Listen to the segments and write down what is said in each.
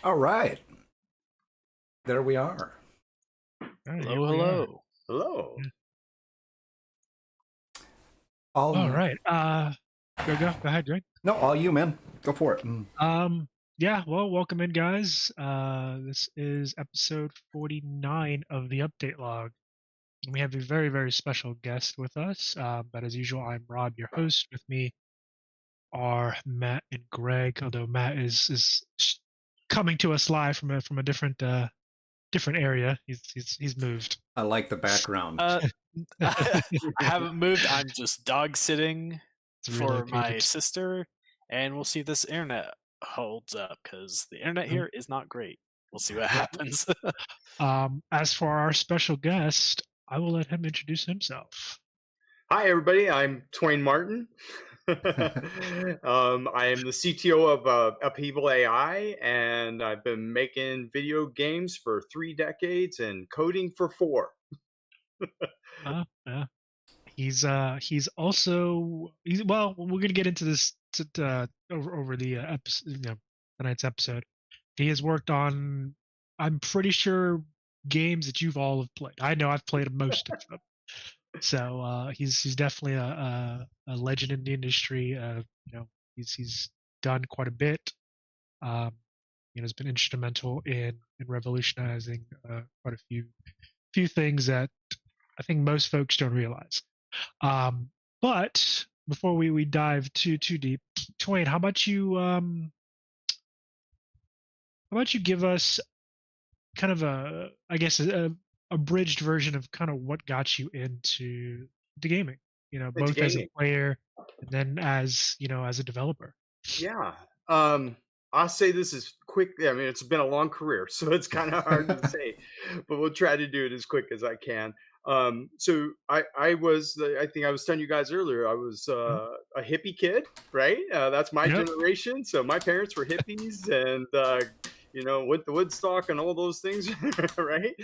All right, there we are. All right, here Hello, we are. hello. Hello. Yeah. All All right. Go ahead, Greg. no, all you, man. Go for it. Um, yeah. Well, welcome in, guys. This is episode 49 of the update log, and we have a very, very special guest with us. But as usual, I'm Rob, your host. With me are Matt and Greg. Although Matt is coming to us live from a different area. He's moved. I like the background. I haven't moved. I'm just dog sitting It's for my relocated. sister, and we'll see if this internet holds up because the internet here is not great. We'll see what happens. As for our special guest, I will let him introduce himself. Hi, everybody. I'm Twain Martin. I am the CTO of Upheaval AI, and I've been making video games for 3 decades and coding for 4. Yeah. He's also well. We're gonna get into this over the episode, tonight's episode. He has worked on, I'm pretty sure, games that you've all have played. I know I've played most of them. So he's definitely a legend in the industry. He's done quite a bit. Um, has been instrumental in revolutionizing quite a few things that I think most folks don't realize. But before we dive too deep, Twain, how about you give us kind of a abridged version of kind of what got you into the gaming, Into both as a gaming. player and then as a developer. Yeah. I'll say this is quick. I mean, it's been a long career, so it's kind of hard to say, but we'll try to do it as quick as I can. I think I was telling you guys earlier, I was a hippie kid, right? That's my Yep. generation. So my parents were hippies and, went to Woodstock and all those things, right?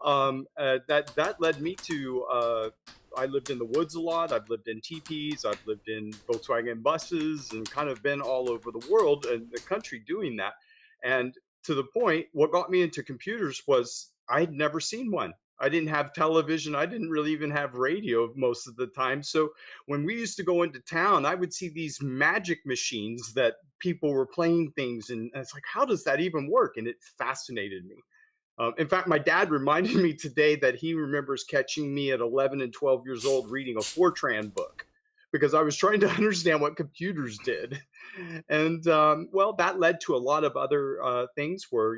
That led me to I lived in the woods a lot. I've lived in teepees. I've lived in Volkswagen buses and kind of been all over the world and the country doing that. And to the point, what got me into computers was I'd never seen one. I didn't have television. I didn't really even have radio most of the time. So when we used to go into town, I would see these magic machines that people were playing things. And it's like, how does that even work? And it fascinated me. In fact, my dad reminded me today that he remembers catching me at 11 and 12 years old reading a Fortran book because I was trying to understand what computers did. And well, that led to a lot of other things where,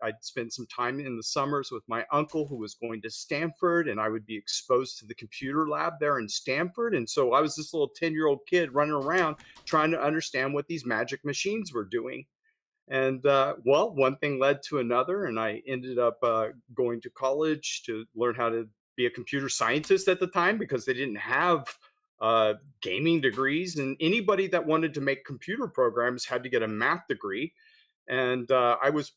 I'd spend some time in the summers with my uncle who was going to Stanford, and I would be exposed to the computer lab there in Stanford. And so I was this little 10-year-old kid running around trying to understand what these magic machines were doing. And well, one thing led to another, and I ended up going to college to learn how to be a computer scientist at the time because they didn't have gaming degrees, and anybody that wanted to make computer programs had to get a math degree. And I was,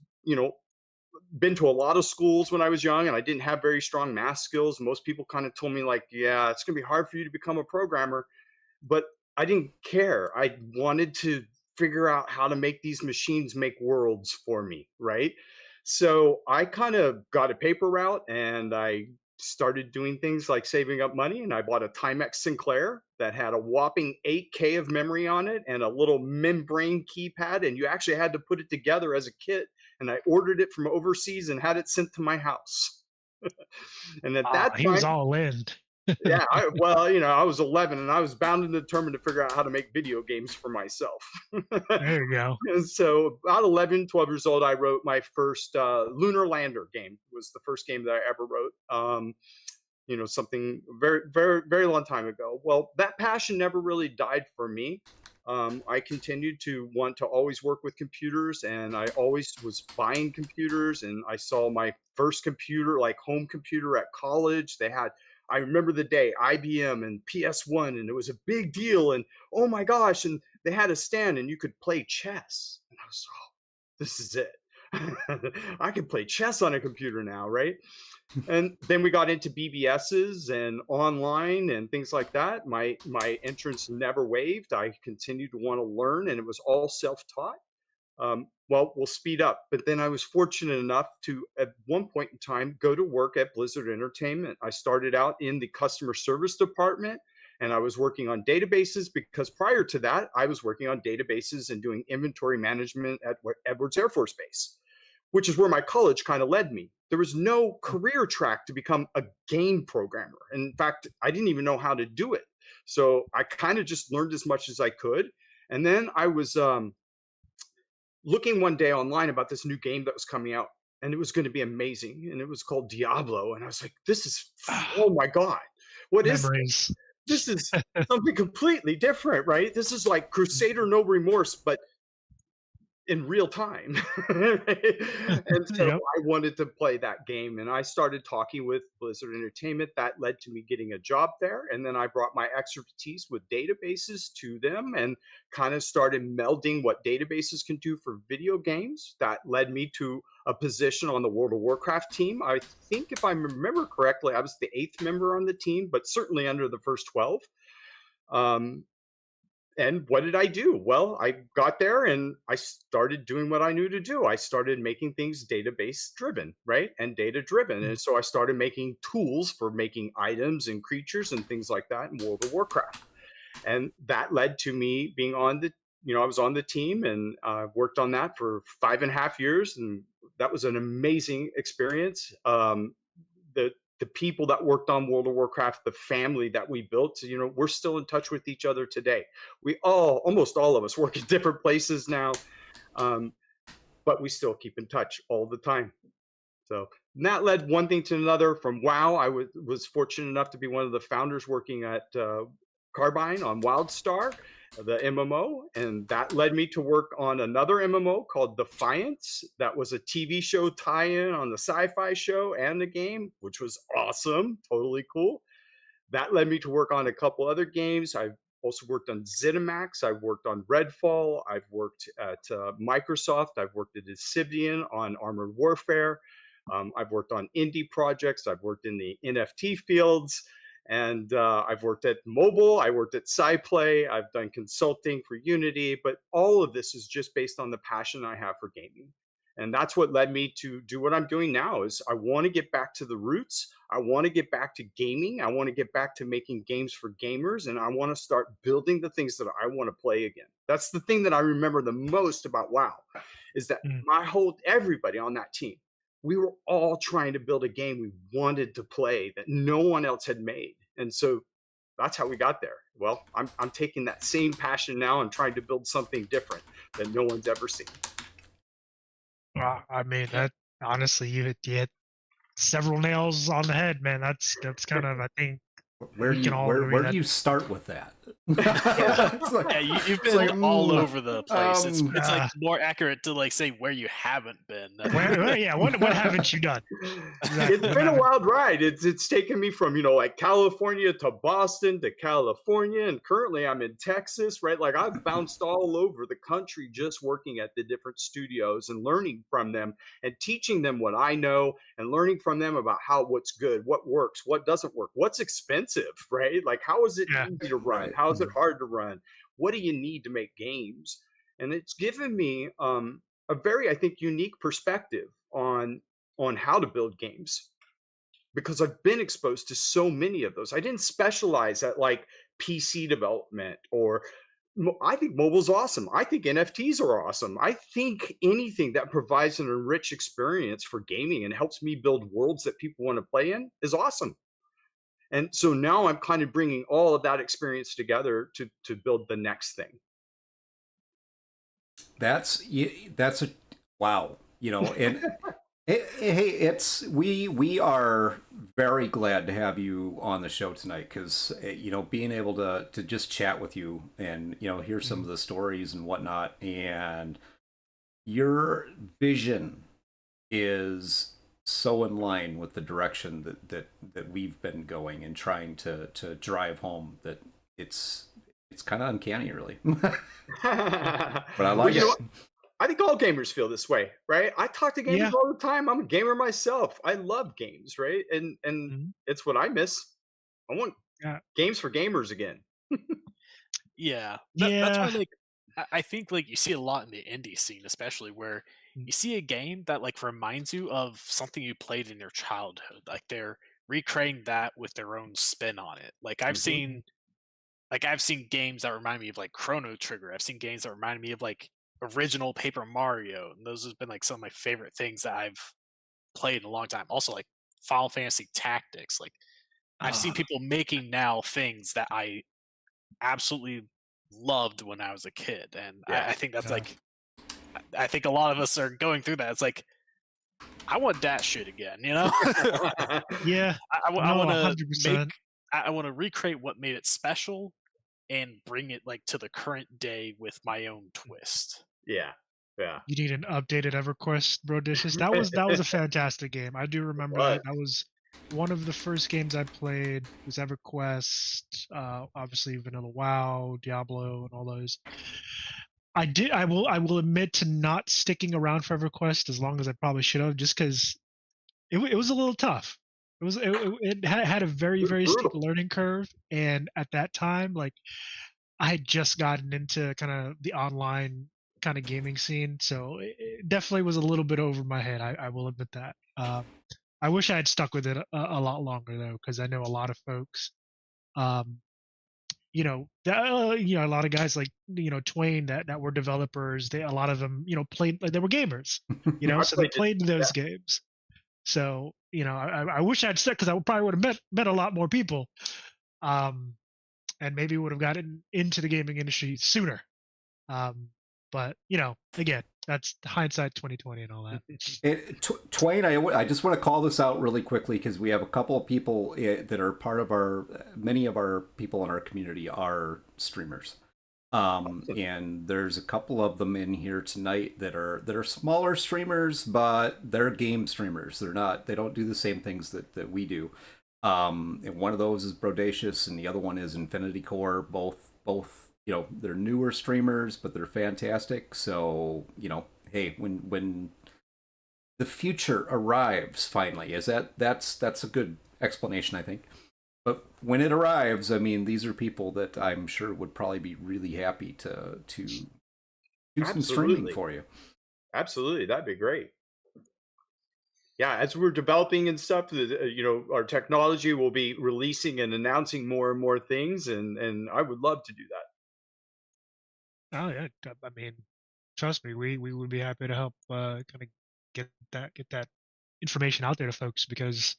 been to a lot of schools when I was young, and I didn't have very strong math skills. Most people kind of told me like, "Yeah, it's going to be hard for you to become a programmer," but I didn't care. I wanted to figure out how to make these machines make worlds for me, right? So I kind of got a paper route and I started doing things like saving up money, and I bought a Timex Sinclair that had a whopping 8K of memory on it and a little membrane keypad, and you actually had to put it together as a kit, and I ordered it from overseas and had it sent to my house. And at that He was time, all in. yeah, well, I was 11 and I was bound and determined to figure out how to make video games for myself. There you go. And so about 11, 12 years old, I wrote my first lunar lander game. It was the first game that I ever wrote. Something very, very, very long time ago. Well, that passion never really died for me. I continued to want to always work with computers, and I always was buying computers. And I saw my first computer, like home computer at college. I remember the day, IBM and PS1, and it was a big deal. And oh my gosh, and they had a stand and you could play chess. And I was, oh, this is it. I can play chess on a computer now, right? And then we got into BBSs and online and things like that. My entrance never waived. I continued to want to learn, and it was all self-taught. Well, we'll speed up. But then I was fortunate enough to, at one point in time, go to work at Blizzard Entertainment. I started out in the customer service department, and I was working on databases because prior to that, I was working on databases and doing inventory management at Edwards Air Force Base, which is where my college kind of led me. There was no career track to become a game programmer. In fact, I didn't even know how to do it. So I kind of just learned as much as I could. And then I was looking one day online about this new game that was coming out, and it was going to be amazing. And it was called Diablo. And I was like, this is, oh my God, what is Memories. this? This is something completely different, right? This is like Crusader No Remorse, but in real time. And so Yep. I wanted to play that game, and I started talking with Blizzard Entertainment. That led to me getting a job there, and then I brought my expertise with databases to them and kind of started melding what databases can do for video games. That led me to a position on the World of Warcraft team. I think, if I remember correctly, I was the 8th member on the team, but certainly under the first 12. And what did I do? Well, I got there and I started doing what I knew to do. I started making things database driven, right? And data driven. And so I started making tools for making items and creatures and things like that in World of Warcraft. And that led to me being on the, I was on the team, and worked on that for 5.5 years. And that was an amazing experience. The people that worked on World of Warcraft, the family that we built, we're still in touch with each other today. We almost all of us work in different places now, but we still keep in touch all the time. So that led one thing to another. From WoW, I was fortunate enough to be one of the founders working at Carbine on WildStar, the MMO, and that led me to work on another MMO called Defiance. That was a TV show tie-in on the sci-fi show and the game, which was awesome, totally cool. That led me to work on a couple other games. I've also worked on ZeniMax. I've worked on Redfall. I've worked at Microsoft. I've worked at Obsidian on Armored Warfare. I've worked on indie projects. I've worked in the NFT fields. And I've worked at mobile, I worked at SciPlay, I've done consulting for Unity, but all of this is just based on the passion I have for gaming. And that's what led me to do what I'm doing now. Is I want to get back to the roots. I want to get back to gaming. I want to get back to making games for gamers, and I want to start building the things that I want to play again. That's the thing that I remember the most about WoW, is that everybody on that team, we were all trying to build a game we wanted to play that no one else had made. And so that's how we got there. Well, I'm taking that same passion now and trying to build something different that no one's ever seen. I mean, that honestly, you hit several nails on the head, man. That's kind of, I think, where do you start with that? You've been all over the place. It's like more accurate to like say where you haven't been. What haven't you done? It's been a wild ride. It's taken me from like California to Boston to California, and currently I'm in Texas, right? Like I've bounced all over the country just working at the different studios and learning from them and teaching them what I know and learning from them about what's good, what works, what doesn't work, what's expensive, right? Like how is it easy to run? How is it hard to run? What do you need to make games? And it's given me a very, I think, unique perspective on how to build games, because I've been exposed to so many of those. I didn't specialize at like PC development, or I think mobile's awesome. I think NFTs are awesome. I think anything that provides an enriched experience for gaming and helps me build worlds that people want to play in is awesome. And so now I'm kind of bringing all of that experience together to build the next thing. That's a wow, and hey, we are very glad to have you on the show tonight, because being able to just chat with you and hear some of the stories and whatnot, and your vision is so in line with the direction that we've been going and trying to drive home, that it's kind of uncanny, really. But I like it. I think all gamers feel this way, right? I talk to gamers all the time. I'm a gamer myself. I love games, right? And it's what I miss. I want games for gamers again. That's why, like, I think like you see a lot in the indie scene, especially where Mm. you see a game that like reminds you of something you played in your childhood. Like they're recreating that with their own spin on it. Hmm. I've seen games that remind me of like Chrono Trigger. I've seen games that remind me of like original Paper Mario. And those have been like some of my favorite things that I've played in a long time. Also like Final Fantasy Tactics. Like I've seen Ah, people making now things that I absolutely loved when I was a kid. And Yeah. I think that's yeah. like I think a lot of us are going through that. It's like I want that shit again, you know? Yeah. I No, want to make 100%. I want to recreate what made it special and bring it like to the current day with my own twist. Yeah. Yeah. You need an updated EverQuest, bro. Dishes. That was a fantastic game. I do remember What? that. That was one of the first games I played. Was EverQuest, obviously Vanilla WoW, Diablo, and all those. I did. I will admit to not sticking around for EverQuest as long as I probably should have, just because it was a little tough. It had a very steep Brutal. learning curve, and at that time, like I had just gotten into kind of the online kind of gaming scene, so it definitely was a little bit over my head. I will admit that. I wish I had stuck with it a lot longer though, because I know a lot of folks. Um, a lot of guys like Twain that were developers. A lot of them played like they were gamers. I So they played it. played Yeah. those games. So I wish I'd stuck because I probably would have met a lot more people. Um, and maybe would have gotten into the gaming industry sooner. Um, but again, that's hindsight 2020 and all that. Twain, I just want to call this out really quickly because we have a couple of people that are part of many of our people in our community are streamers. And there's a couple of them in here tonight that are smaller streamers, but they're game streamers. They don't do the same things that we do. And one of those is Brodacious, and the other one is Infinity Core. Both they're newer streamers, but they're fantastic. So hey, when the future arrives finally, that's a good explanation, I think. But when it arrives, I mean, these are people that I'm sure would probably be really happy to do some streaming Absolutely. for you. Absolutely. That'd be great. Yeah, as we're developing and stuff, our technology will be releasing and announcing more and more things, and I would love to do that. Oh yeah, I mean, trust me, we would be happy to help kind of get that information out there to folks because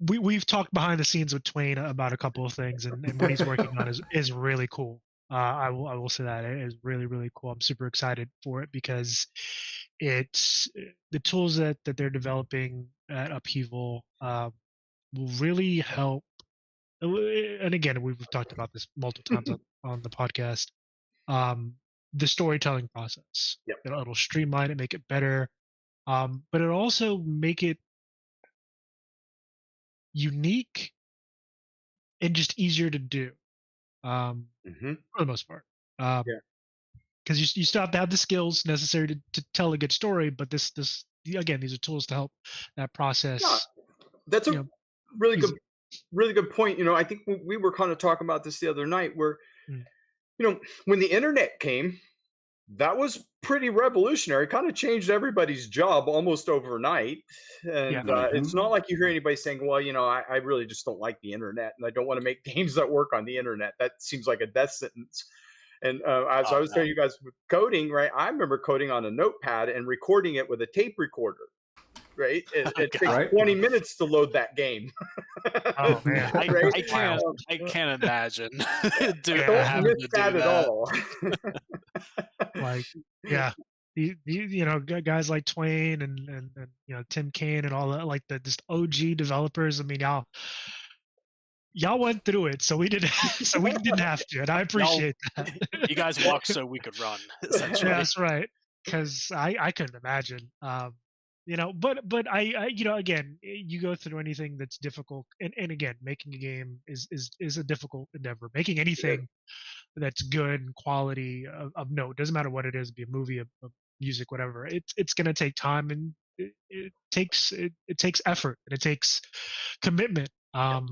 we've talked behind the scenes with Twain about a couple of things, and what he's working on is really cool. I will say that it is really cool. I'm super excited for it because it's the tools that they're developing at Upheaval will really help. And again, we've talked about this multiple times on the podcast. Um, the storytelling process. Yep. It'll streamline it, make it better, but it'll also make it unique and just easier to do Hmm. for the most part. Yeah. Because you still have to have the skills necessary to tell a good story, but this again, these are tools to help that Yeah. process. That's You a know, really good, easy. really good point. I think we were kind of talking about this the other night, where Mm. when the internet came, that was pretty revolutionary. Kind of changed everybody's job almost overnight. Yeah. And it's not Mhm. like you hear anybody saying, "Well, I really just don't like the internet, and I don't want to make games that work on the internet." That seems like a death sentence. And as I Oh was no. telling you guys with coding, right? I remember coding on a notepad and recording it with a tape recorder. Right? Oh It takes god. Right? 20 minutes to load that game. Oh man, I Right? that's I wild. can't I can't imagine Yeah, Don't having miss to that do at that. all. like yeah. Guys like Twain and Tim Kaine and all that, like the just OG developers. I mean, y'all went through it, so we didn't so we didn't have to, and I Y'all appreciate that. you guys walked so we could run, Yeah, essentially. that's right. Because I couldn't imagine. But I again, you go through anything that's difficult, and again, making a game is a difficult endeavor. Making Yes. anything that's good and quality of note, doesn't matter what it is, be a movie, a music, whatever. It's gonna take time, and it takes effort, and it takes commitment. Yep.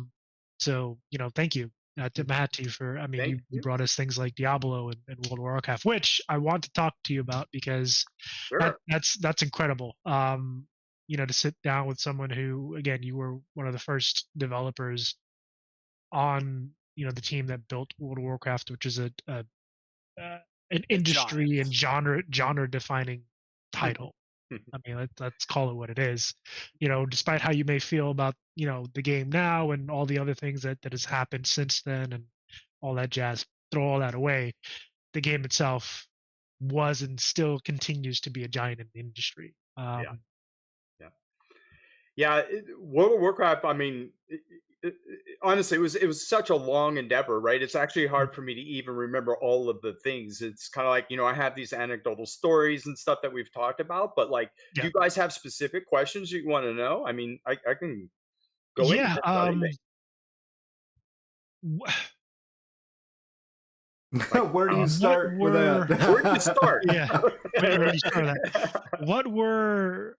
So thank you. tip my hat to you for. I mean, Thank you you. brought us things like Diablo and World of Warcraft, which I want to talk to you about because Sure. that's incredible. To sit down with someone who, again, you were one of the first developers on the team that built World of Warcraft, which is an A industry giant. and genre defining title. I mean, let's call it what it is. Despite how you may feel about the game now and all the other things that has happened since then and all that jazz, throw all that away. The game itself was and still continues to be a giant in the industry. Yeah. Yeah, World of Warcraft. I mean, honestly, it was such a long endeavor, right? It's actually hard for me to even remember all of the things. It's kind of like I have these anecdotal stories and stuff that we've talked about, but like, do Yeah, you guys have specific questions you want to know? I mean, I can go into yeah. just about anything. wh- Where do you what start with were that? Where do you start? yeah? Where do you start with that? What were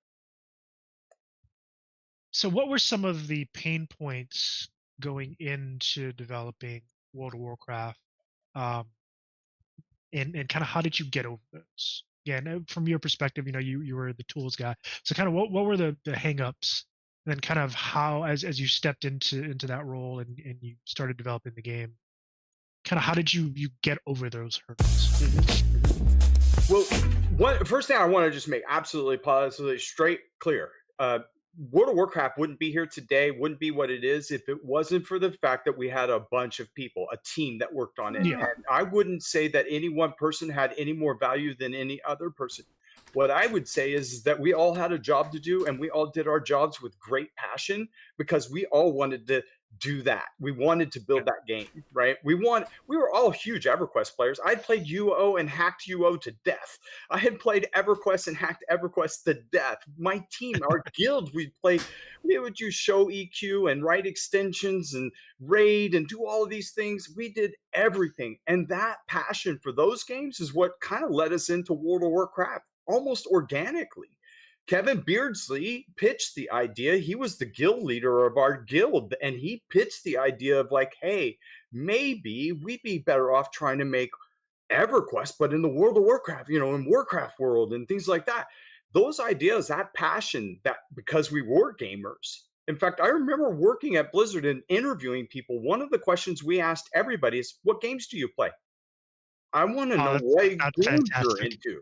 What were some of the pain points going into developing World of Warcraft? Um, and kind of how did you get over those? Again, from your perspective, you were the tools guy. So kind of what were the hangups? And then kind of how, as you stepped into that role and you started developing the game, kind of how did you get over those hurdles? Well, first thing I want to just make absolutely positively straight clear. World of Warcraft wouldn't be here today, wouldn't be what it is if it wasn't for the fact that we had a bunch of people, a team that worked on it. Yeah. And I wouldn't say that any one person had any more value than any other person. What I would say is that we all had a job to do and we all did our jobs with great passion because we all wanted to do that. We wanted to build that game, right? We were all huge EverQuest players. I'd played UO and hacked UO to death. I had played EverQuest and hacked EverQuest to death. My team, our guild, we would use show EQ and write extensions and raid and do all of these things. We did everything. And that passion for those games is what kind of led us into World of Warcraft almost organically. Kevin Beardsley pitched the idea. He was the guild leader of our guild, and he pitched the idea of like, hey, maybe we'd be better off trying to make EverQuest, but in the World of Warcraft, in Warcraft world and things like that. Those ideas, that passion, that because we were gamers. In fact, I remember working at Blizzard and interviewing people. One of the questions we asked everybody is, what games do you play? I want to know what games you're Fantastic. into.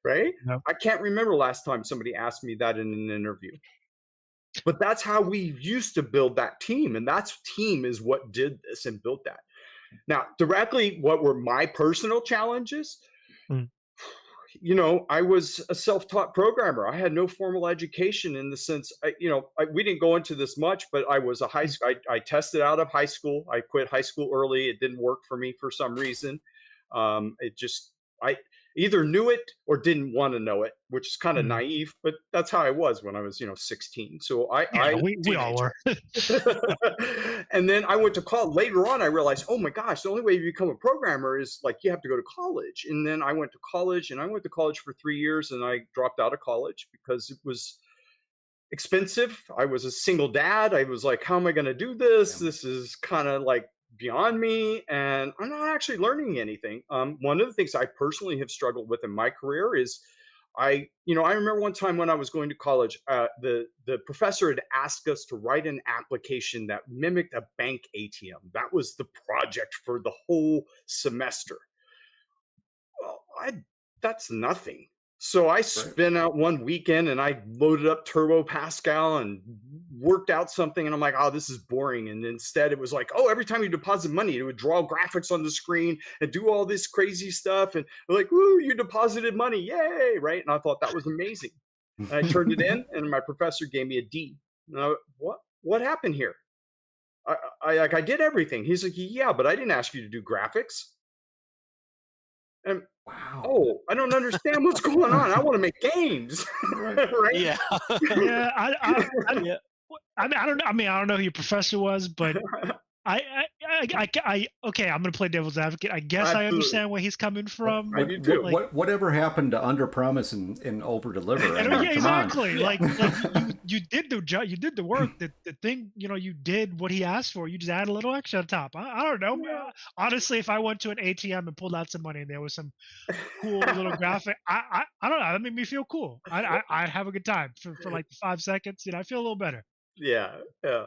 Right? Yep. I can't remember last time somebody asked me that in an interview. But that's how we used to build that team. And that team is what did this and built that. Now, directly, what were my personal challenges? I was a self-taught programmer. I had no formal education in the sense, we didn't go into this much, but I was I tested out of high school. I quit high school early. It didn't work for me for some reason. I either knew it or didn't want to know it, which is kind of naive, but that's how I was when I was, 16. So we all were. And then I went to college. Later on, I realized, oh my gosh, the only way you become a programmer is like you have to go to college. And then I went to college, and I went to college for 3 years, and I dropped out of college because it was expensive. I was a single dad. I was like, how am I going to do this? This is kind of like beyond me, and I'm not actually learning anything. One of the things I personally have struggled with in my career is I remember one time when I was going to college, the professor had asked us to write an application that mimicked a bank ATM. That was the project for the whole semester. Well, that's nothing. So I spent out one weekend and I loaded up Turbo Pascal and worked out something. And I'm like, oh, this is boring. And instead it was like, oh, every time you deposit money, it would draw graphics on the screen and do all this crazy stuff. And like, woo, you deposited money. Yay. Right. And I thought that was amazing. And I turned it in and my professor gave me a D. And I, what happened here? I did everything. He's like, yeah, but I didn't ask you to do graphics. And wow. Oh, I don't understand what's going on. I want to make games. Right? Yeah. Yeah. I don't know who your professor was, but Okay, I'm gonna play devil's advocate. I guess I Absolutely. understand where he's coming from. I do too. Like, Whatever happened to under promise and over deliver? I and mean, yeah, come on. exactly. Yeah. Like you did the job, you did the work. The thing, you did what he asked for. You just add a little extra on top. I don't know. Yeah. Honestly, if I went to an ATM and pulled out some money and there was some cool little graphic, I don't know. That made me feel cool. I'd have a good time for like 5 seconds. I feel a little better. Yeah. Yeah.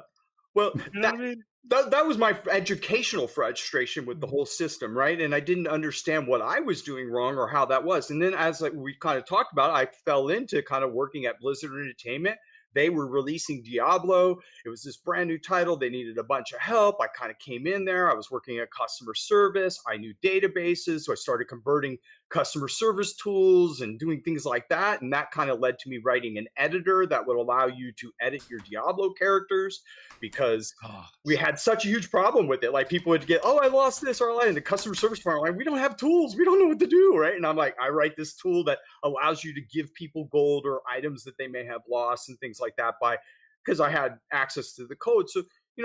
Well, You know what I mean? that was my educational frustration with the Mhm. whole system, right? And I didn't understand what I was doing wrong or how that was. And then as like we kind of talked about, I fell into kind of working at Blizzard Entertainment. They were releasing Diablo. It was this brand new title. They needed a bunch of help. I kind of came in there. I was working at customer service. I knew databases. So I started converting customer service tools and doing things like that. And that kind of led to me writing an editor that would allow you to edit your Diablo characters because Oh, we had such a huge problem with it. Like people would get, oh, I lost this or I lost, and the customer service department, like, we don't have tools. We don't know what to do, right? And I'm like, I write this tool that allows you to give people gold or items that they may have lost and things like that because I had access to the code. So,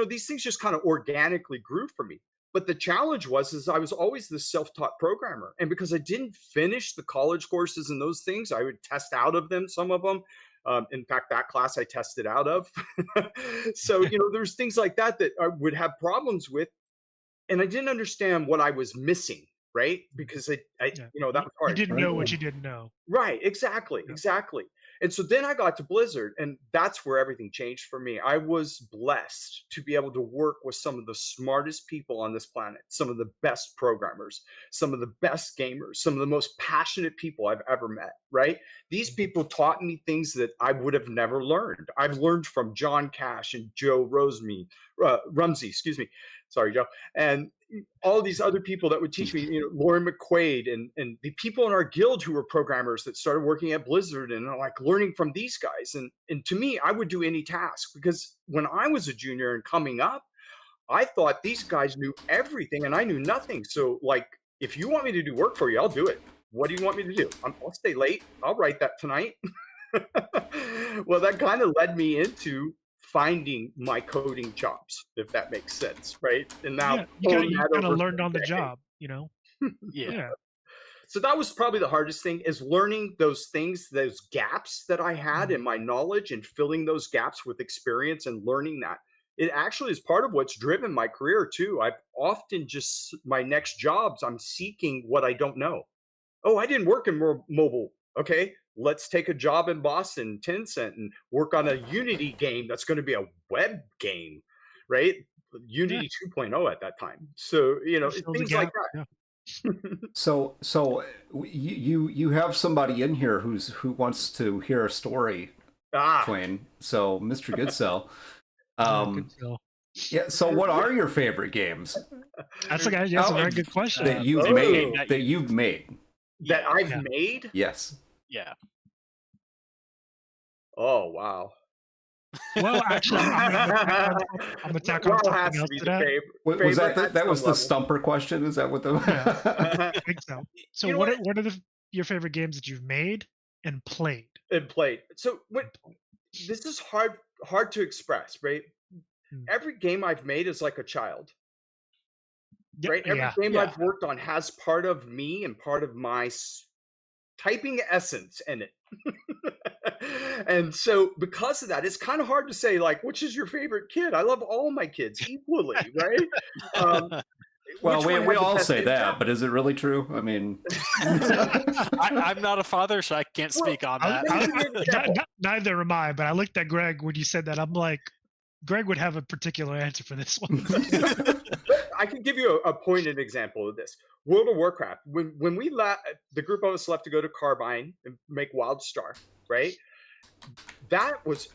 these things just kind of organically grew for me. But the challenge is I was always this self-taught programmer. And because I didn't finish the college courses and those things, I would test out of them, some of them. In fact, that class I tested out of. So, there's things like that that I would have problems with. And I didn't understand what I was missing, right? Because yeah. that was You hard. didn't know Right. what you didn't know. Right, exactly, Yeah. exactly. And so then I got to Blizzard, and that's where everything changed for me. I was blessed to be able to work with some of the smartest people on this planet, some of the best programmers, some of the best gamers, some of the most passionate people I've ever met, right? These people taught me things that I would have never learned. I've learned from John Cash and Joe Rumsey, excuse me. Sorry, Joe. And all these other people that would teach me, Lauren McQuaid and the people in our guild who were programmers that started working at Blizzard and like learning from these guys. And to me, I would do any task because when I was a junior and coming up, I thought these guys knew everything and I knew nothing. So like, if you want me to do work for you, I'll do it. What do you want me to do? I'll stay late. I'll write that tonight. Well, that kind of led me into finding my coding chops, if that makes sense, right? And now Yeah, you pulling that kind of over learned from on the there. job. Yeah. Yeah. So that was probably the hardest thing is learning those things, those gaps that I had in my knowledge and filling those gaps with experience and learning that. It actually is part of what's driven my career too. I've often just my next jobs, I'm seeking what I don't know. Oh, I didn't work in mobile. Okay, let's take a job in Boston, Tencent, and work on a Unity game that's going to be a web game, right? Yeah. Unity 2.0 at that time. So, Fill the things like gap. Yeah. that. So you have somebody in here who wants to hear a story, Ah, Twain. So, Mr. Goodsell, Good skill. yeah. So, what are your favorite games That's a very good question. that you've Oh. made? That That you've made? that Yeah. I've Yeah. made? Yes. Yeah. Oh, wow. Well, actually, I'm gonna tack on Wow something has to else be to the that. Was that favorite at that was some the level. stumper question? Is that what the? Yeah. I think so. So, You know what what? are your favorite games that you've made and played? And played. So this is hard to express, right? Hmm. Every game I've made is like a child, Yeah, right? Every yeah. game Yeah. I've worked on has part of me and part of my typing essence in it. And so because of that, it's kind of hard to say like, which is your favorite kid? I love all my kids equally, right? Um, Well, which we one had the all best say that, impact? but is it really true? I mean, I'm not a father, so I can't Well, speak on that. let me give you an example. Neither am I, but I looked at Greg when you said that. I'm like, Greg would have a particular answer for this one. I can give you a pointed example of this. World of Warcraft. When we the group of us left to go to Carbine and make WildStar, right? That was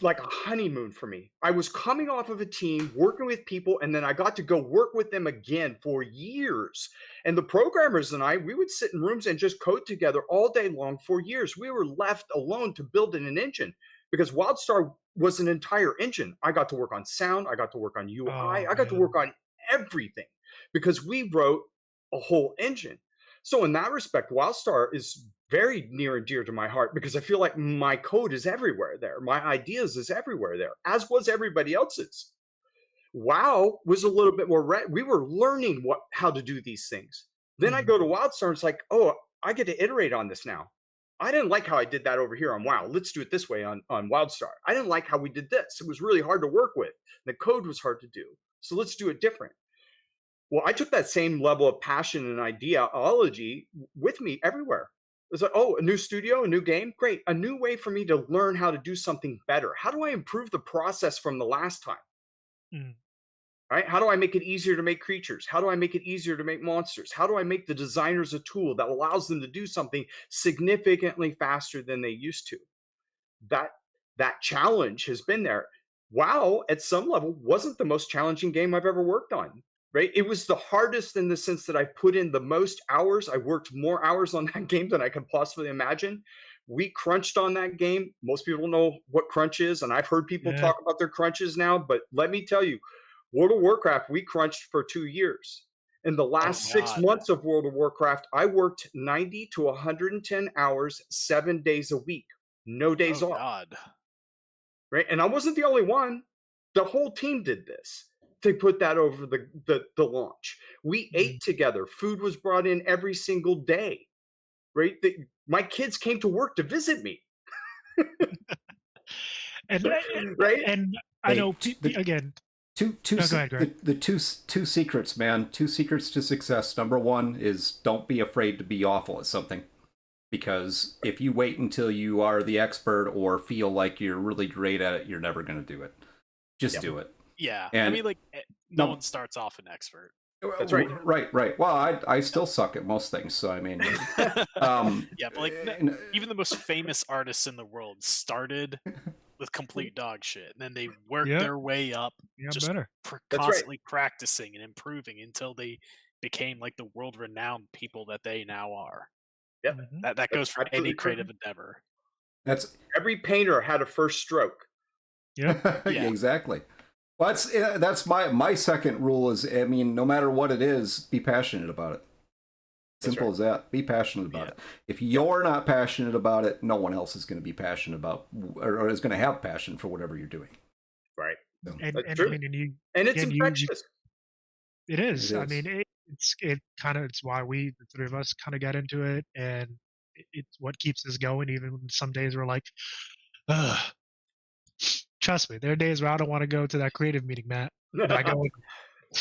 like a honeymoon for me. I was coming off of a team, working with people, and then I got to go work with them again for years. And the programmers and we would sit in rooms and just code together all day long for years. We were left alone to build an engine because WildStar was an entire engine. I got to work on sound. I got to work on UI. I got to man. work on everything because we wrote a whole engine. So in that respect, WildStar is very near and dear to my heart because I feel like my code is everywhere there. My ideas is everywhere there, as was everybody else's. WoW was a little bit more. We were learning how to do these things. Then I Mhm. go to WildStar, and it's like, oh, I get to iterate on this now. I didn't like how I did that over here on WoW. Let's do it this way on WildStar. I didn't like how we did this. It was really hard to work with. The code was hard to do. So let's do it different. Well, I took that same level of passion and ideology with me everywhere. It's like, oh, a new studio, a new game, great. A new way for me to learn how to do something better. How do I improve the process from the last time? Mm. Right? How do I make it easier to make creatures? How do I make it easier to make monsters? How do I make the designers a tool that allows them to do something significantly faster than they used to? That that challenge has been there. WoW, at some level, wasn't the most challenging game I've ever worked on. Right? It was the hardest in the sense that I put in the most hours. I worked more hours on that game than I could possibly imagine. We crunched on that game. Most people know what crunch is, and I've heard people Yeah. talk about their crunches now. But let me tell you, World of Warcraft, we crunched for 2 years. In the Oh last 6 months God. of World of Warcraft, I worked 90 to 110 hours, 7 days a week, no days Oh off. God. Right? And I wasn't the only one. The whole team did this to put that over the launch. We Mhm. ate together. Food was brought in every single day. Right? My kids came to work to visit me. And Right? and I Hey, know again. No, go ahead, Greg. the two secrets, man. Two secrets to success. Number one is don't be afraid to be awful at something, because if you wait until you are the expert or feel like you're really great at it, you're never going to do it. Just Yep. do it. Yeah. I And mean, like, no no, one starts off an expert. That's right. Right. Well, I still suck at most things, so I mean, um, Yeah, but like and- even the most famous artists in the world started with complete dog shit, and then they worked Yep. their way up, Yeah, just better. That's right. constantly practicing and improving until they became like the world-renowned people that they now are. Yep. Mhm. That That's goes for absolutely any true. creative endeavor. that's Every painter had a first stroke. Yep. Yeah. exactly. Well, that's my second rule is, I mean, no matter what it is, be passionate about it. That's Simple right. as that. Be passionate about Yeah. it. If you're not passionate about it, no one else is going to be passionate about, or is going to have passion for whatever you're doing. Right. So, And That's I true. mean, and you And it's again, infectious. it is. It I is. mean, it's why we, the three of us, kind of got into it, and it's what keeps us going. Even when some days we're like, ugh. Trust me, there are days where I don't want to go to that creative meeting, Matt. But I go.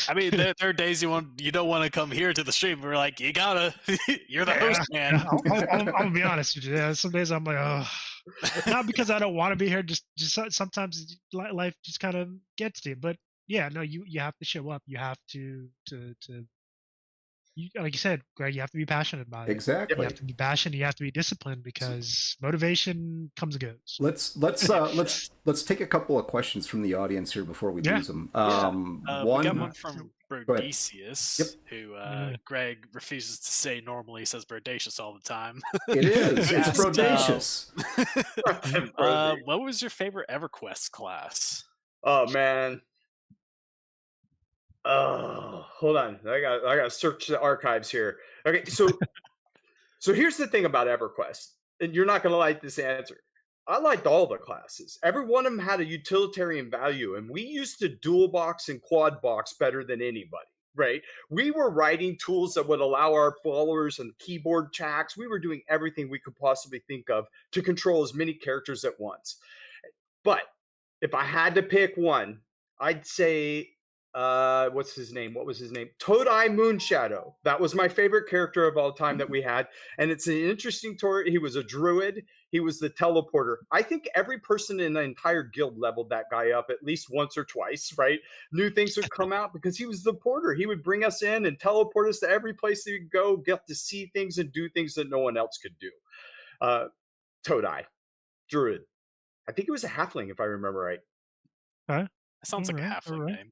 I mean, there are days you don't want to come here to the stream. We're like, you gotta, you're the host, man. I'm gonna be honest with you. Yeah, some days I'm like, oh, not because I don't want to be here. Just sometimes life just kind of gets to you. But yeah, no, you have to show up. You have to like you said, Greg. You have to be passionate about it. You exactly. have to be passionate. You have to be disciplined because motivation comes and goes. Let's take a couple of questions from the audience here before we Yeah. lose them. We got One, one from ahead. Brodesius, Yep. who Yeah. Greg refuses to say normally. He says Brodacious all the time. it is. It's Asked, Brodacious. what was your favorite EverQuest class? Oh man. Oh, hold on. I got to search the archives here. Okay, so here's the thing about EverQuest, and you're not going to like this answer. I liked all the classes. Every one of them had a utilitarian value, and we used to dual box and quad box better than anybody. Right? We were writing tools that would allow our followers and keyboard checks. We were doing everything we could possibly think of to control as many characters at once. But if I had to pick one, I'd say what's his name? What was his name? Toadeye Moonshadow. That was my favorite character of all time that we had. And it's an interesting story. He was a druid. He was the teleporter. I think every person in the entire guild leveled that guy up at least once or twice, right? New things would come out because he was the porter. He would bring us in and teleport us to every place that we'd go, get to see things and do things that no one else could do. Toadeye, druid. I think it was a halfling, if I remember right. That sounds like a Alright, halfling alright. name.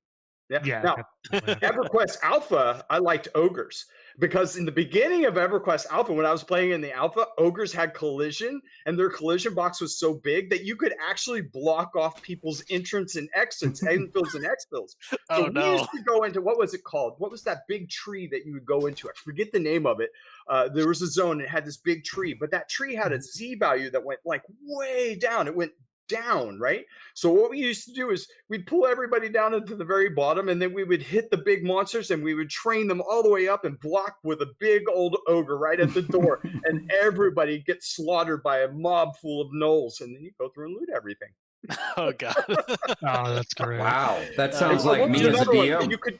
Yeah. Now, EverQuest Alpha, I liked ogres because in the beginning of EverQuest Alpha, when I was playing in the alpha, ogres had collision, and their collision box was so big that you could actually block off people's entrance and exits, infills and exfills. So Oh we no. used to go into, what was it called? What was that big tree that you would go into? I forget the name of it. There was a zone that had this big tree, but that tree had a Z value that went like way down. It went down, right? So what we used to do is we'd pull everybody down into the very bottom, and then we would hit the big monsters, and we would train them all the way up and block with a big old ogre right at the door, and everybody gets slaughtered by a mob full of gnolls, and then you go through and loot everything. Oh god. Oh, that's great. Wow, that Uh, sounds Oh, like look, me there's as a another one. DM. You could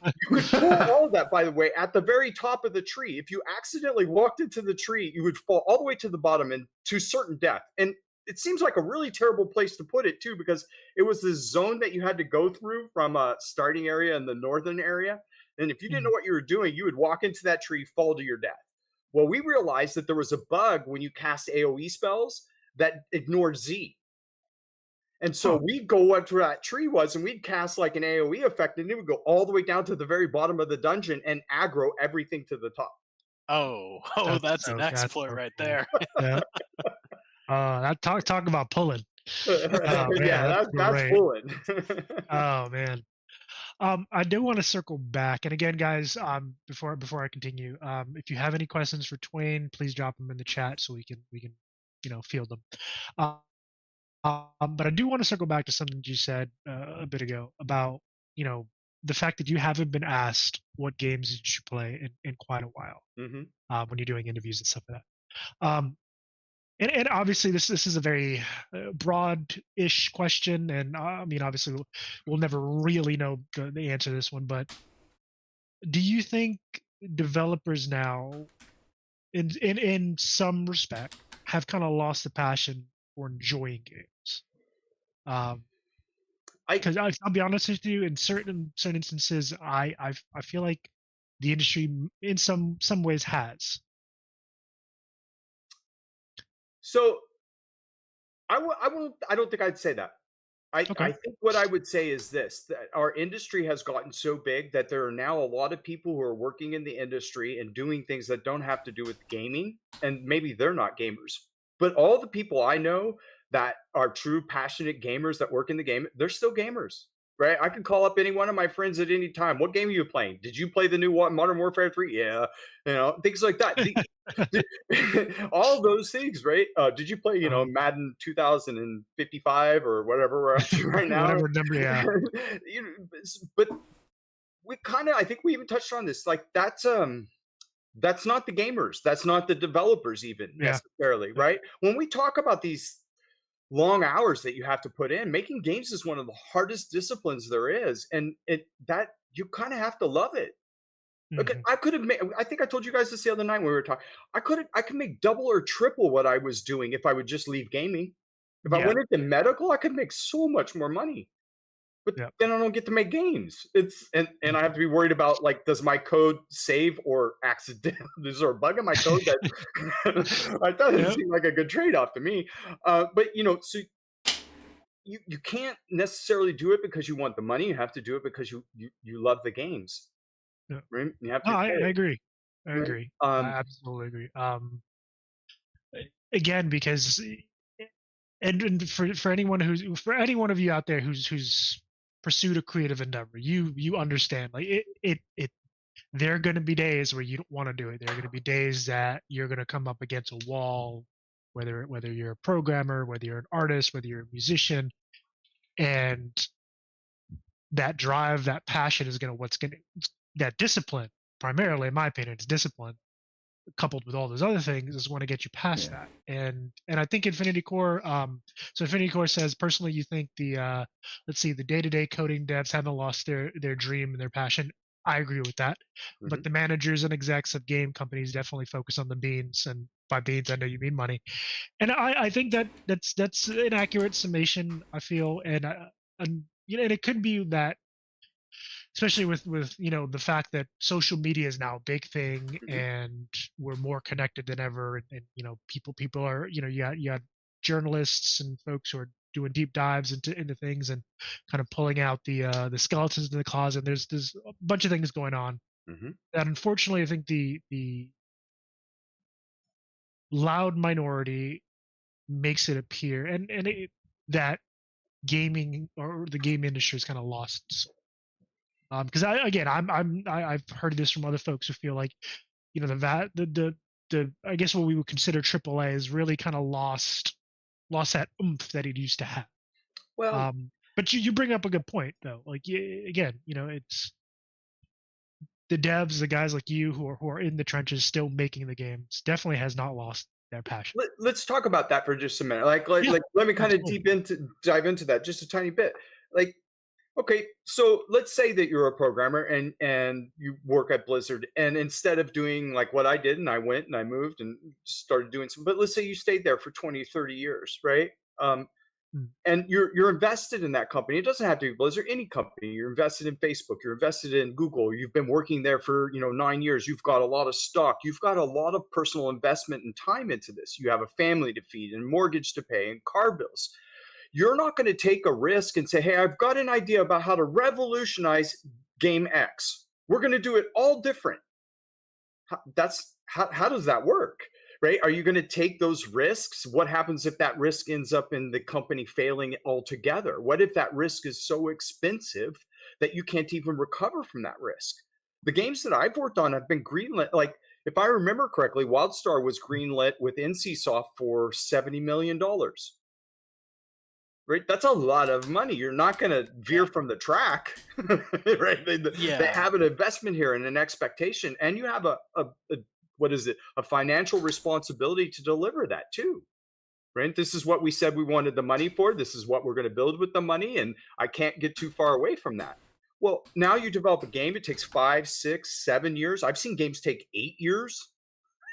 pull all of that, by the way, at the very top of the tree. If you accidentally walked into the tree, you would fall all the way to the bottom and to certain death. And it seems like a really terrible place to put it too, because it was this zone that you had to go through from a starting area in the northern area. And if you didn't know what you were doing, you would walk into that tree, fall to your death. Well, we realized that there was a bug when you cast AoE spells that ignored Z. And so Huh. we'd go up to where that tree was, and we'd cast like an AoE effect, and it would go all the way down to the very bottom of the dungeon and aggro everything to the top. oh, that's an That's exploit so right cool. there. Yeah. That talk about pulling. Oh man, Yeah, that's that's great. pulling. Oh man. I do want to circle back, and again, guys, before I continue, if you have any questions for Twain, please drop them in the chat so we can field them. But I do want to circle back to something you said a bit ago about the fact that you haven't been asked what games did you play in quite a while Hmm. when you're doing interviews and stuff like that. And obviously this is a very broad-ish question, and I mean obviously we'll never really know the answer to this one, but do you think developers now in some respect have kind of lost the passion for enjoying games? I Because I'll be honest with you, in certain instances, I feel like the industry in some ways has. so I don't think I'd say that. I Okay. think what I would say is this, that our industry has gotten so big that there are now a lot of people who are working in the industry and doing things that don't have to do with gaming, and maybe they're not gamers. But all the people I know that are true passionate gamers that work in the game, they're still gamers. Right? I can call up any one of my friends at any time. What game are you playing? Did you play the new Modern Warfare 3? Yeah. Things like that. All those things, right? Did you play, Uh, Madden 2055 or whatever we're up to right now? whatever number, yeah. But we kind of, I think we even touched on this. Like that's not the gamers. That's not the developers even Yeah. necessarily, right? When we talk about these long hours that you have to put in, making games is one of the hardest disciplines there is, and that you kind of have to love it. Okay, Mhm. I could have made. I think I told you guys this the other night when we were talking. I could make double or triple what I was doing if I would just leave gaming. If I Yeah. went into medical, I could make so much more money. But Yeah. then I don't get to make games. It's and I have to be worried about, like, does my code save or accident? Is there a bug in my code that that doesn't Yep. seem like a good trade off to me. But so you can't necessarily do it because you want the money. You have to do it because you love the games. Yeah. Right? You have No, to I play it. agree. I Right? agree. I absolutely agree. Again, because and for anyone for any one of you out there who's pursued a creative endeavor, you understand, like it there are going to be days where you don't want to do it. There are going to be days that you're going to come up against a wall, whether you're a programmer, whether you're an artist, whether you're a musician, and that drive, that passion is that discipline, primarily in my opinion, it's discipline coupled with all those other things is going to get you past Yeah. that. And I think Infinity Core, so Infinity Core says personally you think let's see, the day-to-day coding devs haven't lost their dream and their passion. I agree with that. But Mhm. the managers and execs of game companies definitely focus on the beans, and by beans I know you mean money. And I think that's an accurate summation, I feel. And and it could be that, especially with the fact that social media is now a big thing Mhm. and we're more connected than ever, and people are, you got journalists and folks who are doing deep dives into things and kind of pulling out the skeletons in the closet. There's a bunch of things going on Mhm. that unfortunately I think the loud minority makes it appear, that gaming or the game industry is kind of lost. Because I've heard this from other folks who feel like, the I guess what we would consider AAA is really kind of lost that oomph that it used to have. Well, But you bring up a good point though. Like again, it's the devs, the guys like you who are in the trenches still making the games, definitely has not lost their passion. let's talk about that for just a minute. Like, Yeah, let me kind of absolutely. dive into that just a tiny bit. Like, okay, so let's say that you're a programmer and you work at Blizzard, and instead of doing like what I did, and I went and I moved and started doing some, but let's say you stayed there for 20, 30 years, right? Mm. And you're invested in that company. It doesn't have to be Blizzard, any company. You're invested in Facebook, you're invested in Google, you've been working there for 9 years, you've got a lot of stock, you've got a lot of personal investment and time into this, you have a family to feed and mortgage to pay and car bills. You're not going to take a risk and say, hey, I've got an idea about how to revolutionize game X, we're going to do it all different. How does that work? Right? Are you going to take those risks? What happens if that risk ends up in the company failing altogether? What if that risk is so expensive that you can't even recover from that risk? The games that I've worked on have been greenlit. Like, if I remember correctly, WildStar was greenlit with NCSoft for $70 million. Right? That's a lot of money. You're not going to veer from the track, right? They have an investment here and an expectation, and you have a what is it? A financial responsibility to deliver that too, right? This is what we said we wanted the money for. This is what we're going to build with the money, and I can't get too far away from that. Well, now you develop a game. It takes 5, 6, 7 years. I've seen games take 8 years,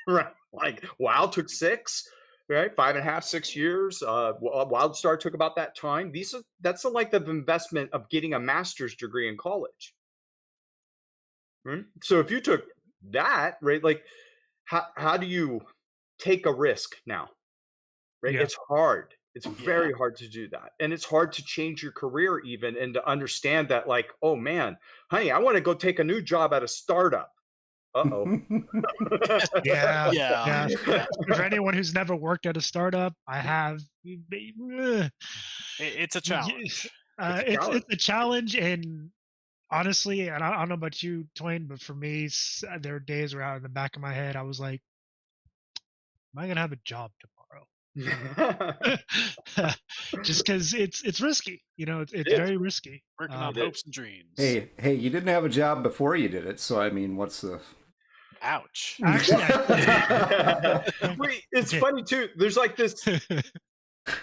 right? Like WoW took 6, right? 5.5, 6 years. WildStar took about that time. That's the length of investment of getting a master's degree in college. Right? So if you took that, right, like how do you take a risk now? Right? Yeah. It's hard. It's very hard to do that. And it's hard to change your career even and to understand that, like, oh man, honey, I want to go take a new job at a startup. Uh-oh. Yeah. Yeah. For anyone who's never worked at a startup, I have. It's a challenge. It's a challenge, and honestly, and I don't know about you, Twain, but for me, there are days where out in the back of my head, I was like, "Am I gonna have a job tomorrow?" Just because it's risky, it's very risky. Working on hopes and dreams. Hey, you didn't have a job before you did it, so I mean, what's the? Ouch. Actually, Wait, it's funny too. There's like this.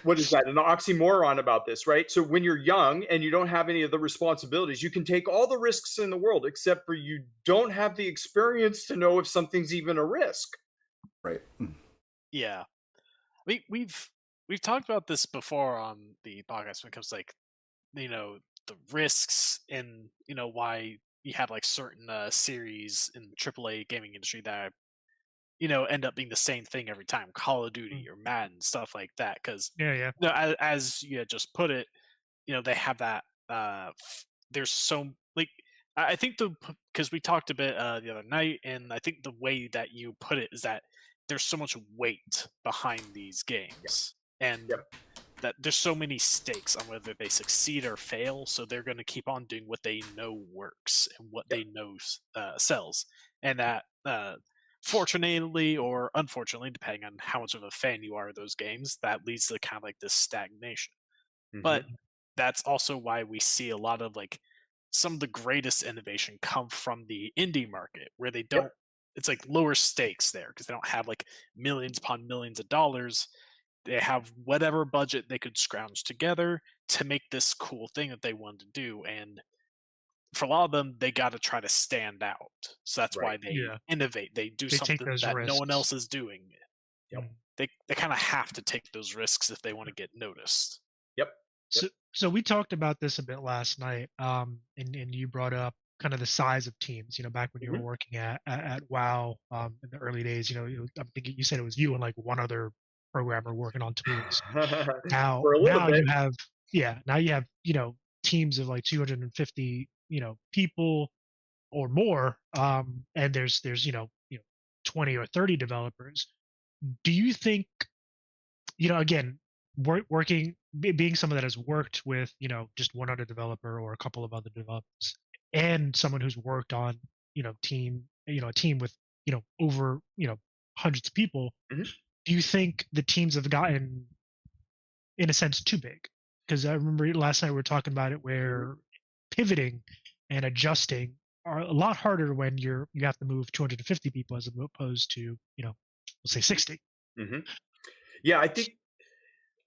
What is that? An oxymoron about this, right? So when you're young and you don't have any of the responsibilities, you can take all the risks in the world, except for you don't have the experience to know if something's even a risk. Right. Yeah. We've talked about this before on the podcast when it comes to like, the risks and why you have like certain series in the AAA gaming industry that end up being the same thing every time, Call of Duty or Madden, stuff like that. Because yeah. as you had just put it, they have that. There's so like I think because we talked a bit the other night, and I think the way that you put it is that there's so much weight behind these games, and that there's so many stakes on whether they succeed or fail. So they're going to keep on doing what they know works and what they know sells, and that. Fortunately or unfortunately, depending on how much of a fan you are of those games, that leads to kind of like this stagnation. But that's also why we see a lot of like some of the greatest innovation come from the indie market, where they don't. It's like lower stakes there because they don't have like millions upon millions of dollars. They have whatever budget they could scrounge together to make this cool thing that they wanted to do, and for a lot of them, they got to try to stand out. So that's why they innovate. They do something that no one else is doing. They kind of have to take those risks if they want to get noticed. So we talked about this a bit last night, and you brought up kind of the size of teams. Back when you were working at WoW in the early days. I'm thinking you said it was you and like one other programmer working on tools. Now you have teams of like 250 people or more, and there's 20 or 30 developers. Do you think, again, being someone that has worked with just one other developer or a couple of other developers, and someone who's worked on a team with over hundreds of people, do you think the teams have gotten, in a sense, too big? because I remember last night we were talking about it where pivoting and adjusting are a lot harder when you have to move 250 people as opposed to let's say 60. Hmm. Yeah, I think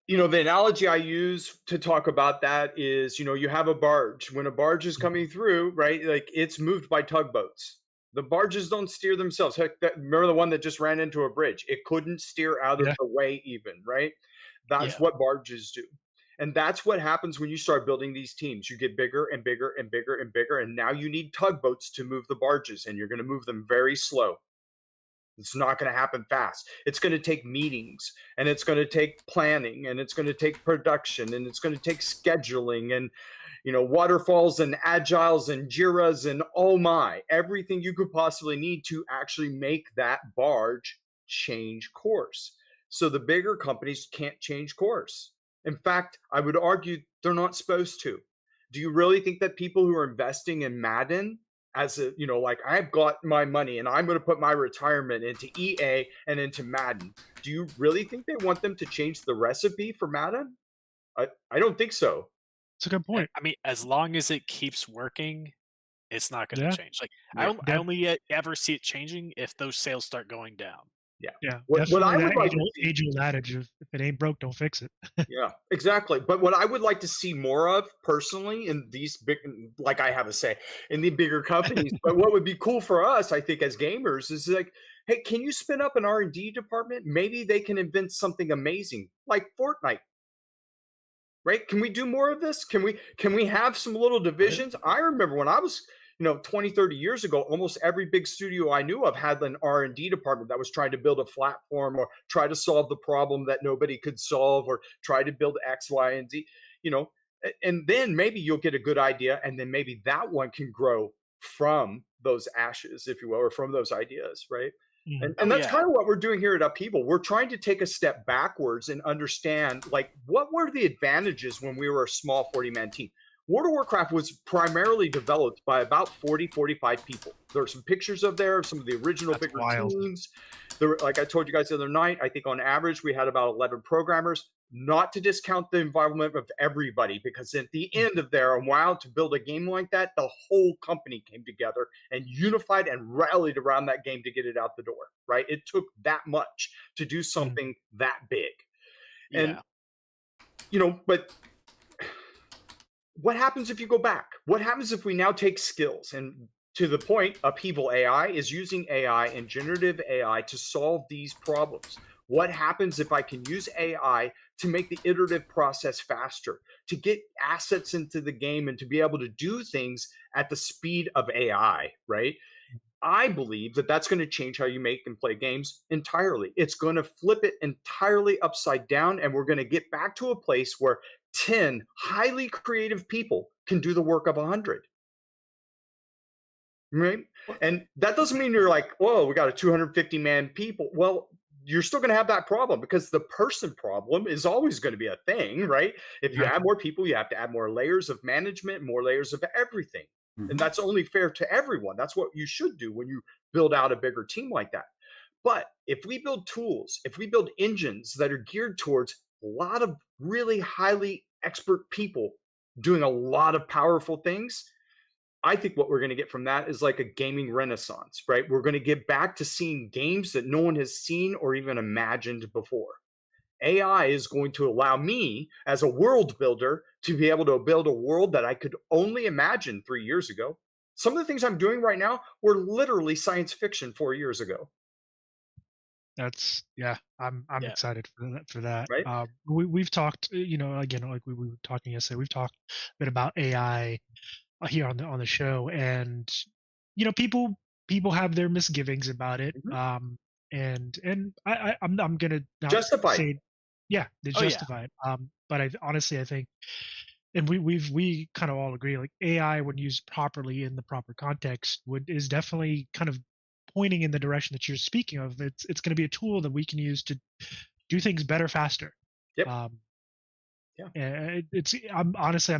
the analogy I use to talk about that is, you have a barge. When a barge is coming through, right? Like it's moved by tugboats. The barges don't steer themselves. Heck, remember the one that just ran into a bridge? It couldn't steer out of Yeah. the way, even, right? That's Yeah. what barges do. And that's what happens when you start building these teams. You get bigger and bigger and bigger and bigger. And now you need tugboats to move the barges, and you're going to move them very slow. It's not going to happen fast. It's going to take meetings, and it's going to take planning, and it's going to take production, and it's going to take scheduling, and waterfalls and agiles and jiras and oh my, everything you could possibly need to actually make that barge change course. So the bigger companies can't change course. In fact, I would argue they're not supposed to. Do you really think that people who are investing in Madden as like I've got my money and I'm going to put my retirement into EA and into Madden, do you really think they want them to change the recipe for Madden? I don't think so. It's a good point. I mean, as long as it keeps working, it's not going to Yeah. change. Like Yeah. I only ever see it changing if those sales start going down. Yeah, What I definitely would that like to see, age-old adage of if it ain't broke, don't fix it. yeah, exactly. But what I would like to see more of personally in these big, like I have a say, in the bigger companies, but what would be cool for us, I think, as gamers is like, hey, can you spin up an R&D department? Maybe they can invent something amazing like Fortnite. Right? Can we do more of this? Can we have some little divisions? I remember when I was 20, 30 years ago, almost every big studio I knew of had an R&D department that was trying to build a platform or try to solve the problem that nobody could solve or try to build X, Y, and Z, you know. And then maybe you'll get a good idea, and then maybe that one can grow from those ashes, if you will, or from those ideas, right? And, Mhm. and Oh that's yeah. kind of what we're doing here at Upheaval. We're trying to take a step backwards and understand, like, what were the advantages when we were a small 40-man team? World of Warcraft was primarily developed by about 40, 45 people. There are some pictures of some of the original That's bigger wild. teams. Like I told you guys the other night, I think on average we had about 11 programmers. Not to discount the involvement of everybody, because at the end of there, a while to build a game like that, the whole company came together and unified and rallied around that game to get it out the door, right? It took that much to do something that big. And, Yeah. but what happens if you go back? What happens if we now take skills and to the point, Upheaval AI is using AI and generative AI to solve these problems. What happens if I can use AI to make the iterative process faster, to get assets into the game and to be able to do things at the speed of AI, right? I believe that that's going to change how you make and play games entirely. It's going to flip it entirely upside down, and we're going to get back to a place where 10 highly creative people can do the work of 100. Right? And that doesn't mean you're like, whoa, we got a 250-man people. Well, you're still going to have that problem because the person problem is always going to be a thing, right? If you Yeah. add more people, you have to add more layers of management, more layers of everything. And Mhm. that's only fair to everyone. That's what you should do when you build out a bigger team like that. But if we build tools, if we build engines that are geared towards a lot of really highly expert people doing a lot of powerful things, I think what we're going to get from that is like a gaming renaissance, right? We're going to get back to seeing games that no one has seen or even imagined before. AI is going to allow me as a world builder to be able to build a world that I could only imagine 3 years ago. Some of the things I'm doing right now were literally science fiction 4 years ago, I'm Yeah. excited for that. right? We've talked, again, like we were talking yesterday, we've talked a bit about AI here on the show, and people have their misgivings about it. Mhm. I'm gonna not Justified. say, yeah, they Oh yeah. justify it. But I think, and we kind of all agree, like AI when used properly in the proper context is definitely kind of pointing in the direction that you're speaking of. It's going to be a tool that we can use to do things better, faster. Yep. Yeah. I'm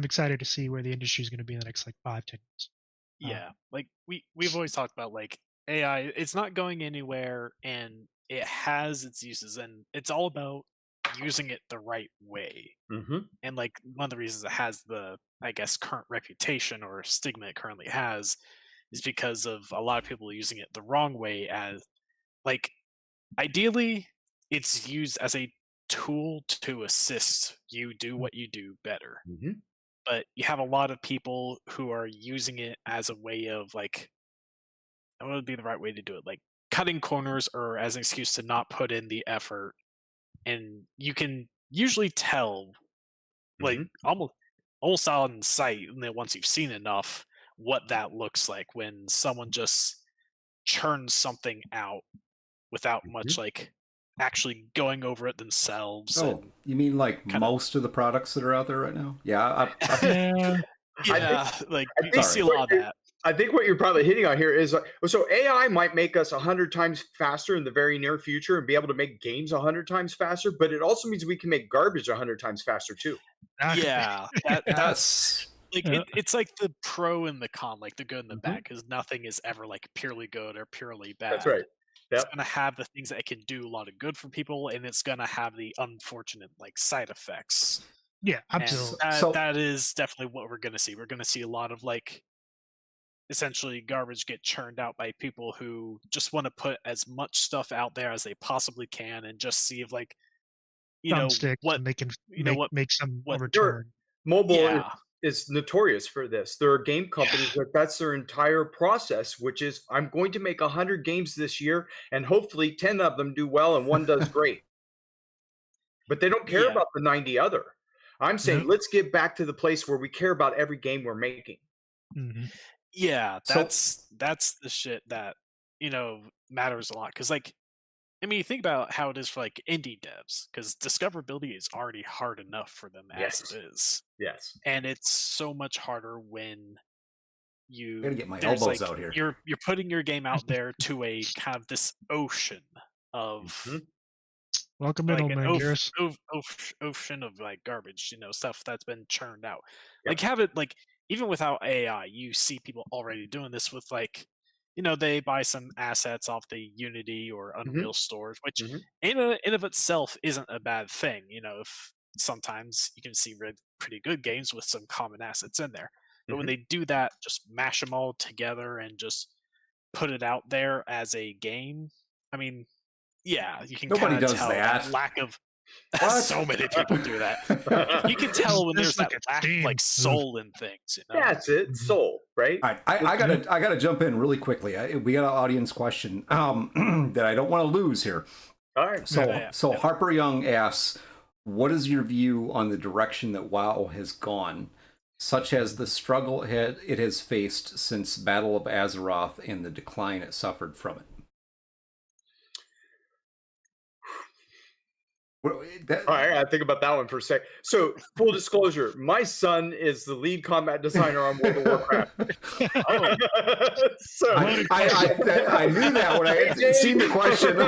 excited to see where the industry is going to be in the next like 5-10 years. Yeah. Like we've always talked about like AI, it's not going anywhere and it has its uses and it's all about using it the right way. Mm-hmm. And like one of the reasons it has the, I guess, current reputation or stigma it currently has is because of a lot of people using it the wrong way. As like, ideally, it's used as a tool to assist you do what you do better. Mm-hmm. But you have a lot of people who are using it as a way of like, what would be the right way to do it? Like cutting corners or as an excuse to not put in the effort. And you can usually tell, like Mm-hmm. almost on sight, and then once you've seen enough, what that looks like when someone just churns something out without much like actually going over it themselves. Oh, And you mean like kinda- most of the products that are out there right now? Yeah. Yeah. yeah, like I you think see a lot of that. I think what you're probably hitting on here is so AI might make us 100 times faster in the very near future and be able to make games 100 times faster, but it also means we can make garbage 100 times faster too. Exactly. Yeah, that's Yes. like Yeah. it's like the pro and the con, like the good and the Mhm. bad, because nothing is ever like purely good or purely bad. That's right. It's Yep. gonna have the things that it can do a lot of good for people, and it's gonna have the unfortunate like side effects. Yeah, And absolutely. that is definitely what we're gonna see. We're gonna see a lot of like essentially garbage get churned out by people who just want to put as much stuff out there as they possibly can and just see if like Thumbsticks, what and they can you know make some what return. Mobile yeah is notorious for this. There are game companies that's their entire process, which is I'm going to make 100 games this year, and hopefully 10 of them do well and one does great. But they don't care Yeah. about the 90 other. I'm saying Yeah. let's get back to the place where we care about every game we're making. Mhm. yeah So- that's the shit that matters a lot, because like I mean, you think about how it is for like indie devs, because discoverability is already hard enough for them Yes. as it is, Yes. and it's so much harder when you Gotta get my there's, elbows like, out here. you're putting your game out there to a kind of this ocean of Mhm. Welcome in, like old an man Garrus. ocean of like garbage, stuff that's been churned out. Yeah. Like have it like even without AI, you see people already doing this with like, they buy some assets off the Unity or Unreal stores, which Mhm. in of itself isn't a bad thing. If sometimes you can see pretty good games with some common assets in there, but when Mhm. they do that, just mash them all together and just put it out there as a game. I mean, yeah, you can Nobody kind of does tell that. lack of. What? So many people do that. You can tell when There's there's that like a lack of theme. like soul in things. That's it. Mhm. Soul, right? All right, I gotta jump in really quickly. We got an audience question that I don't want to lose here. All right. So Yeah. Harper Young asks, "What is your view on the direction that WoW has gone, such as the struggle it has faced since Battle of Azeroth and the decline it suffered from it?" Well, All right, I gotta think about that one for a sec. So, full disclosure, my son is the lead combat designer on World of Warcraft. So, I knew that when I had seen the question.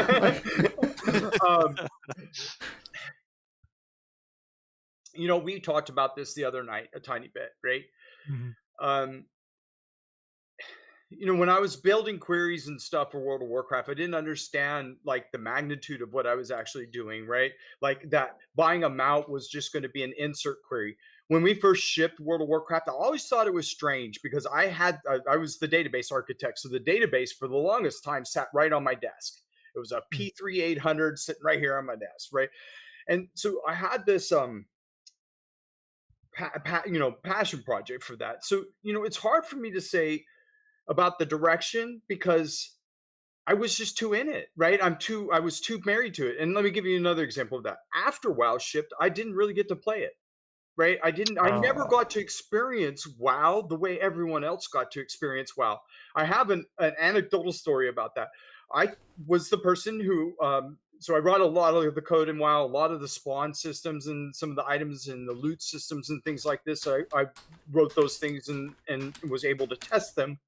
We talked about this the other night a tiny bit, right? Mhm. When I was building queries and stuff for World of Warcraft, I didn't understand like the magnitude of what I was actually doing, right? Like that buying a mount was just going to be an insert query. When we first shipped World of Warcraft, I always thought it was strange because I was the database architect. So the database for the longest time sat right on my desk. It was a P3 800 sitting right here on my desk, right? And so I had this passion project for that. So, it's hard for me to say about the direction because I was just too in it, right? I was too married to it. And let me give you another example of that. After WoW shipped, I didn't really get to play it, right? I never got to experience WoW the way everyone else got to experience WoW. I have an anecdotal story about that. I was the person who, so I wrote a lot of the code in WoW, a lot of the spawn systems and some of the items and the loot systems and things like this. I wrote those things and was able to test them.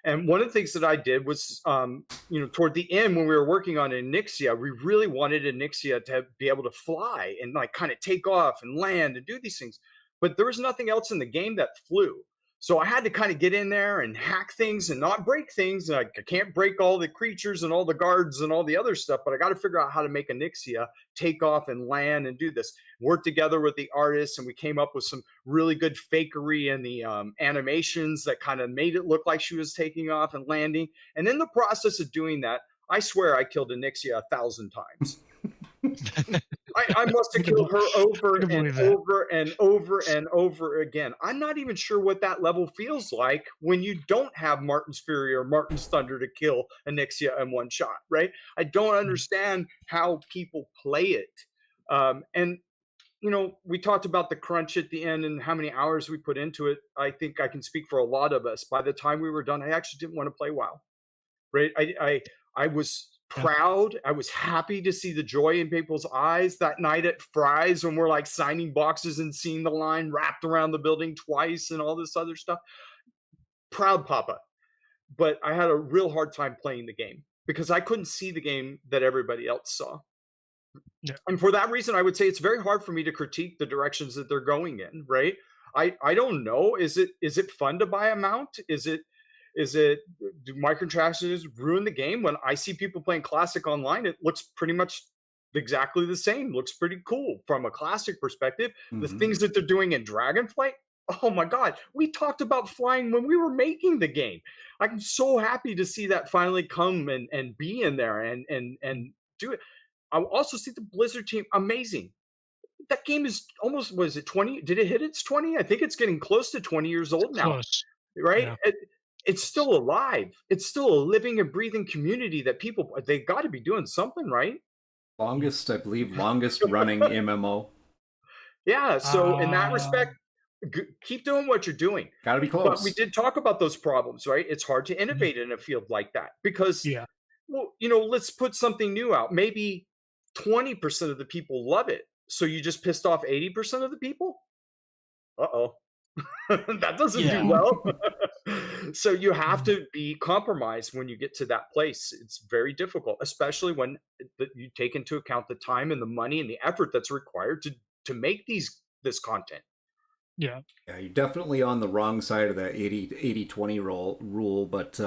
And one of the things that I did was, toward the end when we were working on Onyxia, we really wanted Onyxia to be able to fly and like kind of take off and land and do these things. But there was nothing else in the game that flew. So I had to kind of get in there and hack things and not break things. I can't break all the creatures and all the guards and all the other stuff, but I got to figure out how to make Onyxia take off and land and do this. Work together with the artists, and we came up with some really good fakery in the animations that kind of made it look like she was taking off and landing. And in the process of doing that, I swear I killed Onyxia 1,000 times. I must have killed her over and over and over and over again. I'm not even sure what that level feels like when you don't have Martin's Fury or Martin's Thunder to kill Onyxia in one shot, right? I don't understand how people play it. And we talked about the crunch at the end and how many hours we put into it. I think I can speak for a lot of us. By the time we were done, I actually didn't want to play WoW, right? I was proud. I was happy to see the joy in people's eyes that night at Fry's when we're like signing boxes and seeing the line wrapped around the building twice and all this other stuff. Proud papa. But I had a real hard time playing the game because I couldn't see the game that everybody else saw. Yeah. And for that reason, I would say it's very hard for me to critique the directions that they're going in, right? I don't know. Is it fun to buy a mount? Do microtransactions ruin the game? When I see people playing Classic online, it looks pretty much exactly the same. Looks pretty cool from a Classic perspective. The things that they're doing in Dragonflight, oh my God, we talked about flying when we were making the game. I'm so happy to see that finally come and be in there and do it. I also see the Blizzard team, amazing. That game is almost, was it 20? Did it hit its 20? I think it's getting close to 20 years old now. Close. Right? Yeah. It's still alive. It's still a living and breathing community that they got to be doing something, right? Longest running MMO. Yeah. So in that respect, keep doing what you're doing. Got to be close. But we did talk about those problems, right? It's hard to innovate in a field like that because, well, let's put something new out. Maybe 20% of the people love it. So you just pissed off 80% of the people? Uh-oh. That doesn't do well. So you have to be compromised when you get to that place. It's very difficult, especially when you take into account the time and the money and the effort that's required to make this content. Yeah, you're definitely on the wrong side of that 80-20 rule. But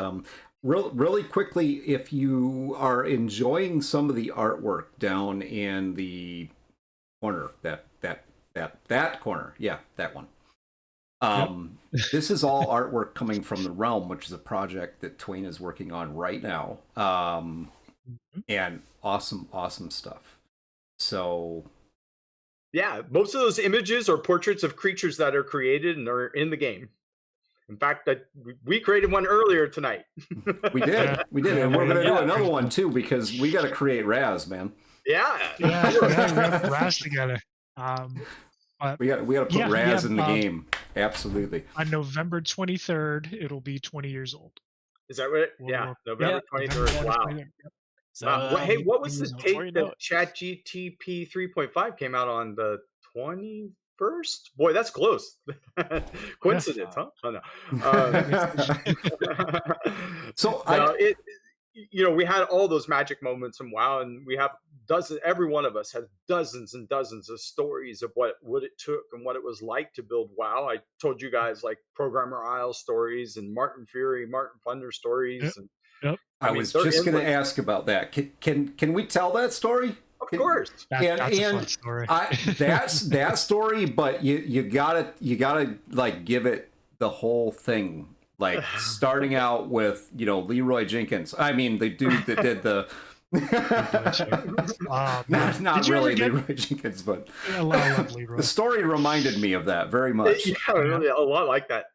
really quickly, if you are enjoying some of the artwork down in the corner, that corner, yeah, that one. This is all artwork coming from The Realm, which is a project that Twain is working on right now. And awesome stuff. So yeah, most of those images are portraits of creatures that are created and are in the game. In fact, we created one earlier tonight. We did, and we're going to do another one too because we got to create Raz, man. Yeah, we have Raz together. We got to put Raz in the game. Absolutely. On November 23rd, it'll be 20 years old. Is that right? November 23rd. Wow. So, hey, what was the date that ChatGPT 3.5 came out on? The 21st? Boy, that's close. Coincidence, huh? Oh, no. We had all those magic moments in WoW, and we have every one of us has dozens and dozens of stories of what it took and what it was like to build WoW. I told you guys like Programmer Isle stories and Martin Fury, Martin Thunder stories. Yep. I was just going to ask about that. Can we tell that story? Of course. That's a fun story. That's that story, but you gotta like give it the whole thing. Like starting out with Leroy Jenkins. I mean the dude that did the not really Leroy Jenkins, but I love Leroy. The story reminded me of that very much. Yeah, really, a lot like that.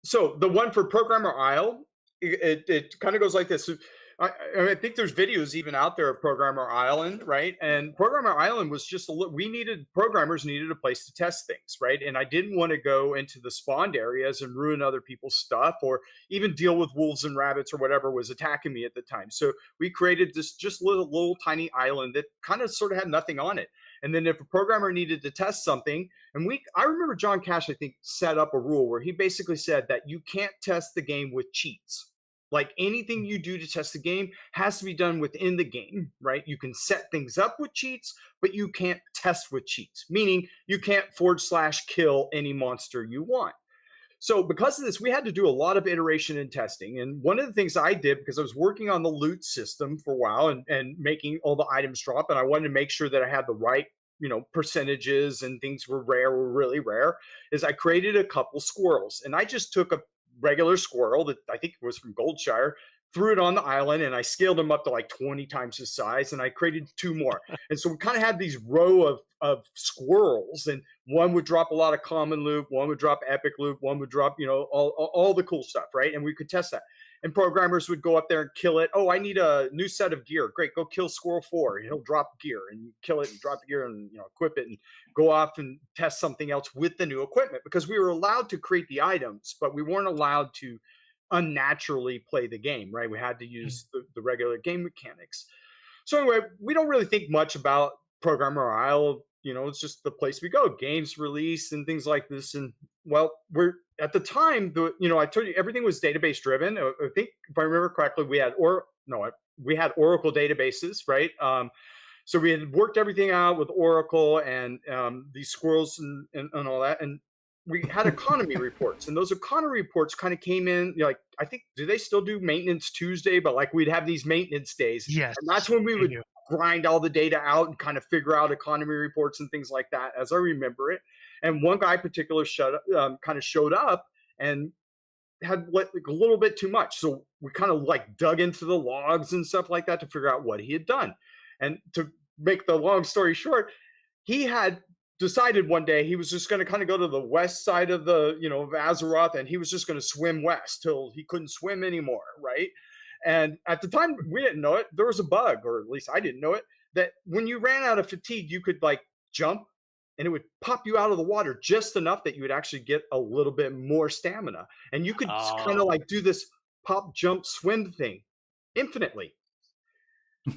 So the one for Programmer Isle, it kind of goes like this. I think there's videos even out there of Programmer Island, right? And Programmer Island was just programmers needed a place to test things, right? And I didn't want to go into the spawned areas and ruin other people's stuff or even deal with wolves and rabbits or whatever was attacking me at the time. So we created this just little tiny island that kind of sort of had nothing on it. And then if a programmer needed to test something, I remember John Cash, I think, set up a rule where he basically said that you can't test the game with cheats. Like anything you do to test the game has to be done within the game, right? You can set things up with cheats, but you can't test with cheats, meaning you can't /kill any monster you want. So because of this, we had to do a lot of iteration and testing. And one of the things I did, because I was working on the loot system for a while and making all the items drop, and I wanted to make sure that I had the right, percentages and things were really rare, is I created a couple squirrels. And I just took a regular squirrel that I think was from Goldshire, threw it on the island, and I scaled them up to like 20 times his size, and I created two more. And so we kind of had these row of squirrels, and one would drop a lot of common loot, one would drop epic loot, one would drop, all the cool stuff, right? And we could test that. And programmers would go up there and kill it. Oh, I need a new set of gear. Great, go kill squirrel 4. He'll drop gear, and you kill it and drop the gear and equip it and go off and test something else with the new equipment, because we were allowed to create the items, but we weren't allowed to unnaturally play the game, right? We had to use the regular game mechanics. So anyway, we don't really think much about Programmer Isle. It's just the place we go. Games release and things like this. And well, we're at the time, I told you everything was database driven. I think if I remember correctly, we had Oracle databases, right? So we had worked everything out with Oracle and these squirrels and all that. And we had economy reports, and those economy reports kind of came in, like, I think, do they still do maintenance Tuesday? But like, we'd have these maintenance days. Yes. And that's when we would grind all the data out and kind of figure out economy reports and things like that, as I remember it. And one guy in particular kind of showed up and had like a little bit too much. So we kind of like dug into the logs and stuff like that to figure out what he had done. And to make the long story short, he had decided one day he was just going to kind of go to the west side of the, of Azeroth, and he was just going to swim west till he couldn't swim anymore, right? And at the time, we didn't know it. There was a bug, or at least I didn't know it, that when you ran out of fatigue, you could like jump and it would pop you out of the water just enough that you would actually get a little bit more stamina. And you could kind of like do this pop, jump, swim thing infinitely.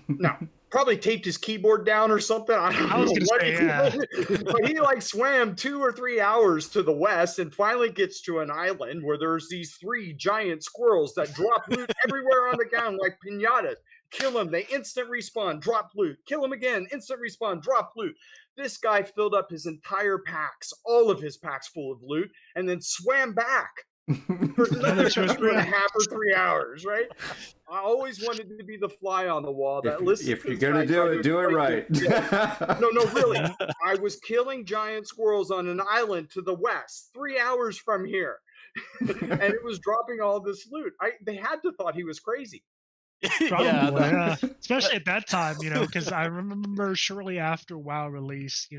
Now, probably taped his keyboard down or something. I don't know what he did. But he like swam 2 or 3 hours to the west and finally gets to an island where there's these 3 giant squirrels that drop loot everywhere on the ground like piñatas. Kill them, they instant respawn, drop loot. Kill them again, instant respawn, drop loot. This guy filled up his entire packs, all of his packs full of loot, and then swam back for another 2.5 or 3 hours, right? I always wanted to be the fly on the wall. That if you're gonna do it right. No, really. I was killing giant squirrels on an island to the west, 3 hours from here, and it was dropping all this loot. They had to thought he was crazy. Probably, especially at that time, because I remember shortly after WoW release, I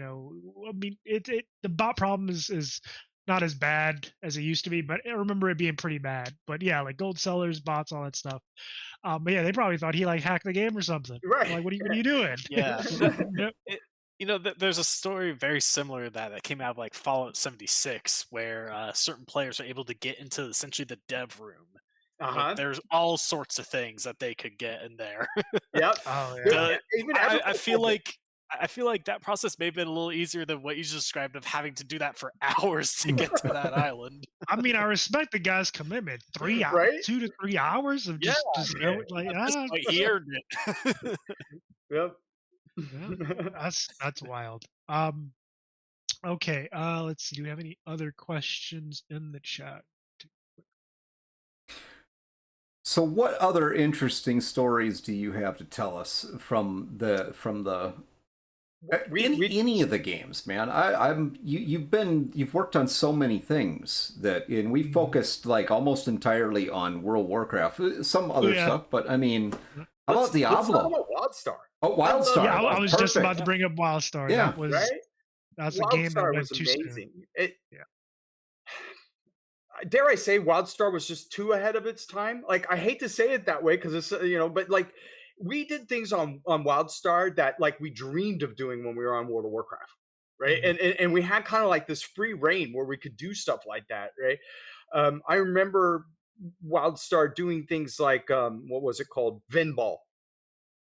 mean, the bot problem is not as bad as it used to be, but I remember it being pretty bad. But yeah, like gold sellers, bots, all that stuff. But yeah, they probably thought he like hacked the game or something. Right? Like, what are you doing? Yeah. There's a story very similar to that came out of like Fallout 76, where certain players are able to get into essentially the dev room. There's all sorts of things that they could get in there. Yep. Oh yeah. I feel like that process may have been a little easier than what you just described of having to do that for hours to get to that island. I mean, I respect the guy's commitment. 3 hours, Right? 2 to 3 hours of just like he earned it. Yep. Yeah, that's wild. Okay, let's see. Do we have any other questions in the chat? So what other interesting stories do you have to tell us from any of the games, man? You've worked on so many things and we focused like almost entirely on World of Warcraft, some other stuff, but I mean, how about Diablo? Let's talk about WildStar. Oh, WildStar. Yeah, I was just about to bring up WildStar. Yeah, That's a game that went too amazing. soon. Dare I say, WildStar was just too ahead of its time. Like, I hate to say it that way because it's but like we did things on WildStar that like we dreamed of doing when we were on World of Warcraft, right? And we had kind of like this free reign where we could do stuff like that, right? I remember WildStar doing things like what was it called, Vinball,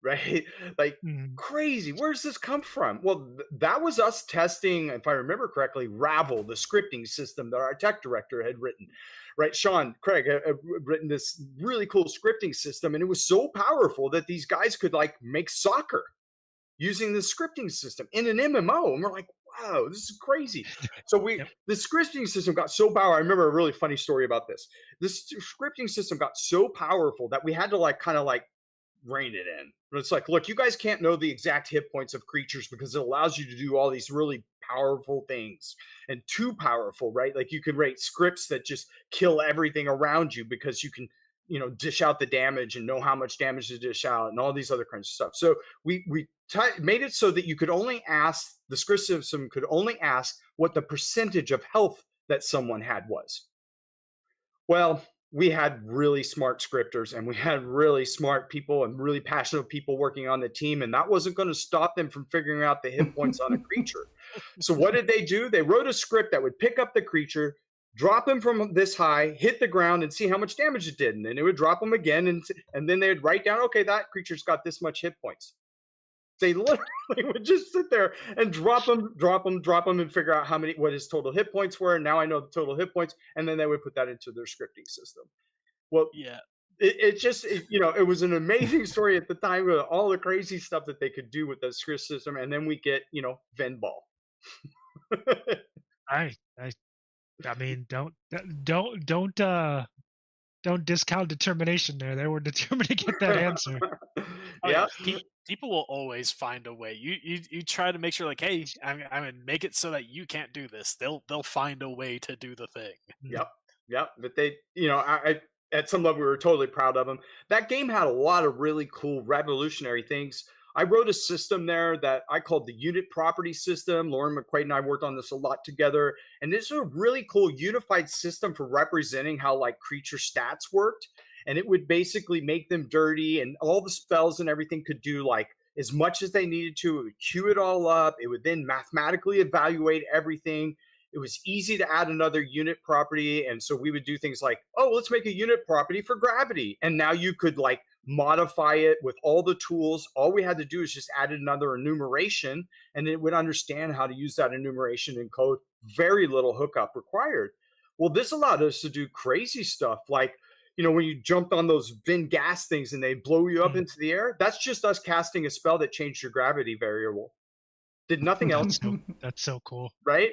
right? Like crazy. Where's this come from? Well, that was us testing, if I remember correctly, Ravel, the scripting system that our tech director had written, right? Sean Craig had written this really cool scripting system, and it was so powerful that these guys could like make soccer using the scripting system in an MMO. And we're like, wow, this is crazy. So Yep. the scripting system got so powerful. I remember a really funny story about this. This scripting system got so powerful that we had to like kind of like rein it in. But it's like, look, you guys can't know the exact hit points of creatures because it allows you to do all these really powerful things and too powerful, right? Like you can rate scripts that just kill everything around you because you can, dish out the damage and know how much damage to dish out and all these other kinds of stuff. So we made it so that you could only ask the script system could only ask what the percentage of health that someone had was. Well, we had really smart scripters and we had really smart people and really passionate people working on the team, and that wasn't going to stop them from figuring out the hit points on a creature. So, what did they do? They wrote a script that would pick up the creature, drop him from this high, hit the ground, and see how much damage it did. And then it would drop him again, and then they would write down, okay, that creature's got this much hit points. They literally would just sit there and drop them, and figure out what his total hit points were. And now I know the total hit points, and then they would put that into their scripting system. Well, Yeah. it was an amazing story at the time with all the crazy stuff that they could do with the script system. And then we get, Venball. I mean, don't discount determination there. They were determined to get that answer. Oh, Yeah. People will always find a way. You try to make sure, like, hey, I'm gonna make it so that you can't do this. They'll find a way to do the thing. Yep. But they, I at some level we were totally proud of them. That game had a lot of really cool, revolutionary things. I wrote a system there that I called the unit property system. Lauren McQuaid and I worked on this a lot together. And this is a really cool unified system for representing how like creature stats worked. And it would basically make them dirty, and all the spells and everything could do like as much as they needed to. It would queue it all up. It would then mathematically evaluate everything. It was easy to add another unit property. And so we would do things like, oh, let's make a unit property for gravity. And now you could like modify it with all the tools. All we had to do is just add another enumeration, and it would understand how to use that enumeration in code. Very little hookup required. Well, this allowed us to do crazy stuff like, when you jumped on those Vin gas things and they blow you up into the air, that's just us casting a spell that changed your gravity variable. Did nothing else. That's so cool. Right?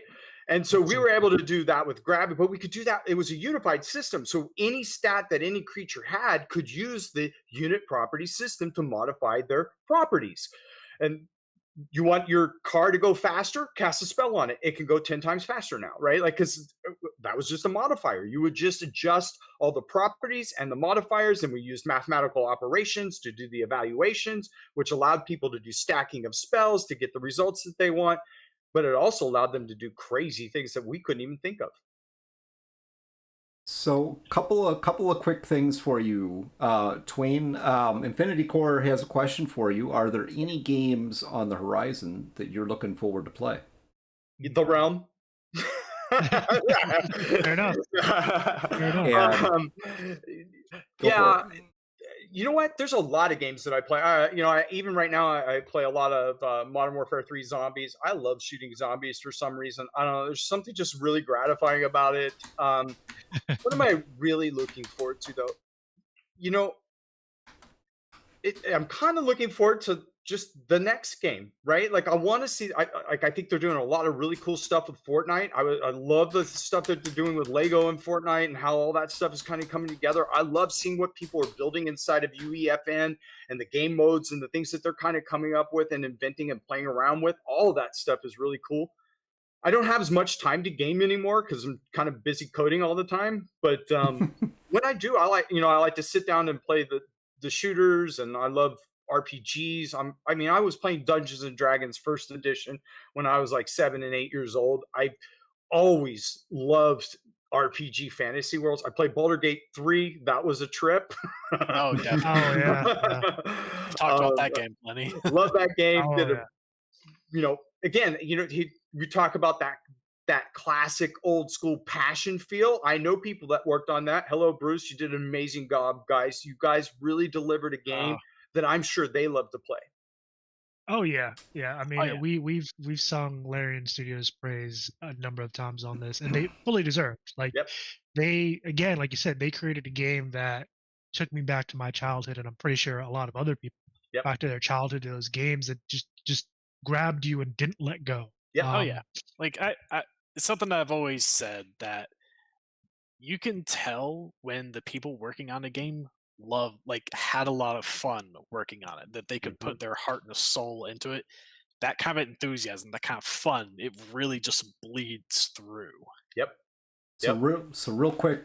And so we were able to do that with gravity, but we could do that. It was a unified system. So any stat that any creature had could use the unit property system to modify their properties. And you want your car to go faster, cast a spell on it. It can go 10 times faster now, right? Like, because that was just a modifier. You would just adjust all the properties and the modifiers, and we used mathematical operations to do the evaluations, which allowed people to do stacking of spells to get the results that they want. But it also allowed them to do crazy things that we couldn't even think of. So, couple of quick things for you, Twain. Infinity Core has a question for you. Are there any games on the horizon that you're looking forward to play? The Realm. Fair enough. Yeah. You know what? There's a lot of games that I play. Even right now, I play a lot of Modern Warfare 3 Zombies. I love shooting zombies for some reason. I don't know. There's something just really gratifying about it. What am I really looking forward to, though? I'm kind of looking forward to just the next game, right? Like I want to see. I think they're doing a lot of really cool stuff with Fortnite. I love the stuff that they're doing with Lego and Fortnite and how all that stuff is kind of coming together. I love seeing what people are building inside of UEFN and the game modes and the things that they're kind of coming up with and inventing and playing around with. All of that stuff is really cool. I don't have as much time to game anymore because I'm kind of busy coding all the time. But when I do, I like to sit down and play the shooters, and I love RPGs. I was playing Dungeons and Dragons First Edition when I was like 7 and 8 years old. I've always loved RPG fantasy worlds. I played Baldur's Gate 3. That was a trip. Oh, definitely. Oh yeah. Talked about that game plenty. Love that game. Oh, Again, you talk about that classic old school passion feel. I know people that worked on that. Hello, Bruce. You did an amazing job, guys. You guys really delivered a game that I'm sure they love to play. Oh yeah. I mean, Oh, yeah. we've sung Larian Studios' praise a number of times on this, and they fully deserved. Like they, again, like you said, they created a game that took me back to my childhood, and I'm pretty sure a lot of other people back to their childhood, to those games that just grabbed you and didn't let go. Yeah. Oh yeah, like it's something that I've always said that you can tell when the people working on a game had a lot of fun working on it, that they could Mhm. put their heart and soul into it. That kind of enthusiasm, that kind of fun, it really just bleeds through. Yep. So Yep. real quick,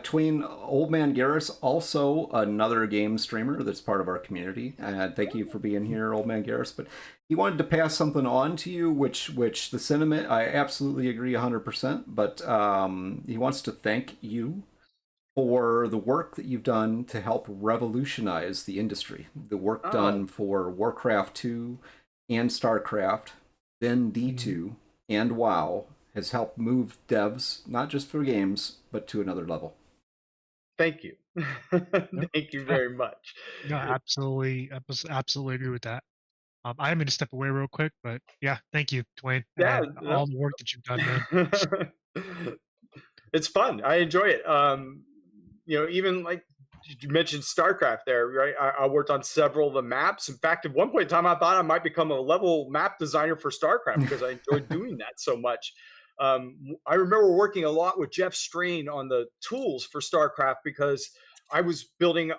Tween, Old Man Garrus, also another game streamer that's part of our community. Thank you for being here, Old Man Garrus. But he wanted to pass something on to you, which the sentiment I absolutely agree 100%. But he wants to thank you for the work that you've done to help revolutionize the industry. The work Oh, done for Warcraft 2 and StarCraft, then Mhm. D2 and WoW has helped move devs, not just for games, but to another level. thank you. Yep. Thank you Yeah. very much. No, absolutely agree with that. I am going to step away real quick, but yeah, thank you, Dwayne, Yeah, and all the work that you've done, man. it's fun. I enjoy it. Even like you mentioned StarCraft there, right? I worked on several of the maps. In fact, at one point in time, I thought I might become a level map designer for StarCraft because I enjoyed doing that so much. I remember working a lot with Jeff Strain on the tools for StarCraft because I was building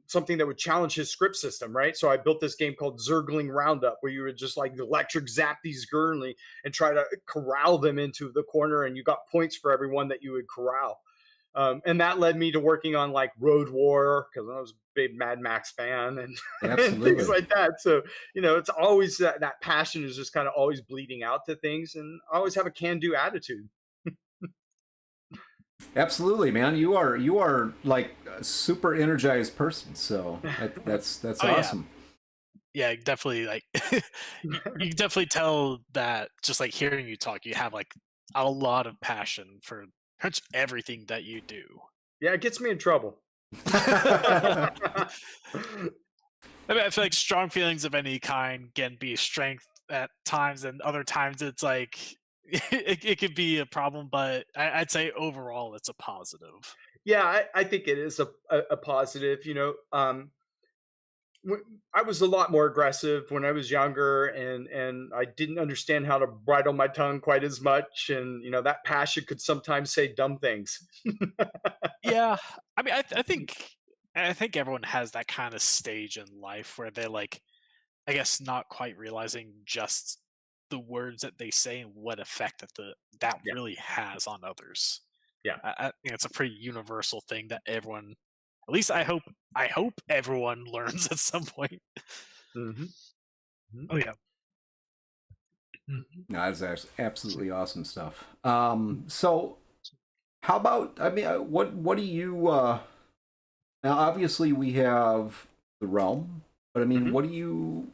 something that would challenge his script system, right? So I built this game called Zergling Roundup, where you would just like electric zap these Gurney and try to corral them into the corner, and you got points for everyone that you would corral. And that led me to working on like Road War because I was a big Mad Max fan and, and things Absolutely. like that. So it's always that passion is just kind of always bleeding out to things, and I always have a can-do attitude. Absolutely, man. You are like a super energized person, so that's Oh yeah, awesome. yeah, definitely. Like you can definitely tell that just like hearing you talk, you have like a lot of passion for pretty much everything that you do. Yeah, it gets me in trouble. I mean, I feel like strong feelings of any kind can be a strength at times, and other times it's like it could be a problem. But I'd say overall, it's a positive. Yeah, I think it is a positive. I was a lot more aggressive when I was younger, and I didn't understand how to bridle my tongue quite as much, and that passion could sometimes say dumb things. Yeah, I mean, I think everyone has that kind of stage in life where they're like, I guess, not quite realizing just the words that they say and what effect that Yeah, really has on others. yeah. I think it's a pretty universal thing that everyone, at least I hope everyone learns at some point. Hmm. Oh yeah. Mhm. No, that's absolutely awesome stuff. So how about? I mean, what do you? Now, obviously, we have the realm, but I mean, Hmm. what do you?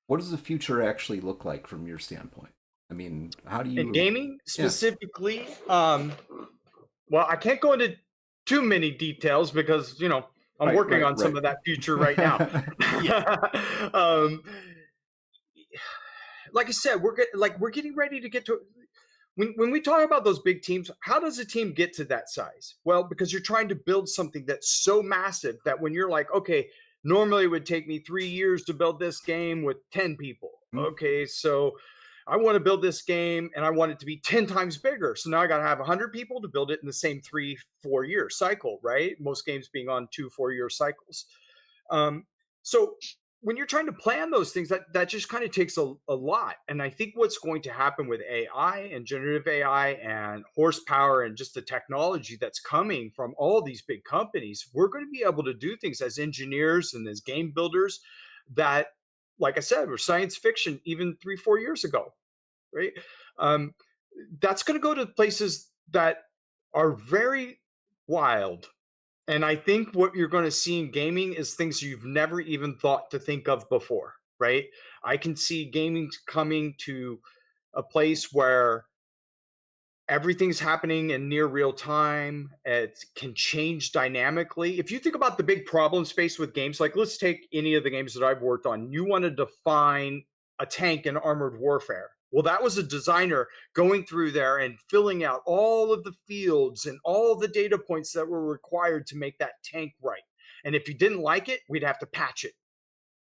What does the future actually look like from your standpoint? I mean, how do In you? gaming Yeah. specifically, well, I can't go into too many details because I'm Right. working Right. on some of that future right now. Right. Yeah, um, like I said, we're getting ready to get to when we talk about those big teams. How does a team get to that size? Well, because you're trying to build something that's so massive that when you're like, okay, normally it would take me 3 years to build this game with 10 people. Okay, so I want to build this game and I want it to be 10 times bigger. So now I got to have 100 people to build it in the same 3-4 year cycle, right? Most games being on 2-4 year cycles. Um, so when you're trying to plan those things, that just kind of takes a lot. And I think what's going to happen with AI and generative AI and horsepower and just the technology that's coming from all these big companies, we're going to be able to do things as engineers and as game builders that, like I said, were science fiction even 3-4 years ago, right? Um, that's going to go to places that are very wild, and I think what you're going to see in gaming is things you've never even thought to think of before, right? I can see gaming coming to a place where everything's happening in near real time. It can change dynamically. If you think about the big problems faced with games, like let's take any of the games that I've worked on, you want to define a tank in armored warfare. Well, that was a designer going through there and filling out all of the fields and all the data points that were required to make that tank right. And if you didn't like it, we'd have to patch it.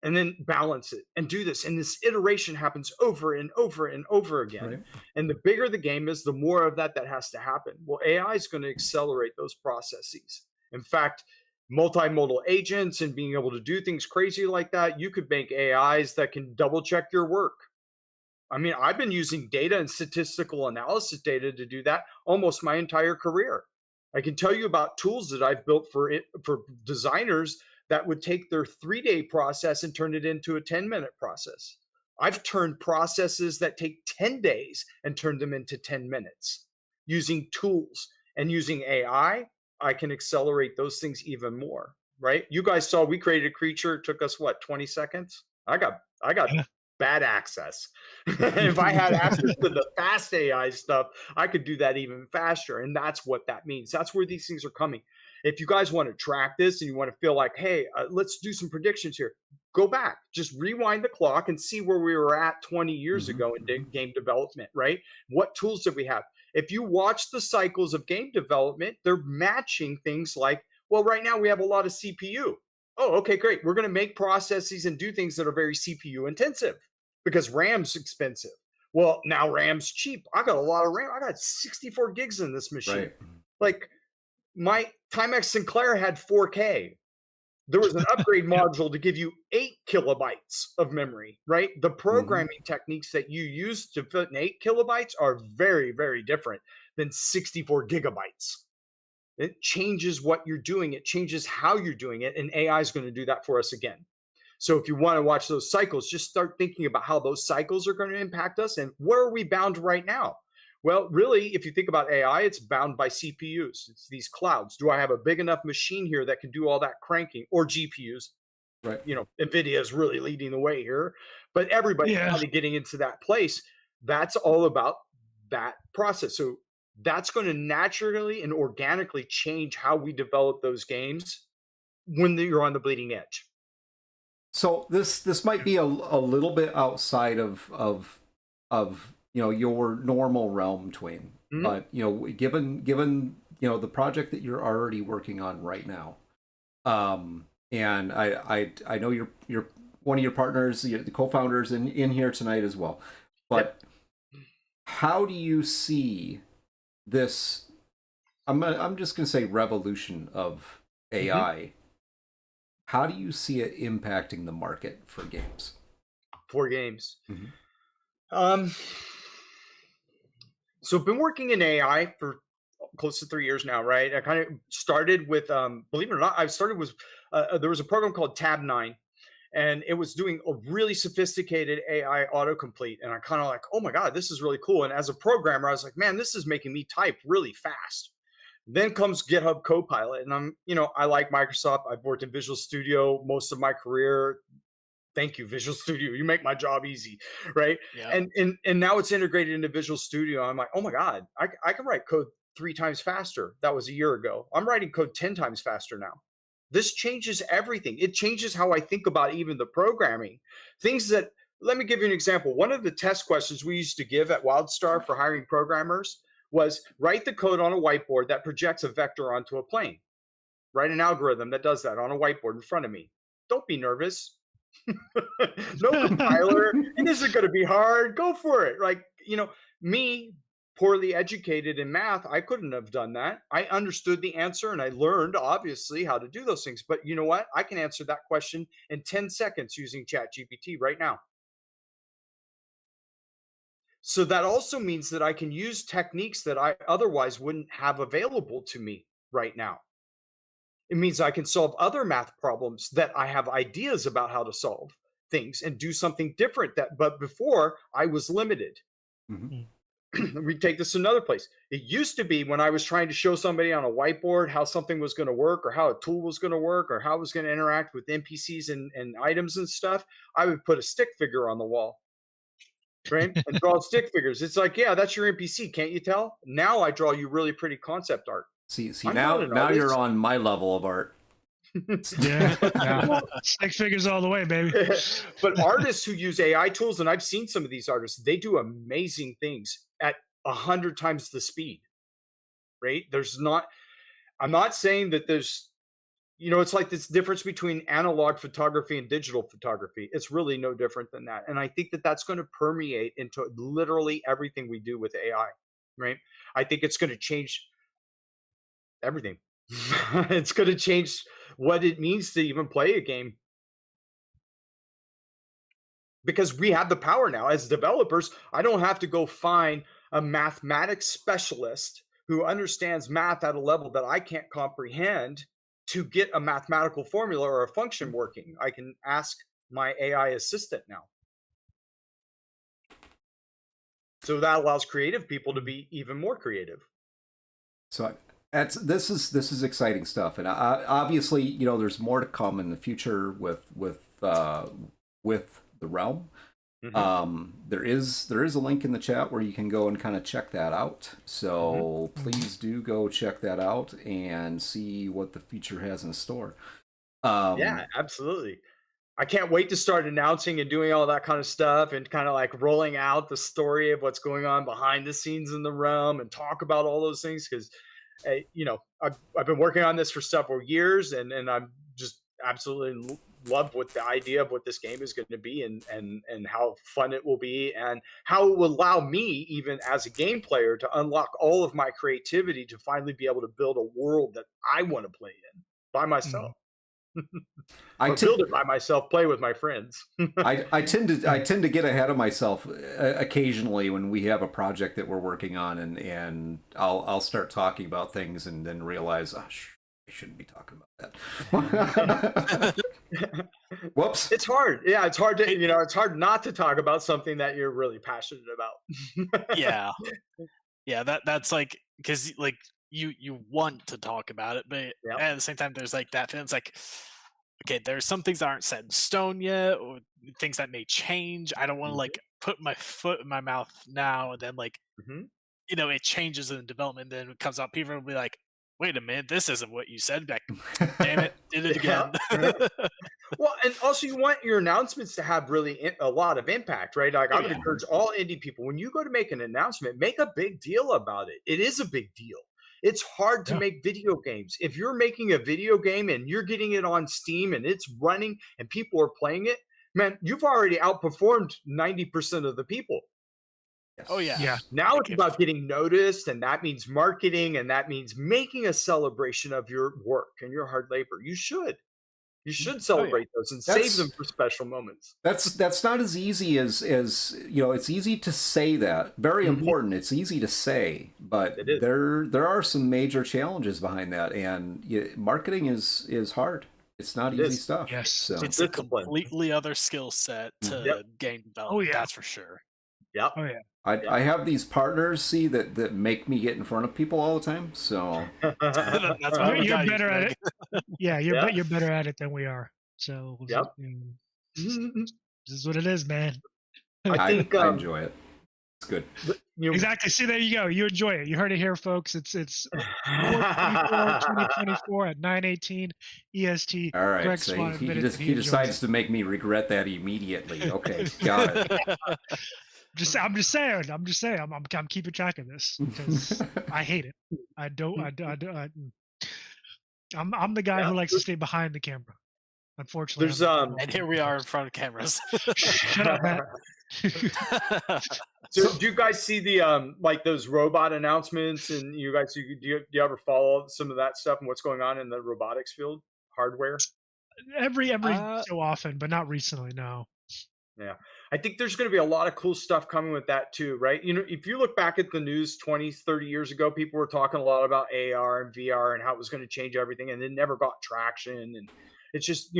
and then balance it and do this. And this iteration happens over and over and over again. Right. And the bigger the game is, the more of that has to happen. Well, AI is going to accelerate those processes. In fact, multimodal agents and being able to do things crazy like that, you could make AIs that can double check your work. I mean, I've been using data and statistical analysis data to do that almost my entire career. I can tell you about tools that I've built for designers that would take their 3-day process and turn it into a 10-minute process. I've turned processes that take 10 days and turned them into 10 minutes using tools, and using AI. I can accelerate those things even more, right? You guys saw we created a creature. It took us what, 20 seconds? I got Yeah. bad access. If I had access to the fast AI stuff, I could do that even faster. And that's what that means. That's where these things are coming. If you guys want to track this and you want to feel like, hey, let's do some predictions here, go back, just rewind the clock and see where we were at 20 years ago in game development, right? What tools did we have? If you watch the cycles of game development, they're matching things like, well, right now we have a lot of CPU. Oh, okay, great. We're going to make processes and do things that are very CPU intensive because RAM's expensive. Well, now RAM's cheap. I got a lot of RAM. I got 64 gigs in this machine. Right. Like my Timex Sinclair had 4K. There was an upgrade module to give you 8 kilobytes of memory, right? The programming techniques that you use to fit in 8 kilobytes are very, very different than 64 gigabytes. It changes what you're doing. It changes how you're doing it. And AI is going to do that for us again. So if you want to watch those cycles, just start thinking about how those cycles are going to impact us and where are we bound right now? Well, really, if you think about AI, it's bound by CPUs. It's these clouds. Do I have a big enough machine here that can do all that cranking, or GPUs? Right. You know, NVIDIA is really leading the way here, but everybody's kind of getting into that place. That's all about that process. So that's going to naturally and organically change how we develop those games when you're on the bleeding edge. So this might be a little bit outside of you know, your normal realm, Twain. But you know, given you know the project that you're already working on right now, and I know you're one of your partners, the co-founders in here tonight as well. But how do you see this? I'm just gonna say revolution of AI. How do you see it impacting the market for games? For games. So I've been working in AI for close to 3 years now, right? I kind of started with, believe it or not, I started with, there was a program called Tab9, and it was doing a really sophisticated AI autocomplete. And I kind of like, oh my God, this is really cool. And as a programmer, I was like, man, this is making me type really fast. Then comes GitHub Copilot, and I'm, you know, I like Microsoft. I've worked in Visual Studio most of my career. Thank you, Visual Studio. You make my job easy, right? Yeah. And now it's integrated into Visual Studio. I'm like, oh my God, I can write code 3 times faster. That was a year ago. I'm writing code 10 times faster now. This changes everything. It changes how I think about even the programming. Things that, let me give you an example. One of the test questions we used to give at WildStar for hiring programmers was write the code on a whiteboard that projects a vector onto a plane. Write an algorithm that does that on a whiteboard in front of me. Don't be nervous. No compiler. It isn't going to be hard. Go for it. Like, you know, me, poorly educated in math, I couldn't have done that. I understood the answer and I learned, obviously, how to do those things. But you know what? I can answer that question in 10 seconds using ChatGPT right now. So that also means that I can use techniques that I otherwise wouldn't have available to me right now. It means I can solve other math problems that I have ideas about how to solve things and do something different but before I was limited. We take this to another place. It used to be when I was trying to show somebody on a whiteboard how something was going to work or how a tool was going to work or how it was going to interact with NPCs and items and stuff, I would put a stick figure on the wall. Right? And draw stick figures. It's like, yeah, that's your NPC. Can't you tell? Now I draw you really pretty concept art. See, now you're on my level of art. Yeah. Stick figures all the way, baby. But artists who use AI tools, and I've seen some of these artists, they do amazing things at 100 times the speed. Right? I'm not saying that there's, it's like this difference between analog photography and digital photography. It's really no different than that. And I think that that's going to permeate into literally everything we do with AI, right? I think it's going to change everything. It's going to change what it means to even play a game, because we have the power now as developers. I don't have to go find a mathematics specialist who understands math at a level that I can't comprehend to get a mathematical formula or a function working. I can ask my AI assistant now. So that allows creative people to be even more creative. So this is exciting stuff, and obviously, there's more to come in the future with the realm. There is a link in the chat where you can go and kind of check that out. So please do go check that out and see what the future has in store. Yeah, absolutely. I can't wait to start announcing and doing all that kind of stuff, and kind of like rolling out the story of what's going on behind the scenes in the realm, and talk about all those things, because I've been working on this for several years, and I'm just absolutely love what the idea of what this game is going to be, and how fun it will be, and how it will allow me, even as a game player, to unlock all of my creativity to finally be able to build a world that I want to play in by myself. Or build it by myself, play with my friends. I tend to get ahead of myself occasionally when we have a project that we're working on, and I'll start talking about things and then realize, I shouldn't be talking about that. Whoops. It's hard. Yeah, it's hard to it's hard not to talk about something that you're really passionate about. Yeah, that's like, because like you want to talk about it, but at the same time there's like that feeling. It's like, okay, there's some things that aren't set in stone yet, or things that may change. I don't want to like put my foot in my mouth now, and then like it changes in development, then it comes out, people will be like, wait a minute, this isn't what you said back. Damn it, did it again. Well, and also you want your announcements to have really a lot of impact, right? Like, I would encourage all indie people, when you go to make an announcement, make a big deal about it. It is a big deal. It's hard to make video games. If you're making a video game and you're getting it on Steam and it's running and people are playing it, man, you've already outperformed 90% of the people. Oh yeah. Now it's about getting noticed, and that means marketing, and that means making a celebration of your work and your hard labor. You should celebrate those and save them for special moments. That's not as easy as it's easy to say that. Very important. It's easy to say, but there are some major challenges behind that, and marketing is hard. It's not easy stuff. Yes. So. It's a completely other skill set to game development. Oh yeah, that's for sure. Yep. Oh yeah. I have these partners, that make me get in front of people all the time. So that's why you're better at it. Yeah, you're better at it than we are. So this is what it is, man. I think I enjoy it. It's good. Exactly. See, there you go. You enjoy it. You heard it here, folks. It's 2024 at 9:18 EST. All right. So he decides to make me regret that immediately. Okay, got it. I'm just saying. I'm keeping track of this because I hate it. I'm the guy who likes to stay behind the camera. Unfortunately, there's and here we are in front of cameras. Shut up, Matt. So do you guys see the like those robot announcements, and you guys do you ever follow some of that stuff and what's going on in the robotics field, hardware? Every so often, but not recently. No. Yeah, I think there's going to be a lot of cool stuff coming with that too, right? If you look back at the news 20, 30 years ago, people were talking a lot about AR and VR and how it was going to change everything, and it never got traction. And it's just,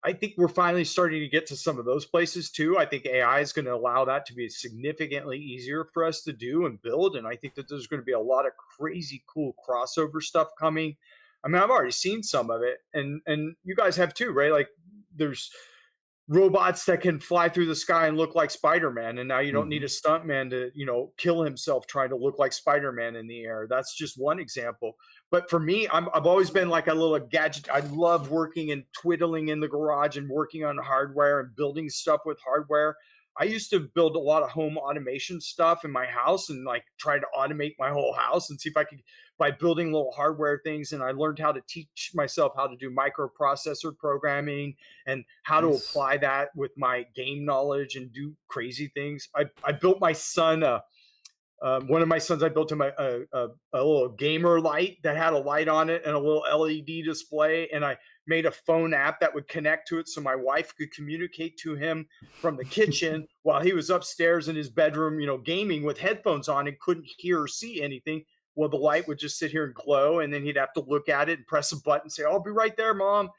I think we're finally starting to get to some of those places too. I think AI is going to allow that to be significantly easier for us to do and build. And I think that there's going to be a lot of crazy cool crossover stuff coming. I mean, I've already seen some of it, and you guys have too, right? Like, there's robots that can fly through the sky and look like Spider-Man, and now you don't need a stuntman to kill himself trying to look like Spider-Man in the air. That's just one example. But for me, I've always been like a little gadget. I love working and twiddling in the garage and working on hardware and building stuff with hardware. I used to build a lot of home automation stuff in my house and like try to automate my whole house and see if I could by building little hardware things. And I learned how to teach myself how to do microprocessor programming and how to Nice. apply that with my game knowledge and do crazy things. I built my son one of my sons, I built him a little gamer light that had a light on it and a little LED display. And I made a phone app that would connect to it so my wife could communicate to him from the kitchen while he was upstairs in his bedroom, gaming with headphones on and couldn't hear or see anything. Well, the light would just sit here and glow, and then he'd have to look at it and press a button and say, I'll be right there, Mom.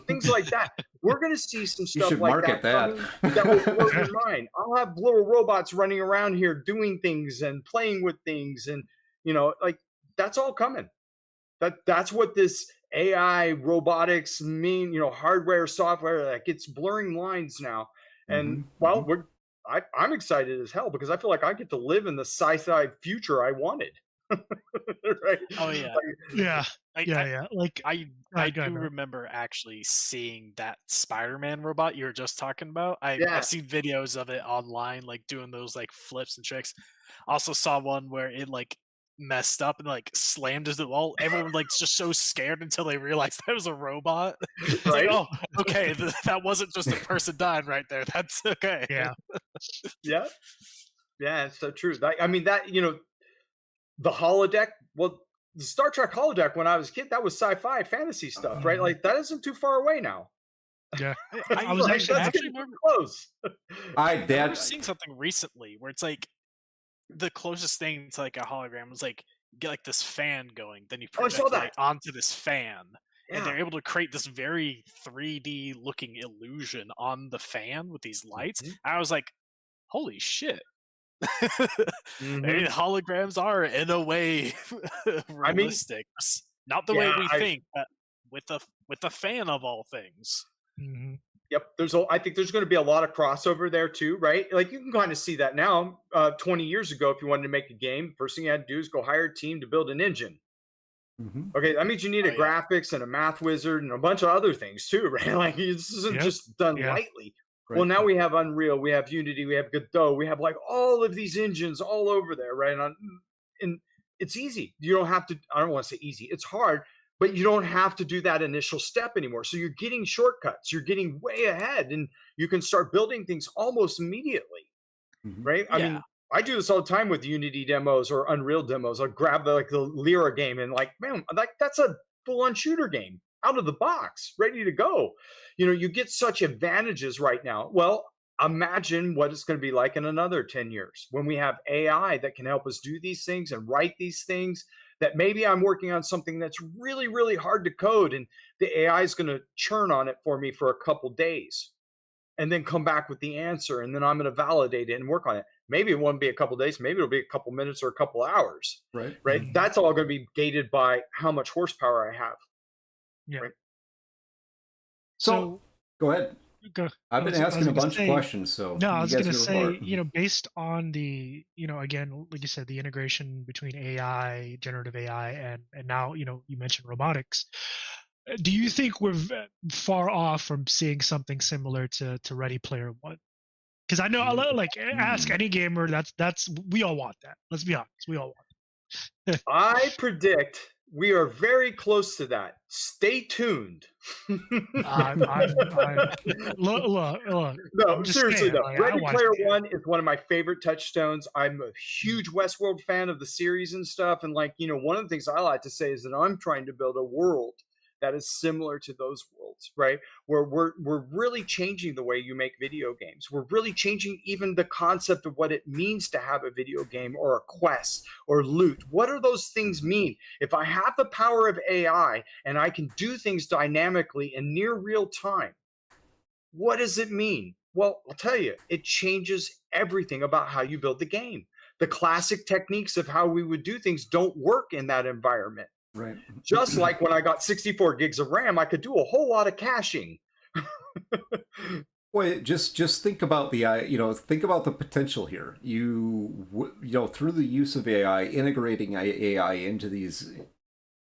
Things like that. We're going to see some You stuff should like market that that. that will blow your mind. I'll have little robots running around here doing things and playing with things, and like that's all coming. That's what this AI robotics mean. Hardware, software, like it's blurring lines now. And well, I'm excited as hell because I feel like I get to live in the sci-fi future I wanted. Right? Oh yeah. Yeah. I, Yeah. Like, I go ahead, do bro. remember actually seeing that Spider-Man robot you were just talking about. Yeah. I've seen videos of it online, like doing those like flips and tricks. I also saw one where it like messed up and like slammed into the wall. Everyone like just so scared until they realized that was a robot. It's like, Right? oh, okay, that wasn't just a person dying right there. That's okay. Yeah. Yeah. Yeah, it's so true. I mean, the holodeck, well, the Star Trek holodeck when I was a kid, that was sci-fi fantasy stuff, right? Like that isn't too far away now. Yeah. I was Right? actually That's actually getting remember, close. I remember That seeing something recently where it's like the closest thing to like a hologram was like get like this fan going, then you Oh, I saw project that. light onto this fan, and Yeah. they're able to create this very 3D looking illusion on the fan with these lights. Mhm. I was like, holy shit. Mhm. Maybe holograms are in a way I mean, realistic. Not the way yeah, we think, but with a fan of all things. Hmm. yep. I think there's going to be a lot of crossover there too, right? Like you can kind of see that now. 20 years ago, if you wanted to make a game, first thing you had to do is go hire a team to build an engine. Okay, that means you need Oh a yeah. graphics and a math wizard and a bunch of other things too, right? Like this isn't Yep. just done Yeah. lightly. Well, now we have Unreal, we have Unity, we have Godot, we have like all of these engines all over there, right? And it's easy. You don't have to. I don't want to say easy. It's hard, but you don't have to do that initial step anymore. So you're getting shortcuts. You're getting way ahead, and you can start building things almost immediately, right? I Yeah. mean, I do this all the time with Unity demos or Unreal demos. I'll grab the Lyra game and like, man, like that's a full-on shooter game out of the box, ready to go. You get such advantages right now. Well, imagine what it's going to be like in another 10 years when we have AI that can help us do these things and write these things that maybe I'm working on something that's really, really hard to code and the AI is going to churn on it for me for a couple days and then come back with the answer, and then I'm going to validate it and work on it. Maybe it won't be a couple days, maybe it'll be a couple minutes or a couple hours, right. right? That's all going to be gated by how much horsepower I have. Yeah. Right. So go ahead. Go. I've been asking a bunch of questions, so No, I you was guys gonna go say, for it. based on the, again, like you said, the integration between AI, generative AI, and now, you mentioned robotics. Do you think we're far off from seeing something similar to Ready Player One? Because I know, like, ask any gamer. That's we all want that. Let's be honest, we all want it. I predict we are very close to that. Stay tuned. Look. No, I'm just seriously saying, though, like, I Ready wanna Player see it. One is one of my favorite touchstones. I'm a huge Westworld fan of the series and stuff. And like, one of the things I like to say is that I'm trying to build a world that is similar to those worlds, right? Where we're really changing the way you make video games. We're really changing even the concept of what it means to have a video game or a quest or loot. What do those things mean? If I have the power of AI and I can do things dynamically in near real time, what does it mean? Well, I'll tell you, it changes everything about how you build the game. The classic techniques of how we would do things don't work in that environment. Right. Just like when I got 64 gigs of RAM, I could do a whole lot of caching. Well, just think about think about the potential here. Through the use of AI, integrating AI into these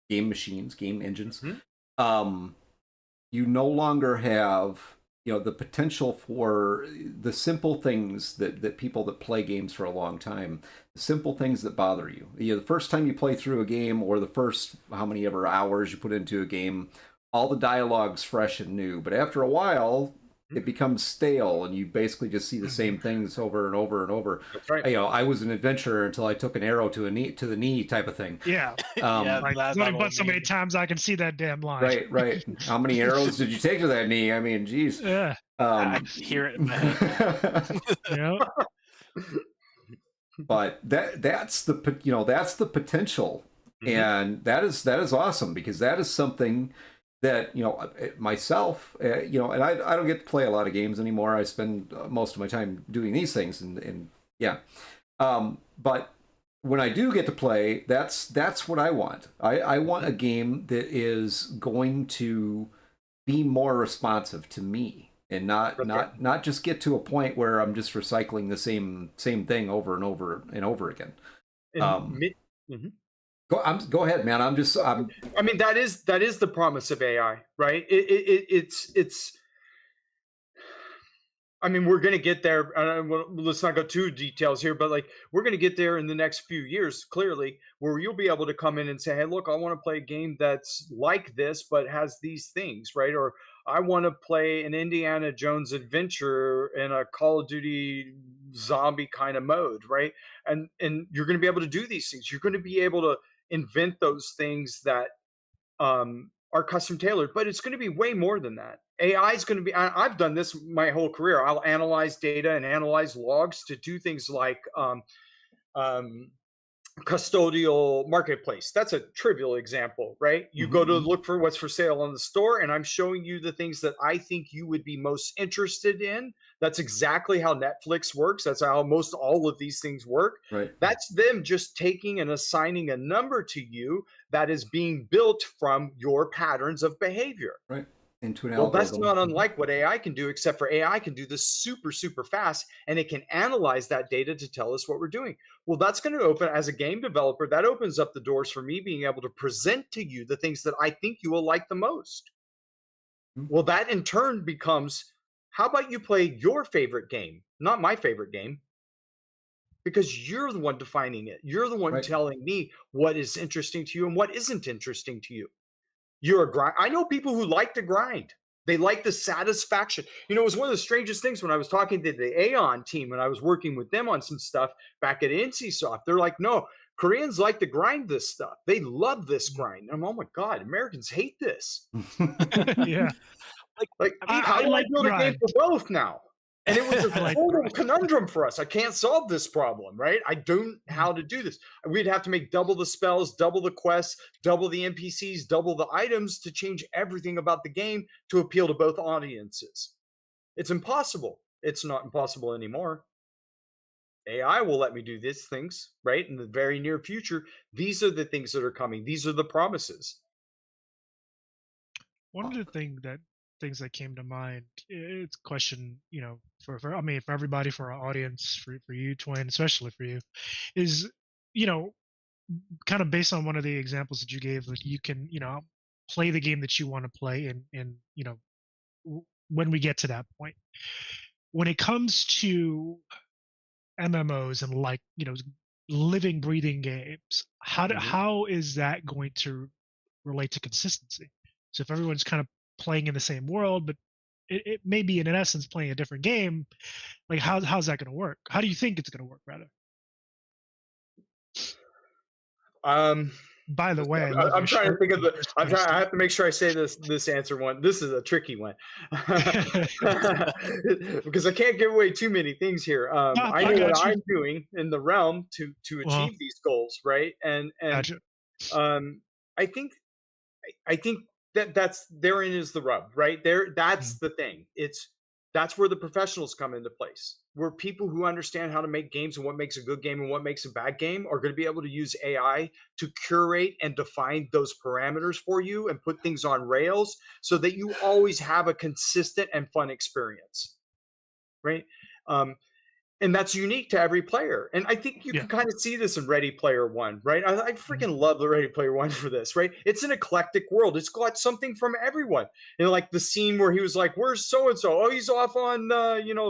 game machines, game engines, you no longer have the potential for the simple things that people that play games for a long time, the simple things that bother you. The first time you play through a game, or the first how many ever hours you put into a game, all the dialogue's fresh and new. But after a while, it becomes stale, and you basically just see the same things over and over and over. That's right. I was an adventurer until I took an arrow to the knee type of thing. Yeah. Yeah, Like, that there's only old but so many meme. times I can see that damn line. Right. How many arrows did you take to that knee? I mean, geez. Yeah. I hear it in my head. Yeah. But that's the potential, and that is awesome, because that is something that myself, and I don't get to play a lot of games anymore. I spend most of my time doing these things, and yeah, but when I do get to play, that's what I want. I want a game that is going to be more responsive to me, and not just get to a point where I'm just recycling the same thing over and over and over again. Go ahead, man. I mean, that is the promise of AI, right? It's I mean, we're going to get there. Let's not go too details here, but like, we're going to get there in the next few years, clearly, where you'll be able to come in and say, hey, look, I want to play a game that's like this, but has these things, right? Or I want to play an Indiana Jones adventure in a Call of Duty zombie kind of mode, right? And you're going to be able to do these things. You're going to be able to invent those things that are custom tailored, but it's going to be way more than that. AI is going to be, I've done this my whole career. I'll analyze data and analyze logs to do things like custodial marketplace. That's a trivial example, right? You go to look for what's for sale on the store, and I'm showing you the things that I think you would be most interested in. That's exactly how Netflix works. That's how most all of these things work. Right. That's them just taking and assigning a number to you that is being built from your patterns of behavior. Right. Into an Well, that's algorithm. not unlike what AI can do, except for AI can do this super, super fast, and it can analyze that data to tell us what we're doing. Well, that's going to open, as a game developer, that opens up the doors for me being able to present to you the things that I think you will like the most. Well, that in turn becomes, how about you play your favorite game, not my favorite game? Because you're the one defining it. You're the one Right. telling me what is interesting to you and what isn't interesting to you. You're a grind. I know people who like to grind. They like the satisfaction. It was one of the strangest things when I was talking to the Aeon team and I was working with them on some stuff back at NCSoft. They're like, no, Koreans like to grind this stuff. They love this grind. And I'm, oh my God, Americans hate this. Yeah. Like, I how do I like build a game grind. for both now? And it was a like total conundrum for us. I can't solve this problem, right? I don't know how to do this. We'd have to make double the spells, double the quests, double the NPCs, double the items to change everything about the game to appeal to both audiences. It's impossible. It's not impossible anymore. AI will let me do these things, right? In the very near future, these are the things that are coming. These are the promises. One of the things that came to mind, it's a question, for I mean, for everybody, for our audience, for you, Twain, especially for you, is, kind of based on one of the examples that you gave, like you can, play the game that you want to play, and when we get to that point, when it comes to MMOs and, like, living, breathing games, how is that going to relate to consistency? So if everyone's kind of playing in the same world, but it may be in essence playing a different game, like how's that going to work? How do you think it's going to work, rather? By the way, I love I'm your trying to shirt. think of I have to make sure I say this answer one. This is a tricky one because I can't give away too many things here. I know what I'm doing in the realm to achieve these goals, right? And Gotcha. I think that's therein is the rub, right? That's the thing. That's where the professionals come into place. Where people who understand how to make games and what makes a good game and what makes a bad game are going to be able to use AI to curate and define those parameters for you and put things on rails so that you always have a consistent and fun experience, right? and that's unique to every player. And I think you Yeah. can kind of see this in Ready Player One, right? I freaking love the Ready Player One for this, right? It's an eclectic world. It's got something from everyone. And like the scene where he was like, "Where's so and so? Oh, he's off on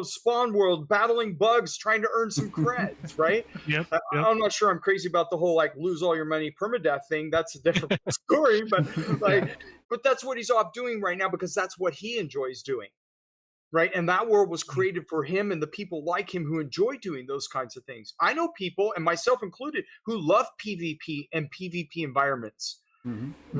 Spawn World battling bugs, trying to earn some creds," right? Yep. I, Yep. I'm not sure I'm crazy about the whole like lose all your money permadeath thing. That's a different story, but like, but that's what he's off doing right now because that's what he enjoys doing, right? And that world was created for him and the people like him who enjoy doing those kinds of things. I know people, and myself included, who love PvP and PvP environments.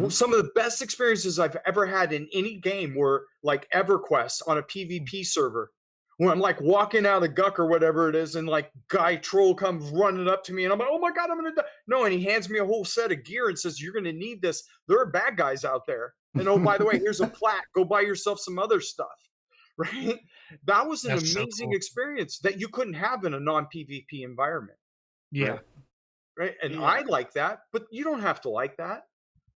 Some of the best experiences I've ever had in any game were like EverQuest on a PvP server. When I'm like walking out of Guck or whatever it is, and like guy troll comes running up to me, and I'm like, "Oh my god, I'm gonna die!" No, and he hands me a whole set of gear and says, "You're gonna need this. There are bad guys out there, and oh by the way, here's a plat. Go buy yourself some other stuff." Right? That was an That's so amazing cool. experience that you couldn't have in a non-PvP environment. Yeah. Right? And Yeah. I like that, but you don't have to like that.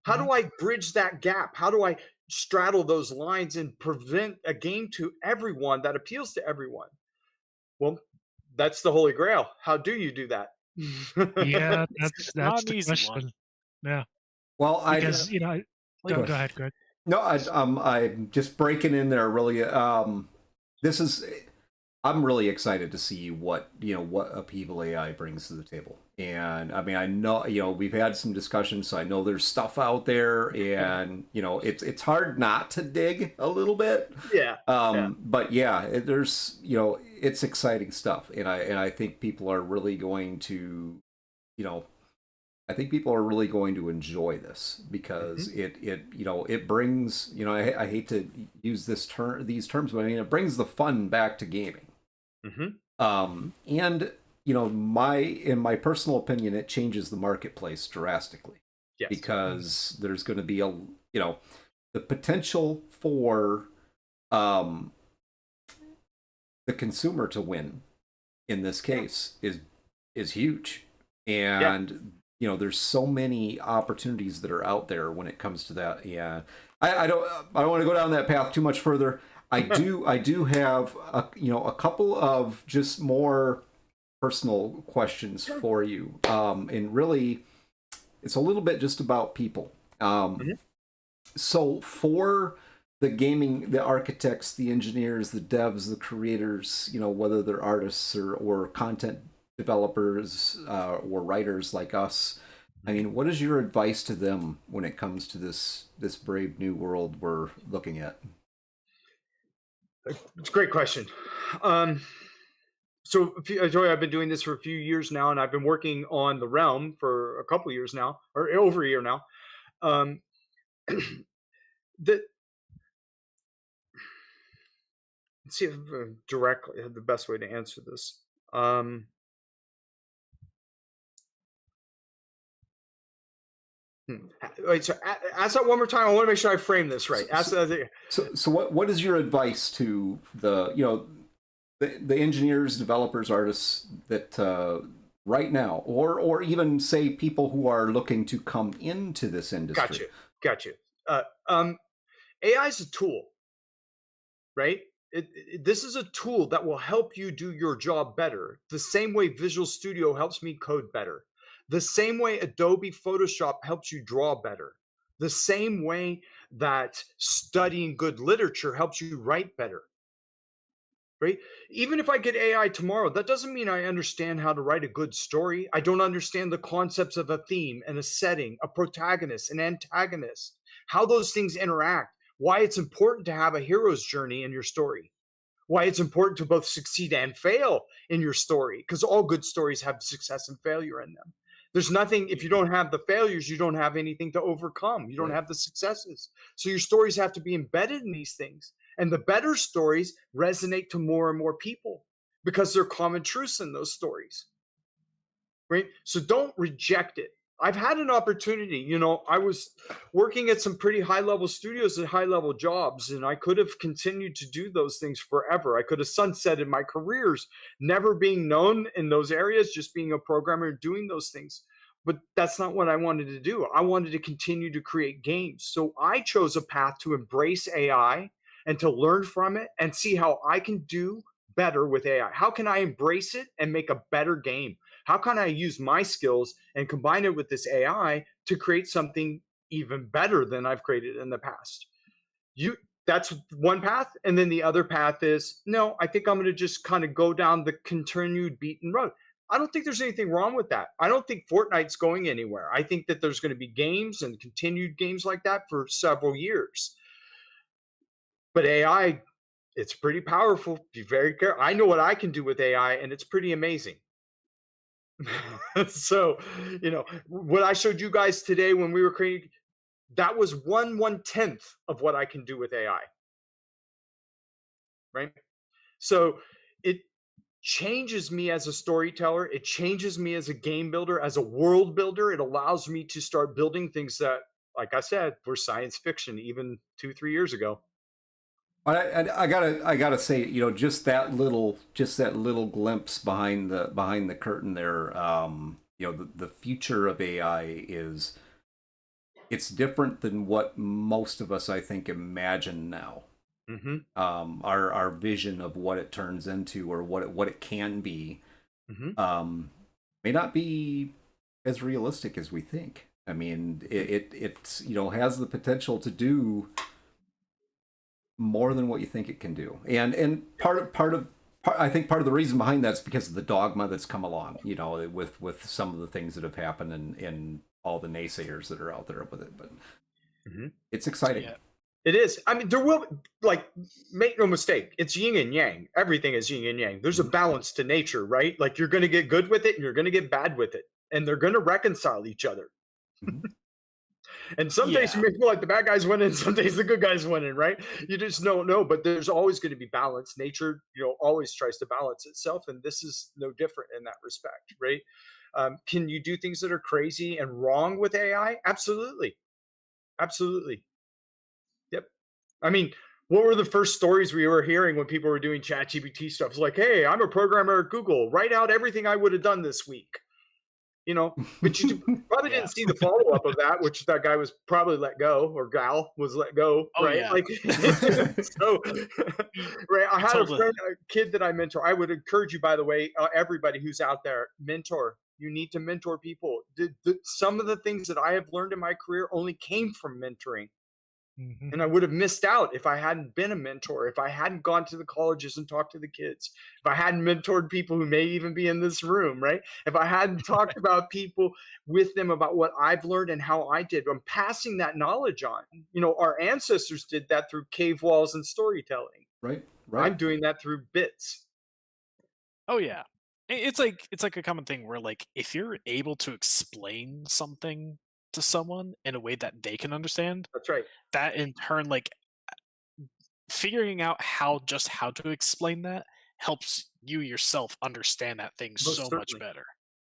How Mhm. do I bridge that gap? How do I straddle those lines and present a game to everyone that appeals to everyone? Well, that's the holy grail. How do you do that? Yeah, It's that's not the an easy one. question. Yeah, Well, because Like, go Go ahead, Greg. no, I'm just breaking in there. Really, this is. I'm really excited to see what Upheaval AI brings to the table. And I mean, I know we've had some discussions, so I know there's stuff out there, and it's hard not to dig a little bit. Yeah. Yeah. But yeah, there's it's exciting stuff, and I think people are really going to I think people are really going to enjoy this because it brings I hate to use these terms, but I mean it brings the fun back to gaming. And in my personal opinion, it changes the marketplace drastically. Yes. Because there's going to be the potential for the consumer to win in this case is huge, and there's so many opportunities that are out there when it comes to that. Yeah, I don't want to go down that path too much further. I do have a couple of just more personal questions for you, and really it's a little bit just about people. So for the architects, the engineers, the devs, the creators, whether they're artists or content developers or writers like us, I mean, what is your advice to them when it comes to this brave new world we're looking at? It's a great question. So, Joey, I've been doing this for a few years now, and I've been working on the Realm for a couple years now, or over a year now. That Let's see if directly the best way to answer this. Wait, so ask that one more time. I want to make sure I frame this right. So what is your advice to the the engineers, developers, artists that right now, or even say people who are looking to come into this industry? Got you. AI is a tool, right? This is a tool that will help you do your job better. The same way Visual Studio helps me code better. The same way Adobe Photoshop helps you draw better. The same way that studying good literature helps you write better. Right? Even if I get AI tomorrow, that doesn't mean I understand how to write a good story. I don't understand the concepts of a theme and a setting, a protagonist, an antagonist, how those things interact, why it's important to have a hero's journey in your story, why it's important to both succeed and fail in your story, because all good stories have success and failure in them. There's nothing, if you don't have the failures, you don't have anything to overcome. You don't have the successes. So your stories have to be embedded in these things. And the better stories resonate to more and more people because there are common truths in those stories. Right? So don't reject it. I've had an opportunity, I was working at some pretty high level studios at high level jobs, and I could have continued to do those things forever. I could have sunsetted my careers, never being known in those areas, just being a programmer doing those things. But that's not what I wanted to do. I wanted to continue to create games. So I chose a path to embrace AI and to learn from it and see how I can do better with AI? How can I embrace it and make a better game? How can I use my skills and combine it with this AI to create something even better than I've created in the past? You That's one path, and then the other path is, no, I think I'm going to just kind of go down the continued beaten road. I don't think there's anything wrong with that. I don't think Fortnite's going anywhere. I think that there's going to be games and continued games like that for several years. But AI, it's pretty powerful. Be very careful. I know what I can do with AI, and it's pretty amazing. So, what I showed you guys today when we were creating, that was 1/10 of what I can do with AI. Right? So it changes me as a storyteller. It changes me as a game builder, as a world builder. It allows me to start building things that, like I said, were science fiction even 2-3 years ago. I gotta say, just that little glimpse behind the curtain there. The future of AI is, it's different than what most of us, I think, imagine now. Mm-hmm. Our vision of what it turns into, or what it can be, Mm-hmm. may not be as realistic as we think. I mean, it's has the potential to do more than what you think it can do, and I think part of the reason behind that's because of the dogma that's come along, with some of the things that have happened, and all the naysayers that are out there with it. But Mm-hmm. it's exciting. Yeah. It is. I mean, there will, like, make no mistake, it's yin and yang. Everything is yin and yang. There's a balance to nature, right? Like, you're going to get good with it and you're going to get bad with it, and they're going to reconcile each other. Mhm. And some days you Yeah. may feel like the bad guys winning, some days the good guys winning, right? You just don't know, but there's always going to be balance. Nature, always tries to balance itself, and this is no different in that respect, right? Can you do things that are crazy and wrong with AI? Absolutely, absolutely. Yep. I mean, what were the first stories we were hearing when people were doing ChatGPT stuff? It's like, hey, I'm a programmer at Google. Write out everything I would have done this week. But you probably Yeah. didn't see the follow up of that, which that guy was probably let go, or gal was let go, Oh right? yeah. Like, so, right. I You had told a kid that I mentor. I would encourage you, by the way, everybody who's out there, mentor. You need to mentor people. Some of the things that I have learned in my career only came from mentoring. Mhm. And I would have missed out if I hadn't been a mentor, if I hadn't gone to the colleges and talked to the kids, if I hadn't mentored people who may even be in this room, right? If I hadn't talked about people with them about what I've learned and how I did. I'm passing that knowledge on. Our ancestors did that through cave walls and storytelling. Right. I'm doing that through bits. Oh yeah. It's like a common thing where, like, if you're able to explain something to someone in a way that they can understand, That's right. that in turn, like, figuring out how to explain that helps you yourself understand that thing Most so much certainly. better.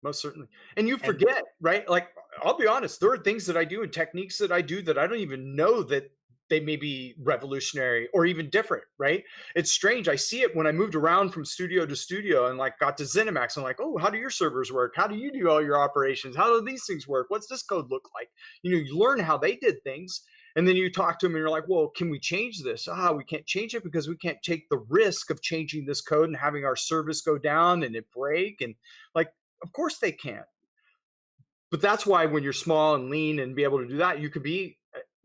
Most certainly. And you And forget, right? Like, I'll be honest, there are things that I do and techniques that I do that I don't even know that they may be revolutionary or even different, right? It's strange. I see it when I moved around from studio to studio and, like, got to ZeniMax. I'm like, oh, how do your servers work? How do you do all your operations? How do these things work? What's this code look like? You learn how they did things. And then you talk to them and you're like, well, can we change this? We can't change it because we can't take the risk of changing this code and having our service go down and it break. And, like, of course they can't. But that's why when you're small and lean and be able to do that, you could be,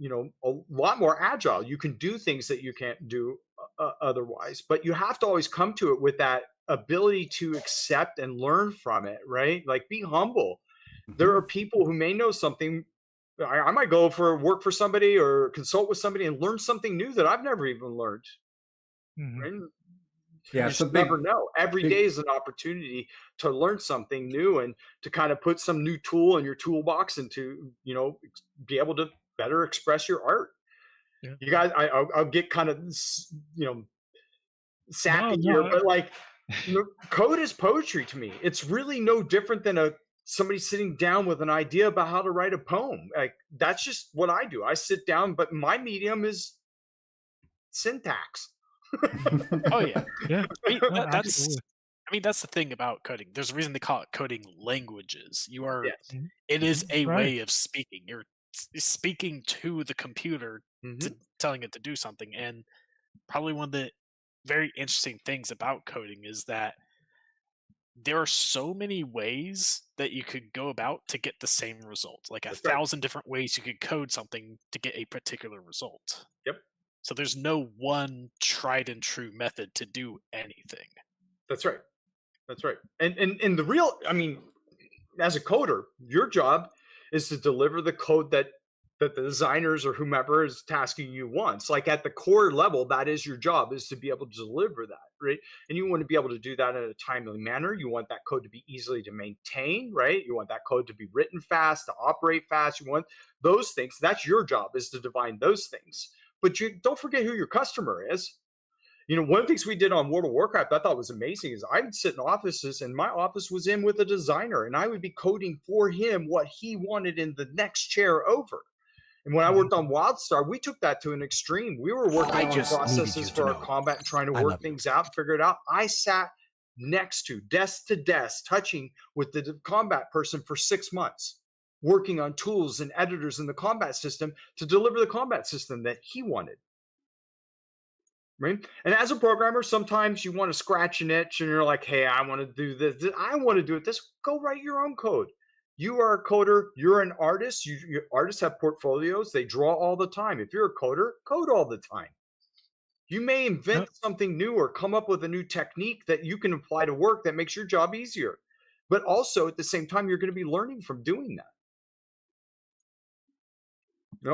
a lot more agile. You can do things that you can't do otherwise. But you have to always come to it with that ability to accept and learn from it, right? Like, be humble. There are people who may know something. I might go for work for somebody or consult with somebody and learn something new that I've never even learned. Mhm. Right? Yeah, You it's a just never big, know. Every day big. is an opportunity to learn something new and to kind of put some new tool in your toolbox and to, be able to better express your art. Yeah. You guys, I'll get kind of, No, sappy here, no. but, like, code is poetry to me. It's really no different than somebody sitting down with an idea about how to write a poem. Like, that's just what I do. I sit down, but my medium is syntax. oh yeah. Yeah. I mean, No, that's absolutely. that's the thing about coding. There's a reason they call it coding languages. Yes. Mhm. It is a Right. way of speaking. You're speaking to the computer, Hmm. to telling it to do something. And probably one of the very interesting things about coding is that there are so many ways that you could go about to get the same result. Like a That's right. thousand different ways you could code something to get a particular result. Yep. So there's no one tried and true method to do anything. That's right. That's right. And the real, I mean, as a coder, your job is to deliver the code that the designers or whomever is tasking you wants. Like at the core level, that is your job, is to be able to deliver that, right? And you want to be able to do that in a timely manner. You want that code to be easily to maintain, right? You want that code to be written fast, to operate fast. You want those things. That's your job, is to define those things. But you don't forget who your customer is. One of the things we did on World of Warcraft I thought was amazing is I would sit in offices, and my office was in with a designer, and I would be coding for him what he wanted in the next chair over. And when I worked on WildStar, we took that to an extreme. We were working I on just needed processes you to for our know. combat and trying to I work love you. things out, figure it out. I sat next to desk, touching with the combat person for 6 months, working on tools and editors in the combat system to deliver the combat system that he wanted. Right? And as a programmer, sometimes you want to scratch an itch and you're like, hey, I want to do this. I want to do it this. Go write your own code. You are a coder. You're an artist. Artists have portfolios. They draw all the time. If you're a coder, code all the time. You may invent something new or come up with a new technique that you can apply to work that makes your job easier. But also at the same time, you're going to be learning from doing that.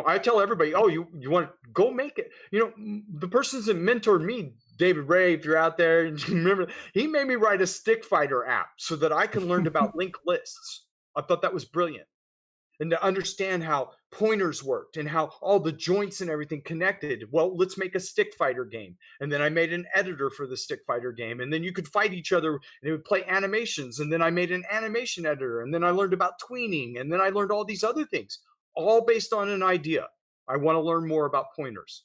I tell everybody, oh, you want to go make it. The person that mentored me, David Ray, if you're out there, remember, he made me write a stick fighter app so that I can learn about linked lists. I thought that was brilliant. And to understand how pointers worked and how all the joints and everything connected. Well, let's make a stick fighter game. And then I made an editor for the stick fighter game. And then you could fight each other and it would play animations. And then I made an animation editor. And then I learned about tweening. And then I learned all these other things, all based on an idea. I want to learn more about pointers.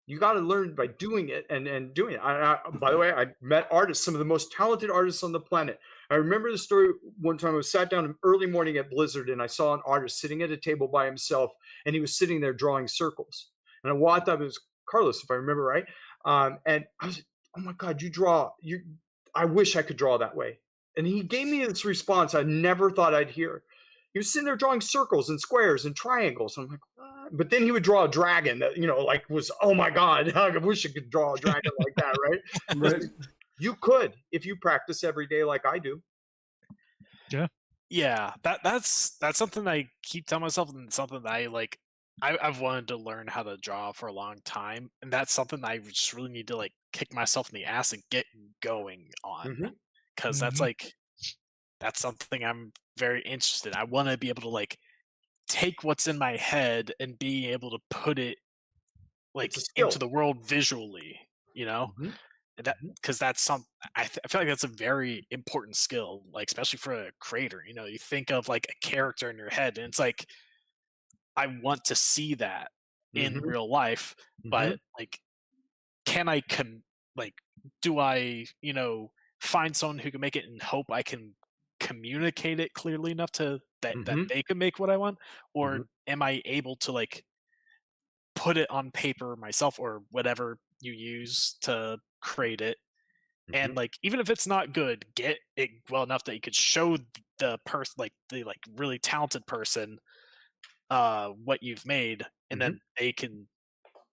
You got to learn by doing it and doing it. By the way, I met artists, some of the most talented artists on the planet. I remember the story one time. I sat down early morning at Blizzard and I saw an artist sitting at a table by himself, and he was sitting there drawing circles. And I thought it was Carlos, if I remember right. And I was like, oh my God, I wish I could draw that way. And he gave me this response I never thought I'd hear. He was sitting there drawing circles and squares and triangles. I'm like, what? But then he would draw a dragon that, oh my God, I wish I could draw a dragon like that, right? Right. You could if you practice every day like I do. Yeah, that's something I keep telling myself, and something that I like. I've wanted to learn how to draw for a long time, and that's something I just really need to like kick myself in the ass and get going on, because that's something I'm very interested in. I want to be able to like take what's in my head and be able to put it like into the world visually, that because that's I feel like that's a very important skill, like especially for a creator. You think of like a character in your head and it's like, I want to see that in real life, but like, can I do I find someone who can make it and hope I can communicate it clearly enough to that they can make what I want, or am I able to like put it on paper myself or whatever you use to create it, and like even if it's not good, get it well enough that you could show the person, like the like really talented person, what you've made, and then they can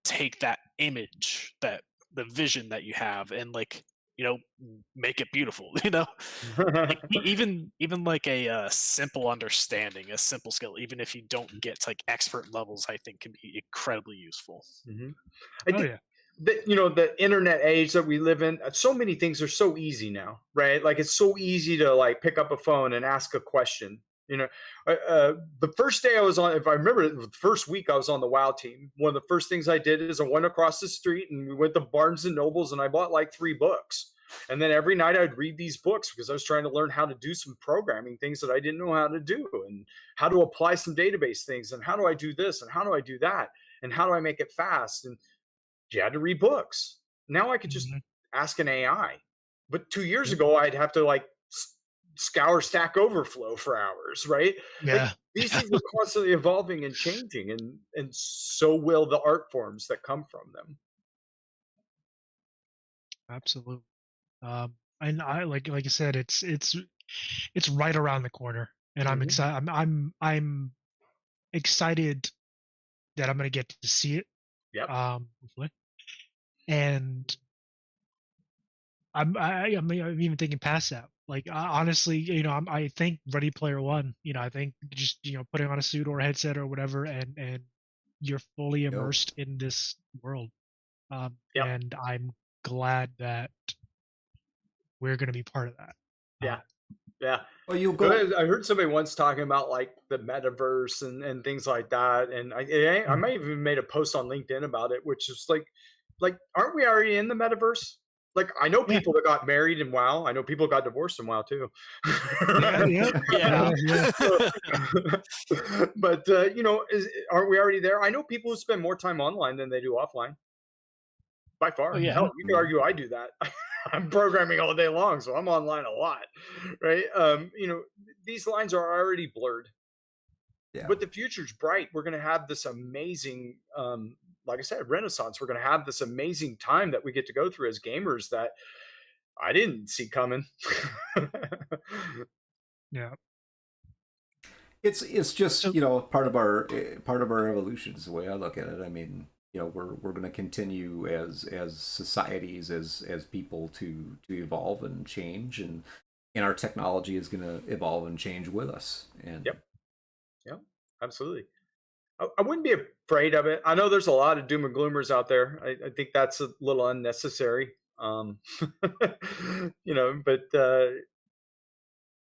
take that image, that the vision that you have, and like make it beautiful. Like, even like a simple understanding, a simple skill, even if you don't get to like expert levels, I think can be incredibly useful. I think the internet age that we live in, so many things are so easy now, right? Like it's so easy to like pick up a phone and ask a question. The first day I was on, if I remember, the first week I was on the WoW team, one of the first things I did is I went across the street and we went to Barnes and Nobles and I bought like 3 books. And then every night I'd read these books because I was trying to learn how to do some programming things that I didn't know how to do, and how to apply some database things, and how do I do this and how do I do that, and how do I make it fast. And you had to read books. Now I could just ask an AI. But 2 years ago, I'd have to like scour Stack Overflow for hours, right? Like Yeah. these things are constantly evolving and changing, and so will the art forms that come from them. Absolutely. And I like I said, it's right around the corner, and I'm Mhm. excited. I'm excited that I'm gonna get to see it. Yep. Hopefully. And I'm even thinking past that. Like honestly, I think Ready Player One. I think just putting on a suit or a headset or whatever, and you're fully Yo. immersed in this world. Yep. And I'm glad that we're gonna be part of that. Yeah. Yeah. Well, you'll go. I heard somebody once talking about like the metaverse and things like that, and I might have even made a post on LinkedIn about it, which is like aren't we already in the metaverse? Like I know Yeah. people that got married in WoW. I know people got divorced in WoW too. Yeah. But aren't we already there? I know people who spend more time online than they do offline. By far. Oh, yeah. Hell, you could argue I do that. I'm programming all day long, so I'm online a lot, right? These lines are already blurred. Yeah. But the future's bright. We're going to have this amazing, like I said, renaissance. We're going to have this amazing time that we get to go through as gamers that I didn't see coming. Yeah. It's just So- part of our evolution is the way I look at it. I mean, we're going to continue as societies, as people to evolve and change, and our technology is going to evolve and change with us. And Yep, absolutely. I wouldn't be afraid of it. I know there's a lot of doom and gloomers out there. I think that's a little unnecessary. But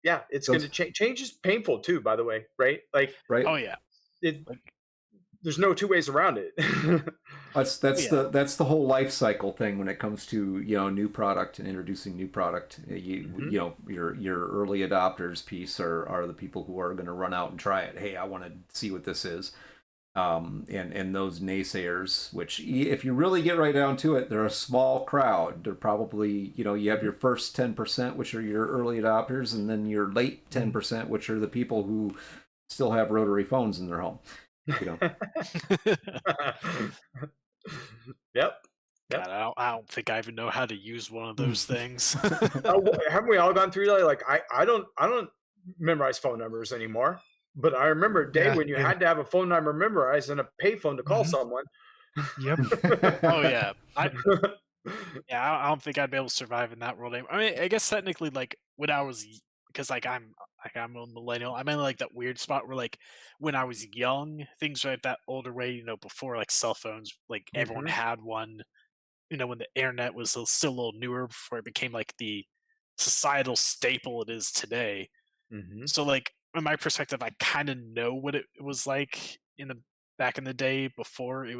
yeah, it's going to change. Change is painful too, by the way, right? Like, right. Oh yeah. There's no two ways around it. That's the whole life cycle thing when it comes to new product and introducing new product. Your early adopters piece are the people who are going to run out and try it. Hey, I want to see what this is. And those naysayers, which if you really get right down to it, they're a small crowd. They're probably you have your first 10%, which are your early adopters, and then your late 10%, which are the people who still have rotary phones in their home. Yep. God, I don't think I even know how to use one of those things. Haven't we all gone through that? Like I don't memorize phone numbers anymore, but I remember a day when you had to have a phone number memorized and a payphone to call someone. Yep. Oh yeah. I don't think I'd be able to survive in that world anymore. I mean, I guess technically, like when I was, because I'm a millennial. I'm in like that weird spot where like when I was young, things were like that older way. Before like cell phones, like everyone had one. When the internet was still a little newer, before it became like the societal staple it is today. So like from my perspective, I kind of know what it was like back in the day before it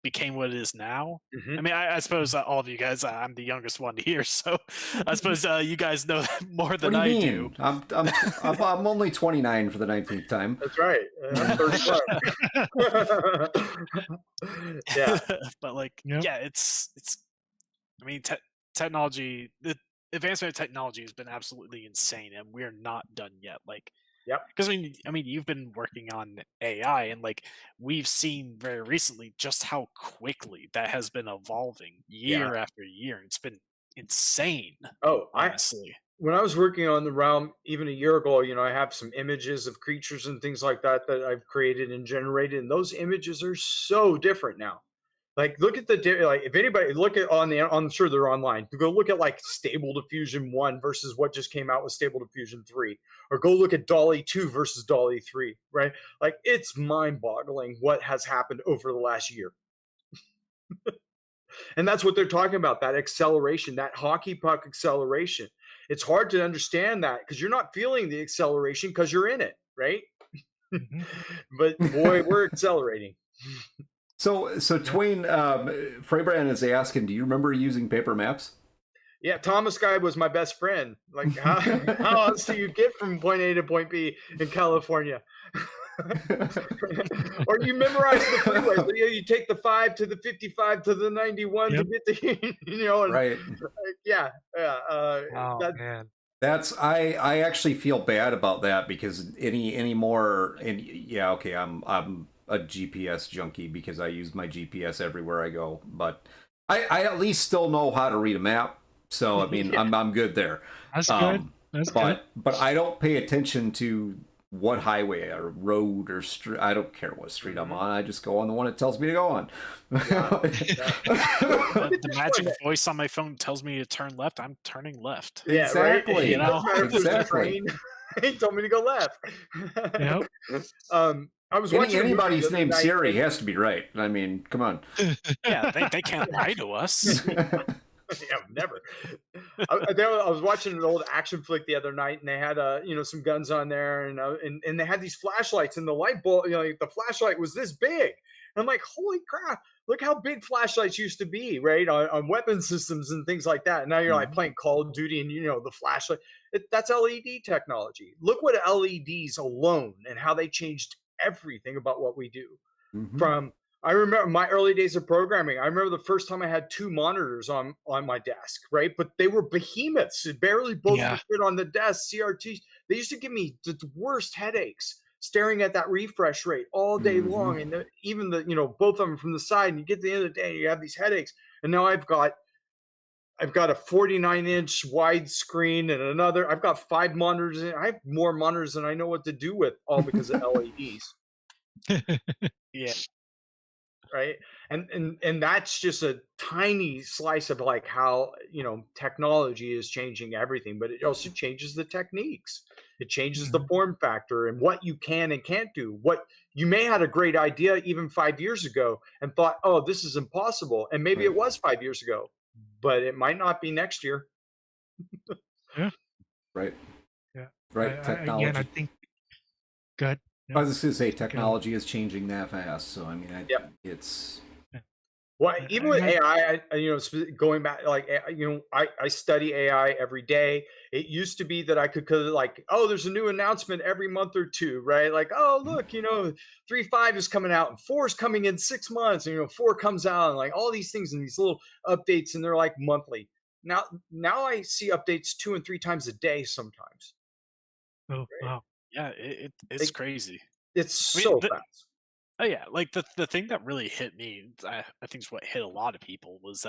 became what it is now. I mean, I suppose all of you guys, I'm the youngest one here, so I suppose you guys know more than I do. I'm only 29 for the 19th time. That's right. I'm 35. Yeah. But like, yeah, it's. I mean, technology. The advancement of technology has been absolutely insane, and we're not done yet. Like, because I mean, you've been working on AI, and like we've seen very recently just how quickly that has been evolving year after year. It's been insane. Oh, honestly. When I was working on the realm even a year ago, I have some images of creatures and things like that I've created and generated, and those images are so different now. Like, look at if anybody look at I'm sure they're online. Go look at like Stable Diffusion 1 versus what just came out with Stable Diffusion 3, or go look at Dolly 2 versus Dolly 3, right? Like, it's mind-boggling what has happened over the last year. And that's what they're talking about, that acceleration, that hockey puck acceleration. It's hard to understand that because you're not feeling the acceleration because you're in it, right? But boy, we're accelerating. So Twain, Freybrand is asking, do you remember using paper maps? Yeah, Thomas Guide was my best friend. Like, how else do you get from point A to point B in California? Or you memorize the freeways. You take the 5 to the 55 to the 91 to get the, and, right. Yeah. Oh man. I actually feel bad about that because any more, and yeah, okay, I'm a GPS junkie because I use my GPS everywhere I go, but I at least still know how to read a map, so I mean Yeah. I'm good there. That's good. That's good. But I don't pay attention to what highway or road or street. I don't care what street I'm on. I just go on the one it tells me to go on. Yeah. The magic voice on my phone tells me to turn left. I'm turning left. Yeah, Exactly. right. You know? Doesn't matter if there's a Exactly. train. He told me to go left. Yep. I was watching a movie Anybody's the other named night, Siri and- has to be right. I mean, come on. Yeah, they can't lie to us. Yeah, never. I was watching an old action flick the other night, and they had some guns on there, and they had these flashlights, and the light bulb, like the flashlight was this big. And I'm like, holy crap! Look how big flashlights used to be, right, on weapon systems and things like that. And now you're like playing Call of Duty, and the flashlight. That's LED technology. Look what LEDs alone and how they changed everything about what we do. From I remember my early days of programming. I remember the first time I had 2 monitors on my desk, right? But they were behemoths. It barely both Yeah. could fit on the desk. CRTs. They used to give me the worst headaches staring at that refresh rate all day long, and even both of them from the side. And you get to the end of the day, you have these headaches. And now I've got a 49-inch wide screen and another. I've got 5 monitors. I have more monitors than I know what to do with, all because of LEDs. Yeah. Right, and that's just a tiny slice of like how technology is changing everything, but it also changes the techniques. It changes the form factor and what you can and can't do. What you may had a great idea even 5 years ago and thought, oh, this is impossible, and maybe it was 5 years ago, but it might not be next year. Yeah. Right. Yeah. Right. Technology. Again, I think. Good. I was just going to say, technology is changing that fast. So, I mean, it's. Well, even with AI, going back, like, I study AI every day. It used to be that I could like, oh, there's a new announcement every month or two, right? Like, oh, look, 3.5 is coming out and 4 is coming in 6 months, and 4 comes out, and like all these things and these little updates, and they're like monthly. Now I see updates 2 and 3 times a day sometimes. Oh, wow. Yeah, it's crazy. It's so fast. Oh yeah, like the thing that really hit me, I think is what hit a lot of people was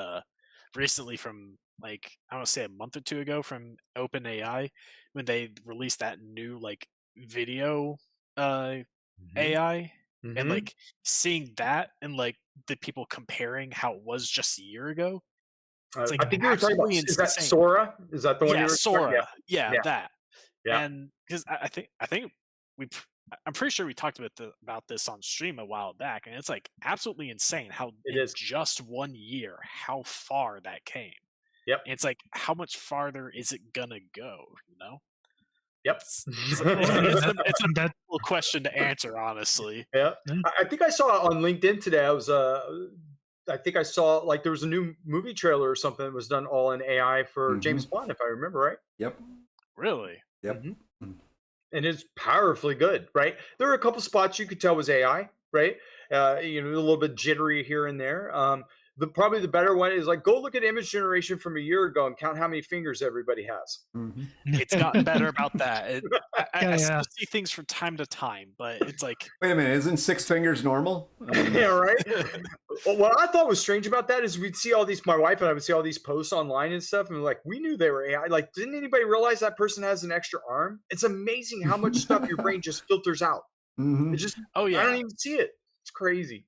recently from like I want to say a month or 2 ago from OpenAI when they released that new like video AI and like seeing that and like the people comparing how it was just a year ago. It's like I think you were talking about, is that Sora? Is that the one you were Sora. talking about? Yeah, that. Yeah. And because I think I'm pretty sure we talked about this on stream a while back, and it's like absolutely insane how in just 1 year how far that came. Yep. And it's like how much farther is it gonna go? Yep. It's a difficult question to answer, honestly. Yeah. I think I saw on LinkedIn today. I think I saw like there was a new movie trailer or something that was done all in AI for James Bond, if I remember right. Yep. Really? Yep. And it's powerfully good, right? There were a couple spots you could tell was AI, right? A little bit jittery here and there. Probably the better one is like go look at image generation from a year ago and count how many fingers everybody has. It's gotten better about that. I still see things from time to time, but it's like, wait a minute, isn't 6 fingers normal? Yeah, right. What I thought was strange about that is we'd see all these. My wife and I would see all these posts online and stuff, and like we knew they were AI. Like, didn't anybody realize that person has an extra arm? It's amazing how much stuff your brain just filters out. It just, I don't even see it. It's crazy.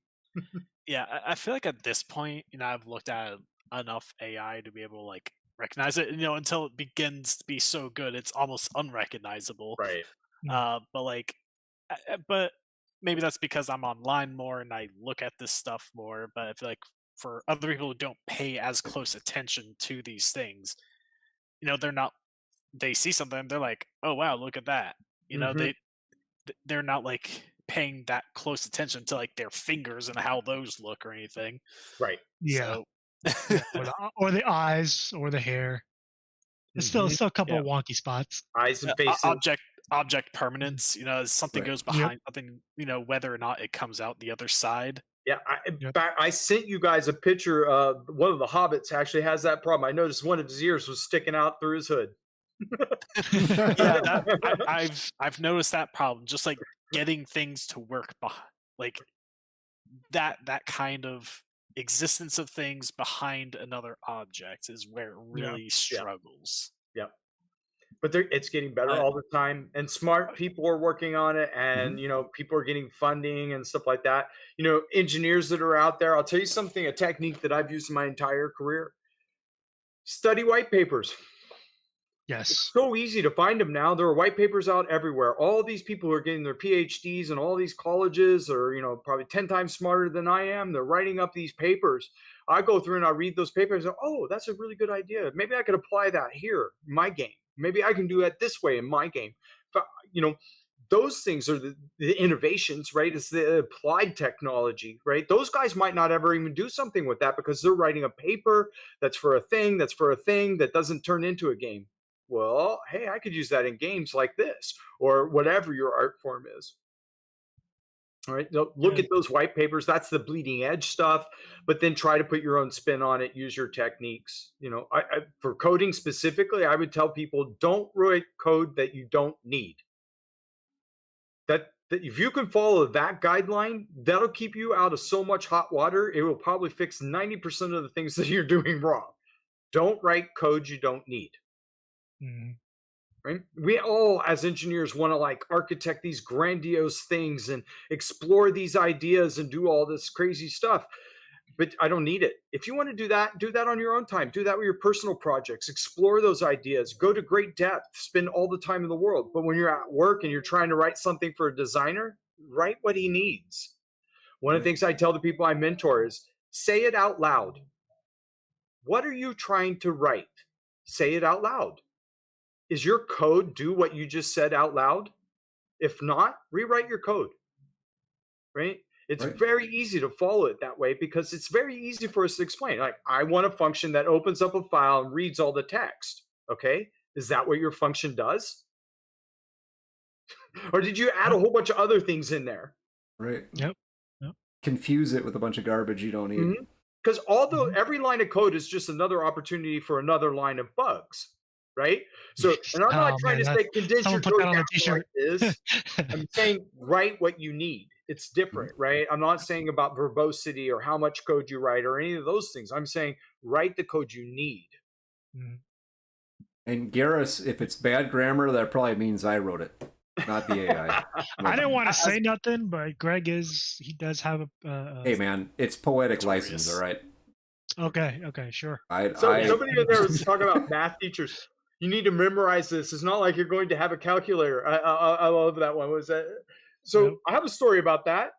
Yeah, I feel like at this point, I've looked at enough AI to be able to like recognize it. Until it begins to be so good, it's almost unrecognizable. Right. But maybe that's because I'm online more and I look at this stuff more. But I feel like for other people who don't pay as close attention to these things, they're not. They see something, they're like, "Oh wow, look at that!" They're not like paying that close attention to like their fingers and how those look or anything. Right. Yeah. So, or the eyes or the hair. There's still a couple of wonky spots. Eyes and faces. Object permanence. As something goes behind something, whether or not it comes out the other side. Yeah, I sent you guys a picture. One of the hobbits actually has that problem. I noticed one of his ears was sticking out through his hood. Yeah, I've noticed that problem. Just like getting things to work, like that kind of existence of things behind another object is where it Yeah. really struggles. Yeah. But it's getting better But all the time, and smart people are working on it, and Mhm. you know, people are getting funding and stuff like that. You know, engineers that are out there. I'll tell you something, a technique that I've used my entire career. Study white papers. It's Yes. so easy to find them now. There are white papers out everywhere. All these people who are getting their PhDs and all these colleges are, you know, probably 10 times smarter than I am. They're writing up these papers. I go through and I read those papers and, oh, that's a really good idea. Maybe I could apply that here in my game. Maybe I can do it this way in my game. But, you know, those things are the innovations, right? It's the applied technology, right? Those guys might not ever even do something with that because they're writing a paper that's for a thing, that doesn't turn into a game. Well, hey, I could use that in games like this or whatever your art form is. All right. Look Yeah. at those white papers. That's the bleeding edge stuff. But then try to put your own spin on it. Use your techniques. You know, for coding specifically, I would tell people don't write code that you don't need. That if you can follow that guideline, that'll keep you out of so much hot water. It will probably fix 90% of the things that you're doing wrong. Don't write code you don't need. Mhm. Right? We all, as engineers, want to like architect these grandiose things and explore these ideas and do all this crazy stuff. But I don't need it. If you want to do that on your own time. Do that with your personal projects. Explore those ideas. Go to great depth. Spend all the time in the world. But when you're at work and you're trying to write something for a designer, write what he needs. One of the things I tell the people I mentor is say it out loud. What are you trying to write? Say it out loud. Is your code do what you just said out loud? If not, rewrite your code, right? It's Right. very easy to follow it that way because it's very easy for us to explain. Like, I want a function that opens up a file and reads all the text. Okay. Is that what your function does? Or did you add a whole bunch of other things in there? Right. Yep. Yep. Confuse it with a bunch of garbage you don't need. Because although Mhm. every line of code is just another opportunity for another line of bugs, right? So, and I'm not Oh trying man, to say condense someone your put code that on down a like t-shirt. this. I'm saying write what you need. It's different, right? I'm not saying about verbosity or how much code you write or any of those things. I'm saying write the code you need. Mhm. And Garrus, if it's bad grammar, that probably means I wrote it, not the AI. I didn't want to As- say nothing, but Greg he does have Hey man, it's poetic Notorious. license, all right. okay, sure. So I somebody in there was talking about math teachers. You need to memorize this. It's not like you're going to have a calculator. I love that one. What was that? So Yep. I have a story about that.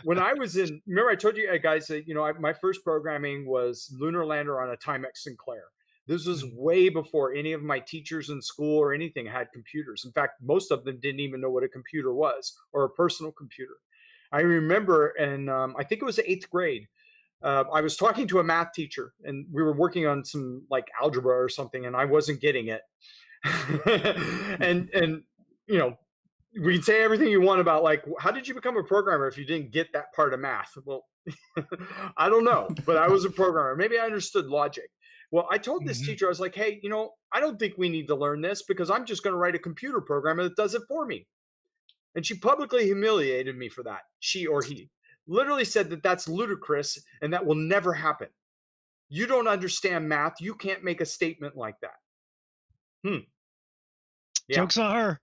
When I was in, remember I told you guys that my first programming was Lunar Lander on a Timex Sinclair. This was way before any of my teachers in school or anything had computers. In fact, most of them didn't even know what a computer was or a personal computer. I remember, and I think it was the 8th grade. I was talking to a math teacher, and we were working on some like algebra or something, and I wasn't getting it. and you know, we can say everything you want about like how did you become a programmer if you didn't get that part of math? Well, I don't know, but I was a programmer. Maybe I understood logic. Well, I told this Mhm. teacher, I was like, hey, I don't think we need to learn this because I'm just going to write a computer program that does it for me. And she publicly humiliated me for that. She or he literally said that that's ludicrous and that will never happen. You don't understand math. You can't make a statement like that. Yeah. Joke's on her.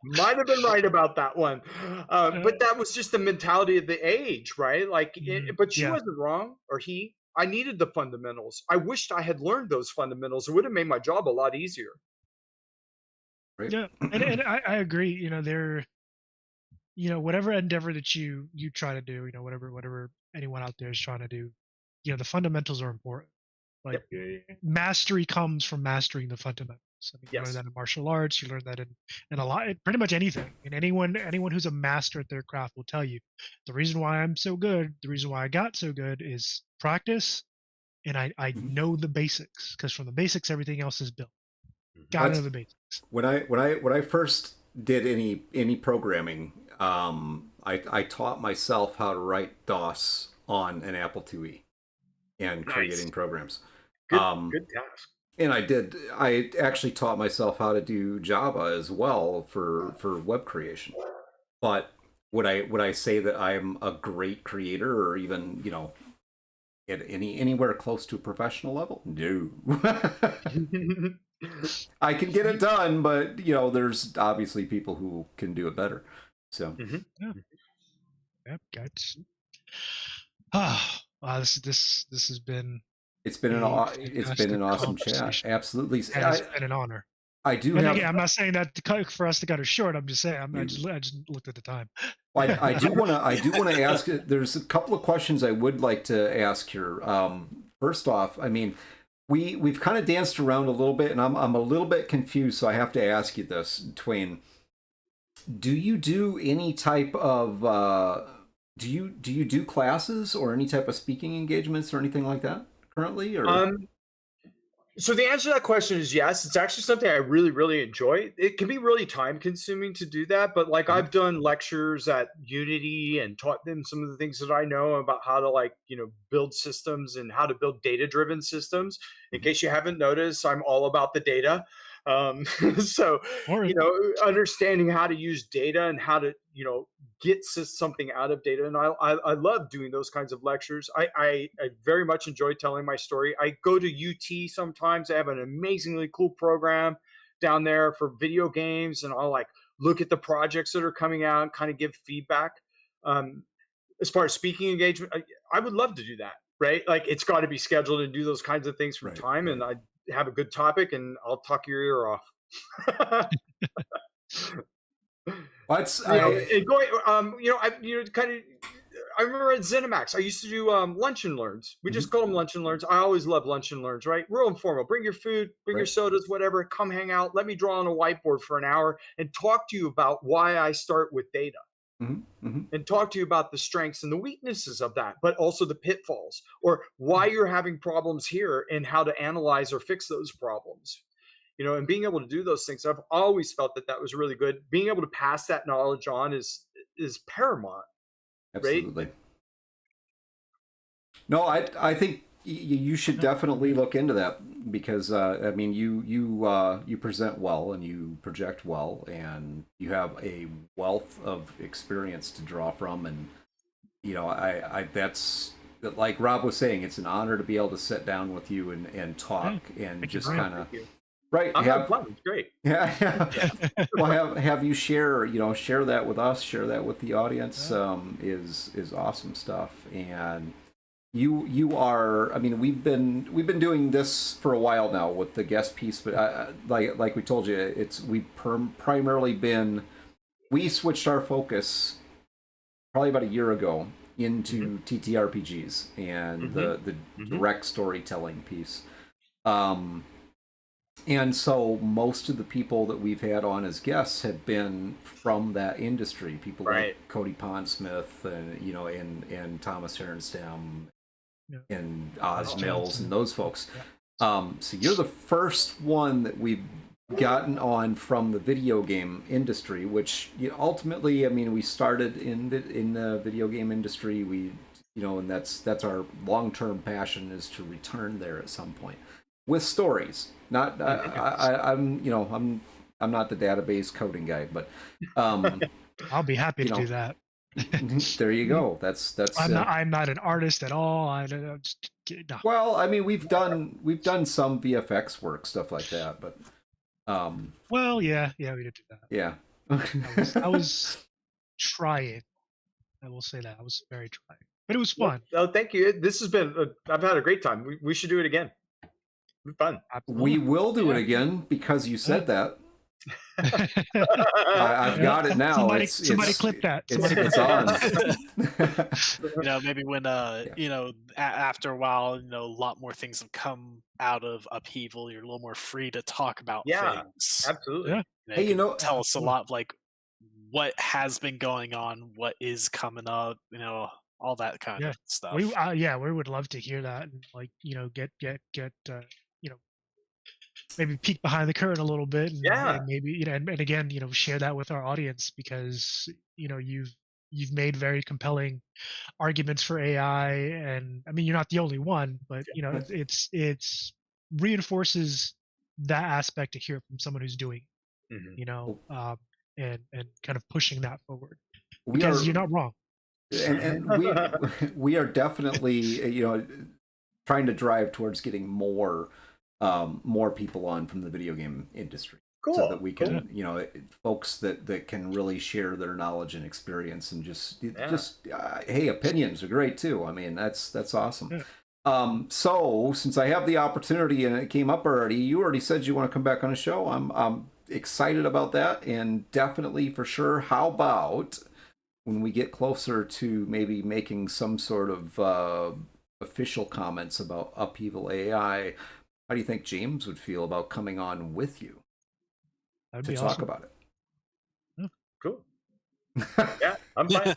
Might have been right about that one. But that was just the mentality of the age, right? Like, but she Yeah. wasn't wrong, or he. I needed the fundamentals. I wished I had learned those fundamentals. It would have made my job a lot easier. right. Yeah, and I agree. Whatever endeavor that you try to do, whatever anyone out there is trying to do, the fundamentals are important. Like mastery comes from mastering the fundamentals. I mean, you learn Yes. that in martial arts. You learn that in a lot, pretty much anything. And anyone who's a master at their craft will tell you the reason why I'm so good, the reason why I got so good is practice, and I know the basics because from the basics everything else is built. Got to know the basics. When I first did any programming, I taught myself how to write DOS on an Apple IIe and creating programs. Good task. And I actually taught myself how to do Java as well for web creation. But would I say that I'm a great creator or even, at anywhere close to a professional level? No. I can get it done, but there's obviously people who can do it better. So Yep, gotcha. Ah, wow, this has been it's been a it's been fantastic an awesome chat. conversation. Absolutely. And it's been an honor. I do And have. again, I'm not saying that for us to cut it short. I'm just saying I You- just looked at the time. I do want to ask. There's a couple of questions I would like to ask here. First off, I mean, we've kind of danced around a little bit, and I'm a little bit confused, so I have to ask you this, Twain. Do you do any type of do you do classes or any type of speaking engagements or anything like that currently? Or So the answer to that question is yes. It's actually something I really, really enjoy. It can be really time consuming to do that, but like I've done lectures at Unity and taught them some of the things that I know about how to build systems and how to build data driven systems. In case you haven't noticed, I'm all about the data. So Or understanding how to use data and how to get something out of data, and I love doing those kinds of lectures. I very much enjoy telling my story. I go to UT sometimes. They have an amazingly cool program down there for video games, and I'll like look at the projects that are coming out and kind of give feedback. As far as speaking engagement, I would love to do that. Right, like it's got to be scheduled and do those kinds of things from time, and I have a good topic, and I'll talk your ear off. what's And going, kind of. I remember at ZeniMax, I used to do lunch and learns. We just called them lunch and learns. I always love lunch and learns, right? Real informal. Bring your food, bring your sodas, whatever. Come hang out. Let me draw on a whiteboard for an hour and talk to you about why I start with data. And talk to you about the strengths and the weaknesses of that, but also the pitfalls or why you're having problems here and how to analyze or fix those problems. And being able to do those things, I've always felt that was really good. Being able to pass that knowledge on is paramount. Absolutely. Right? No, I think you should definitely look into that because I mean you present well and you project well and you have a wealth of experience to draw from, and I that's like Rob was saying, it's an honor to be able to sit down with you and talk and just kind of right. I'm having fun. It's great. Yeah. Well, have you share that with us, share that with the audience. Is awesome stuff. And you are, I mean, we've been doing this for a while now with the guest piece, but like we told you, primarily been, we switched our focus probably about a year ago into TTRPGs and the direct storytelling piece. And so most of the people that we've had on as guests have been from that industry. People like Cody Pondsmith and Thomas Herenstam and Oz Mills and those folks. So you're the first one that we've gotten on from the video game industry, which ultimately, I mean, we started in the video game industry. We and that's our long-term passion is to return there at some point with stories. Not I'm not the database coding guy, but I'll be happy to do that. There you go. That's I'm not an artist at all. No. Well, I mean, we've done some VFX work, stuff like that, but well, yeah, we did do that. Yeah. I was trying. I will say that I was very trying, but it was fun. Oh, thank you. This has been I've had a great time. We should do it again. Fun. Absolutely. We will do it again because you said that. I've got it now. Somebody clip that. It's on. Maybe when after a while, a lot more things have come out of upheaval. You're a little more free to talk about things. Absolutely. Yeah. Hey, tell us a lot of like what has been going on, what is coming up, all that kind of stuff. We would love to hear that and get maybe peek behind the curtain a little bit and maybe and again share that with our audience because you've made very compelling arguments for AI, and I mean you're not the only one, but it's reinforces that aspect to hear it from someone who's doing it, Mhm. you know, Well, and kind of pushing that forward we because are you're not wrong. and we are definitely trying to drive towards getting more people on from the video game industry so Cool. that we Cool. can folks that can really share their knowledge and experience and Yeah. hey, opinions are great too. I mean, that's awesome. Yeah. So since I have the opportunity and it came up already, you already said you want to come back on a show. I'm excited about that, and definitely for sure. How about when we get closer to maybe making some sort of official comments about Upheaval AI, how do you think James would feel about coming on with you That'd to be talk awesome. about it? Cool. Yeah, I'm fine.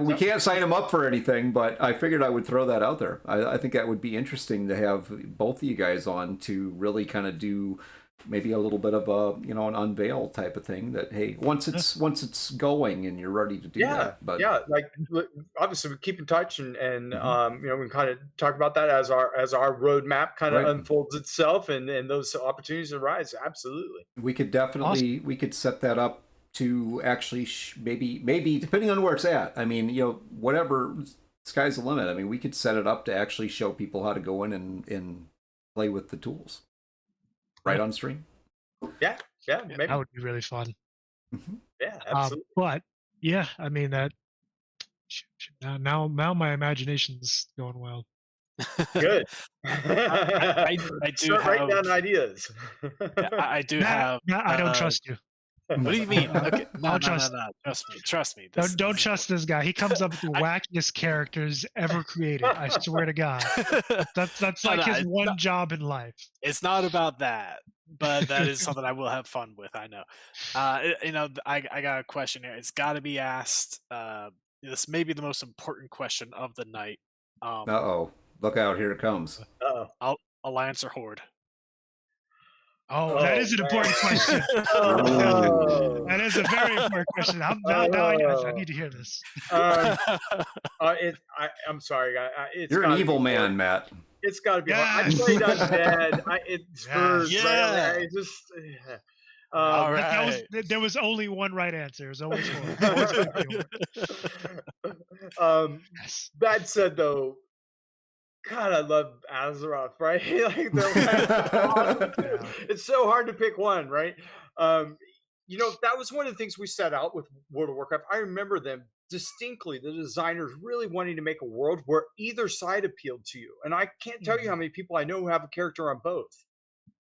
We can't sign him up for anything, but I figured I would throw that out there. I think that would be interesting to have both of you guys on to really kind of do maybe a little bit of a an unveil type of thing. That hey, once it's going and you're ready to do Yeah, that. But yeah. Like obviously, we keep in touch, and Mhm. you know, we kind of talk about that as our roadmap kind of Right. unfolds itself, and those opportunities arise. Absolutely. We could Awesome. definitely we could set that up to actually maybe depending on where it's at. I mean, whatever, sky's the limit. I mean, we could set it up to actually show people how to go in and play with the tools right on stream. Yeah, yeah, Yeah, maybe. That would be really fun. Mhm. Yeah, absolutely. But yeah, I mean that now my imagination's going wild. Good. I do Start writing have down ideas. yeah, I do Matt, have Matt, I don't trust you. what do you mean? Okay, I no, don't no, no, trust. no. Trust me. This Don't is trust this guy. He comes up with the I, wackiest characters ever created. I swear to God. That's no, like no, his one job in life. it's not about that, but that is something I will have fun with. I know. I got a question here. It's got to be asked. This may be the most important question of the night. Uh-oh. Look out, here it comes. Oh, Alliance or Horde? Oh, that oh is an important man. question. Oh, That is a very important question. Now I oh. need to hear this. I'm sorry, it's You're an got to be evil hard. man, Matt. It's got to be hard. I Yes. played Undead. It spurs, Yes. right? I mean, Yeah. I just, yeah. All That was right. there was only one right answer. It was always Horde. It's always gonna be Horde. um, Yes. that said, though, God, I love Azeroth, right? Like they're so awesome too. Yeah. It's so hard to pick one, right? Um, you know, that was one of the things we set out with World of Warcraft. I remember them distinctly, the designers really wanting to make a world where either side appealed to you. And I can't tell you how many people I know who have a character on both.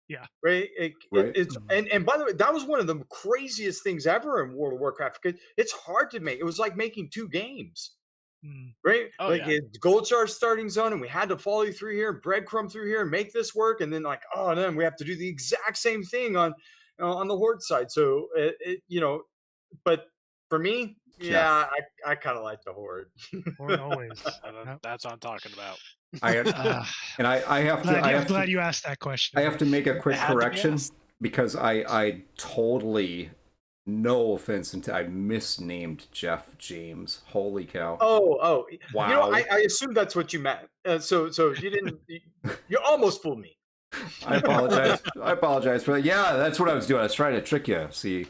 Yeah. Right? Right. It's and by the way, that was one of the craziest things ever in World of Warcraft because it's hard to make. It was like making two games. Mm. Right? Oh Like yeah. it's gold star starting zone, and we had to follow you through here and breadcrumb through here and make this work. And then like, oh, then we have to do the exact same thing on the horde side. So but for me, yeah, Jeff. I kind of like the horde. Horde always. Yep. That's what I'm talking about. I Uh, and I have to I'm glad you asked that question. I have to make a quick It had to be correction asked. because I totally, no offense, I misnamed Jeff James. Holy cow! Oh, Wow. you know, I assumed that's what you meant. So you didn't. You almost fooled me. I apologize. I apologize for that. Yeah, that's what I was doing. I was trying to trick you. See.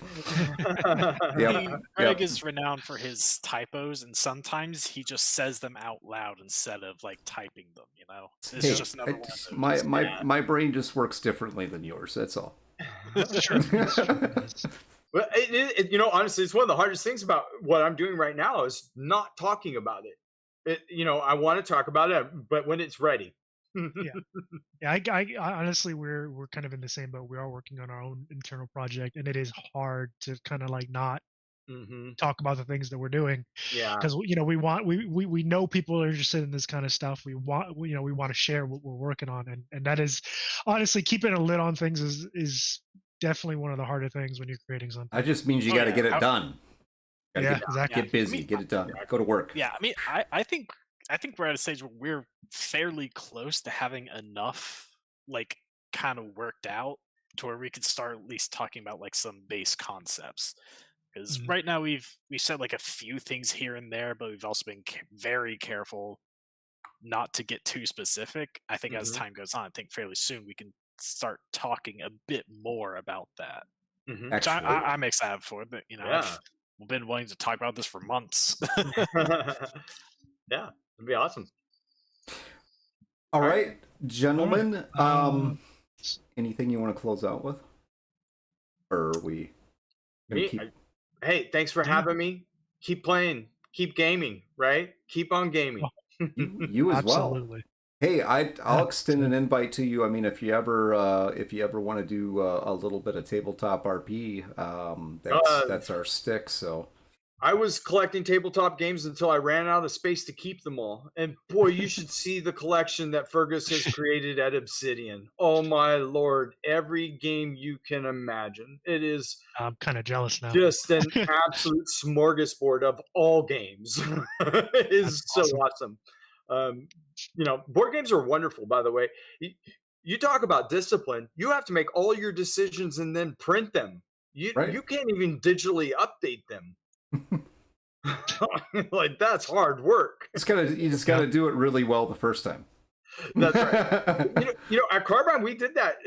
I Yep. mean, Greg Yep. is renowned for his typos, and sometimes he just says them out loud instead of like typing them. You know, it's Hey, just another one of those. my brain just works differently than yours. That's all. It's true. It's true. It is. Well, you know, honestly, it's one of the hardest things about what I'm doing right now is not talking about it. You know, I want to talk about it, but when it's ready. Yeah, I honestly, we're kind of in the same boat. We are working on our own internal project, and it is hard to kind of like not Hmm. talk about the things that we're doing Yeah. because we know people are interested in this kind of stuff. We want to share what we're working on, and that is honestly keeping a lid on things is definitely one of the harder things when you're creating something. That just means you Oh, got to yeah. get it done. Gotta Yeah, get, exactly. get busy, I mean, get it done, go to work. Yeah, I mean, I think we're at a stage where we're fairly close to having enough like kind of worked out to where we could start at least talking about like some base concepts. Because Mhm. right now we've said like a few things here and there, but we've also been very careful not to get too specific. I think as Mhm. time goes on, I think fairly soon we can start talking a bit more about that. Mhm. Which Actually, I'm excited for. But Yeah. I've been wanting to talk about this for months. Yeah, it'd be awesome. all All right. right, gentlemen. S- Anything you want to close out with, or are we gonna Me, keep? hey, thanks for Yeah. having me. Keep playing, keep gaming, right? Keep on gaming. You as well. Absolutely. Hey, I'll extend so- an invite to you. I mean, if you ever want to do a little bit of tabletop RP, that's our stick. So I was collecting tabletop games until I ran out of space to keep them all. And boy, you should see the collection that Fergus has created at Obsidian. Oh my lord, every game you can imagine. It is I'm kind of jealous now. just an absolute smorgasbord of all games. It is That's so awesome. Board games are wonderful, by the way. You talk about discipline. You have to make all your decisions and then print them. right, You can't even digitally update them. Like, that's hard work. you just gotta do it really well the first time. That's right. At Carbine we did that.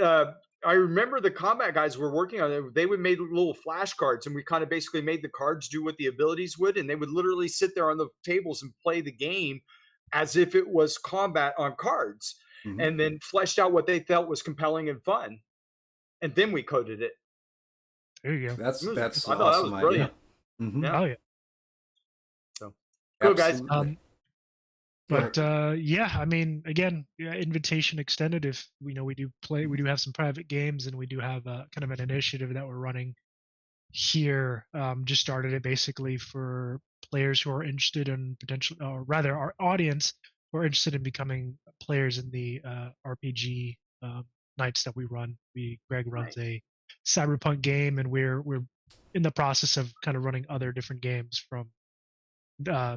I remember the combat guys were working on it. They would make little flashcards, and we kind of basically made the cards do what the abilities would, and they would literally sit there on the tables and play the game as if it was combat on cards, Mhm. and then fleshed out what they felt was compelling and fun, and then we coded it. There you go. That's I an thought that awesome was idea. brilliant. Mhm. Yeah. Oh yeah. Cool, guys. Absolutely. But yeah, I mean, again, invitation extended. If we do have some private games, and we do have kind of an initiative that we're running here. Just started it basically for players who are interested in potential, or rather, our audience who are interested in becoming players in the RPG nights that we run. Greg runs a cyberpunk game, and we're in the process of kind of running other different games from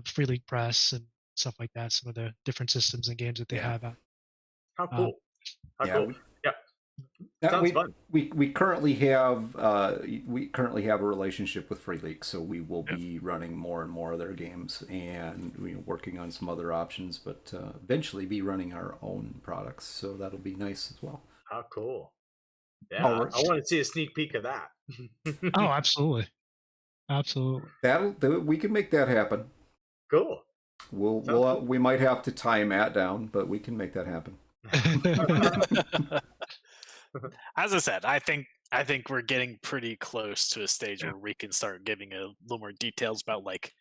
Free League Press and stuff like that. Some of the different systems and games that they Yeah. have out. How cool. How Yeah, cool. Now, Sounds fun. we currently have a relationship with Free League, so we will be running more and more of their games, and working on some other options, but eventually be running our own products. So that'll be nice as well. How cool. Yeah, All right. I want to see a sneak peek of that. Oh, absolutely, absolutely. We can make that happen. Cool. We might have to tie Matt down, but we can make that happen. As I said, I think we're getting pretty close to a stage where we can start giving a little more details about like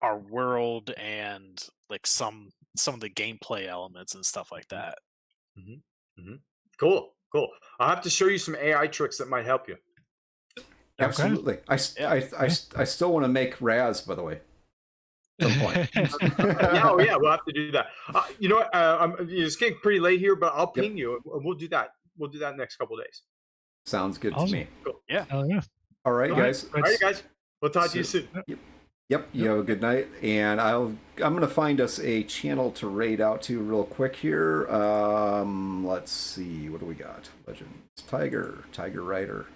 our world and like some of the gameplay elements and stuff like that. Cool. I'll have to show you some AI tricks that might help you. Absolutely. I still want to make Raz, by the way. At some point. Yeah, we'll have to do that. You know what? It's getting pretty late here, but I'll ping you. We'll do that. We'll do that in the next couple of days. Sounds good Awesome. to me. Cool. Yeah. Oh yeah. All right, guys. All right, guys. We'll talk to you soon. Yep. You have a good night, and I'm gonna find us a channel to raid out to real quick here. Let's see, what do we got? Legends, Tiger Rider.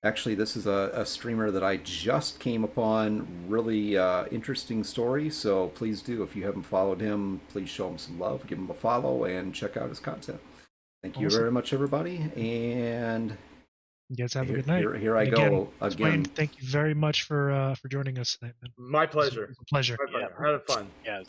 Actually, this is a streamer that I just came upon. Really interesting story. So please do, if you haven't followed him, please show him some love, give him a follow, and check out his content. Thank you very much, everybody, and you guys have a good night. Here I go again. Twain, thank you very much for joining us tonight, man. My pleasure. It's a pleasure. My pleasure. I had fun. Yeah.